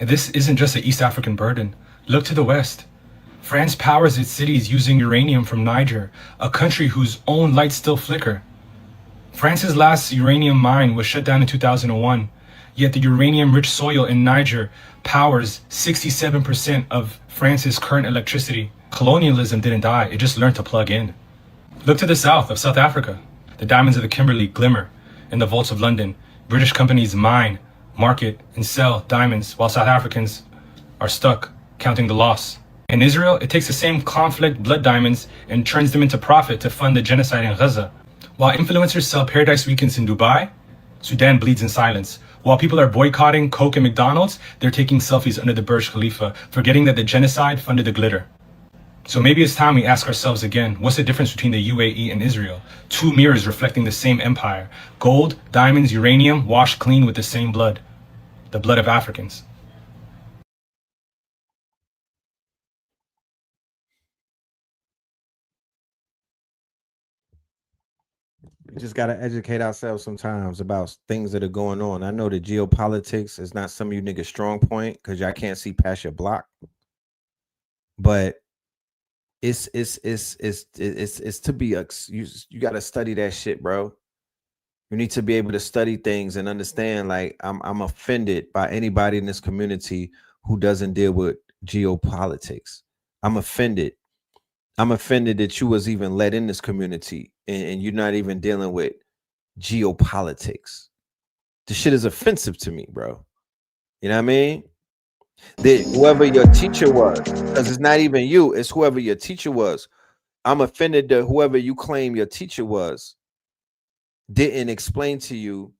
And this isn't just an East African burden. Look to the West. France powers its cities using uranium from Niger, a country whose own lights still flicker. France's last uranium mine was shut down in 2001, yet the uranium-rich soil in Niger powers 67% of France's current electricity. Colonialism didn't die, it just learned to plug in. Look to the south of South Africa. The diamonds of the Kimberley glimmer in the vaults of London. British companies mine, market, and sell diamonds while South Africans are stuck counting the loss. In Israel, it takes the same conflict blood diamonds and turns them into profit to fund the genocide in Gaza. While influencers sell paradise weekends in Dubai, Sudan bleeds in silence. While people are boycotting Coke and McDonald's, they're taking selfies under the Burj Khalifa, forgetting that the genocide funded the glitter. So maybe it's time we ask ourselves again, what's the difference between the UAE and Israel? Two mirrors reflecting the same empire. Gold, diamonds, uranium, washed clean with the same blood. The blood of Africans. We just got to educate ourselves sometimes about things that are going on. I know that geopolitics is not some of you niggas' strong point because y'all can't see past your block. But it's to be you got to study that shit, bro. You need to be able to study things and understand. Like I'm offended by anybody in this community who doesn't deal with geopolitics. I'm offended. I'm offended that you was even let in this community and you're not even dealing with geopolitics. The shit is offensive to me, bro. You know what I mean? That whoever your teacher was, because it's not even you, it's whoever your teacher was. I'm offended that whoever you claim your teacher was didn't explain to you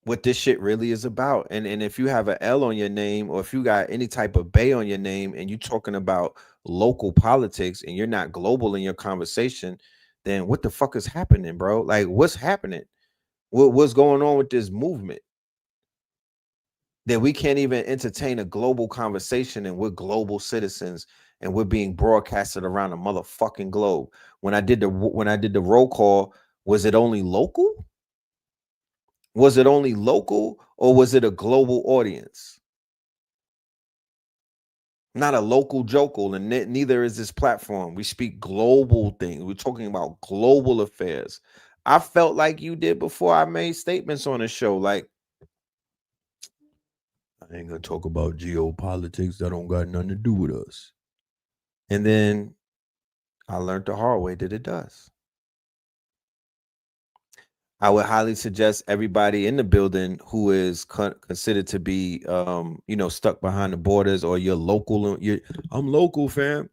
what this shit really is about. And if you have an L on your name, or if you got any type of Bay on your name and you're talking about local politics and you're not global in your conversation, then what the fuck is happening, bro? Like, what's happening? What's going on with this movement? that we can't even entertain a global conversation, and we're global citizens and we're being broadcasted around the motherfucking globe. When I did the roll call, was it only local? Was it only local, or was it a global audience? Not a local jokel, and neither is this platform. We speak global things. We're talking about global affairs. I felt like you did before I made statements on the show, like, I ain't gonna talk about geopolitics. That don't got nothing to do with us. And then I learned the hard way that it does. I would highly suggest everybody in the building who is considered to be, stuck behind the borders, or you're local. I'm local, fam.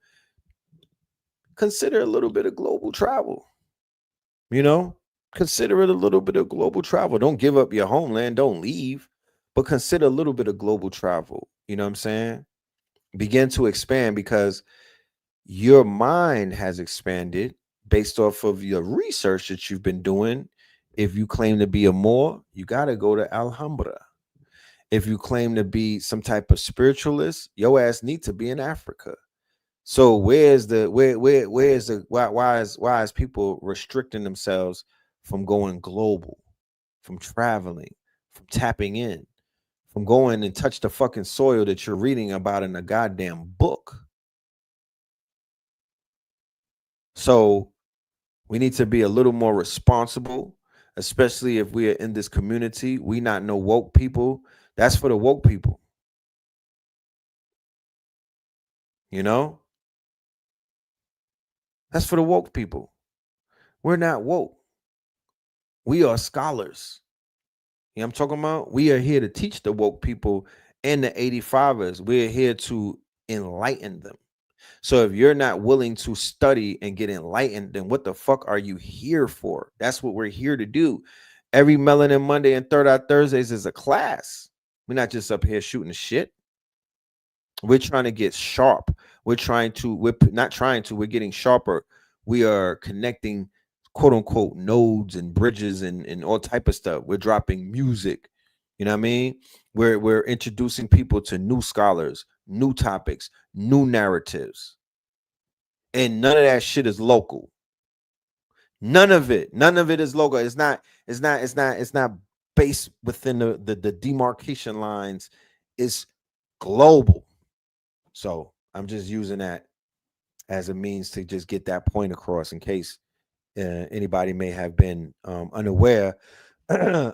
Consider a little bit of global travel. Consider it a little bit of global travel. Don't give up your homeland. Don't leave, but consider a little bit of global travel. You know what I'm saying? Begin to expand, because your mind has expanded based off of your research that you've been doing. If you claim to be a Moor, you got to go to Alhambra. If you claim to be some type of spiritualist, your ass need to be in Africa. So why is people restricting themselves from going global, from traveling, from tapping in, from going and touch the fucking soil that you're reading about in a goddamn book? So we need to be a little more responsible, especially if we are in this community. We not know woke people. That's for the woke people. That's for the woke people. We're not woke. We are scholars. You know what I'm talking about? We are here to teach the woke people and the 85ers. We're here to enlighten them. So if you're not willing to study and get enlightened, then what the fuck are you here for? That's what we're here to do. Every Melanin Monday and Third Eye Thursdays is a class. We're not just up here shooting shit. We're trying to get sharp. We're getting sharper. We are connecting, quote unquote, nodes and bridges and all type of stuff. We're dropping music. You know what I mean? We're introducing people to new scholars, new topics, new narratives. And none of that shit is local. None of it is local. It's not based within the demarcation lines. It's global. So I'm just using that as a means to just get that point across, in case anybody may have been unaware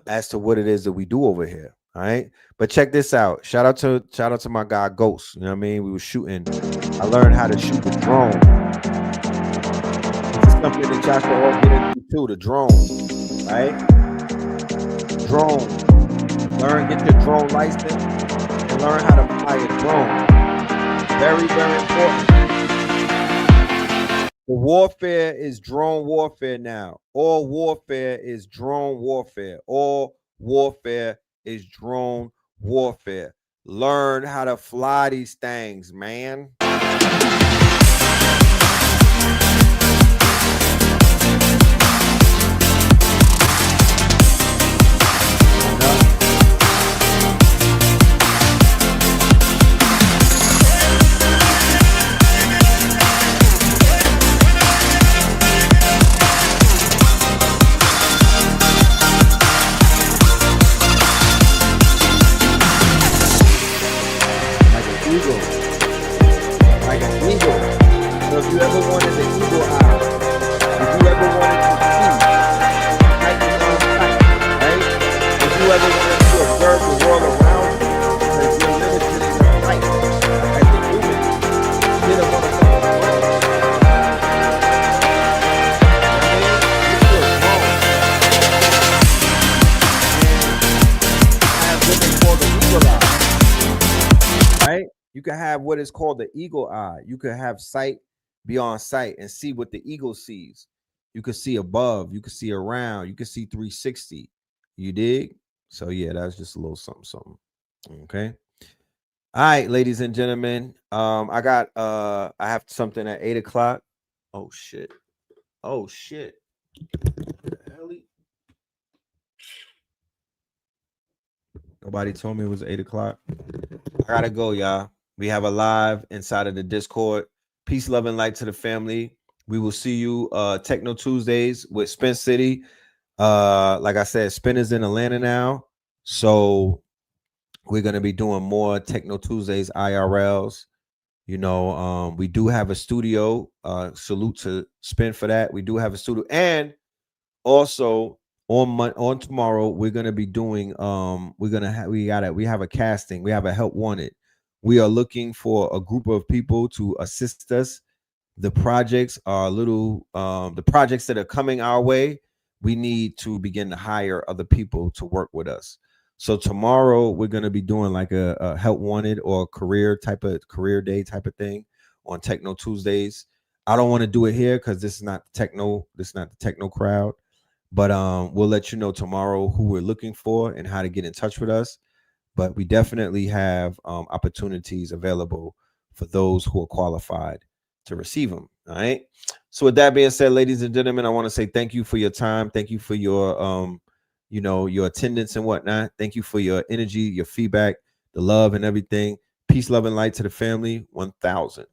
as to what it is that we do over here. All right, but check this out. Shout out to my guy Ghost. You know what I mean? We were shooting. I learned how to shoot the drone. This is something that y'all should all get into too. The drone, right? Drone. Get your drone license and learn how to fly a drone. Very, very important. The warfare is drone warfare now. All warfare is drone warfare. All warfare is drone warfare. Learn how to fly these things, man. Like an eagle. So if you ever wanted the eagle eye, if you ever wanted to see, right? If you ever wanted to observe the world around you, because you're limited in your light as a human, get a motherfucking brain. Right? You can have what is called the eagle eye. You can have sight beyond sight and see what the eagle sees. You can see above, you can see around, you can see 360. You dig? So yeah, that's just a little something. Okay. All right, ladies and gentlemen. I have something at 8 o'clock. Oh shit. What the hell? Nobody told me it was 8 o'clock. I gotta go, y'all. We have a live inside of the Discord. Peace, love, and light to the family. We will see you Techno Tuesdays with Spin City. Like I said, Spin is in Atlanta now. So we're gonna be doing more Techno Tuesdays IRLs. You know, we do have a studio. Salute to Spin for that. We do have a studio, and also on tomorrow we're gonna be doing. We have a casting. We have a help wanted. We are looking for a group of people to assist us. The projects are the projects that are coming our way. We need to begin to hire other people to work with us. So tomorrow we're going to be doing like a help wanted or career day type of thing on Techno Tuesdays. I don't want to do it here because this is not the techno crowd, but we'll let you know tomorrow who we're looking for and how to get in touch with us. But we definitely have opportunities available for those who are qualified to receive them. All right. So with that being said, ladies and gentlemen, I want to say thank you for your time. Thank you for your your attendance and whatnot. Thank you for your energy, your feedback, the love and everything. Peace, love, and light to the family. 1000.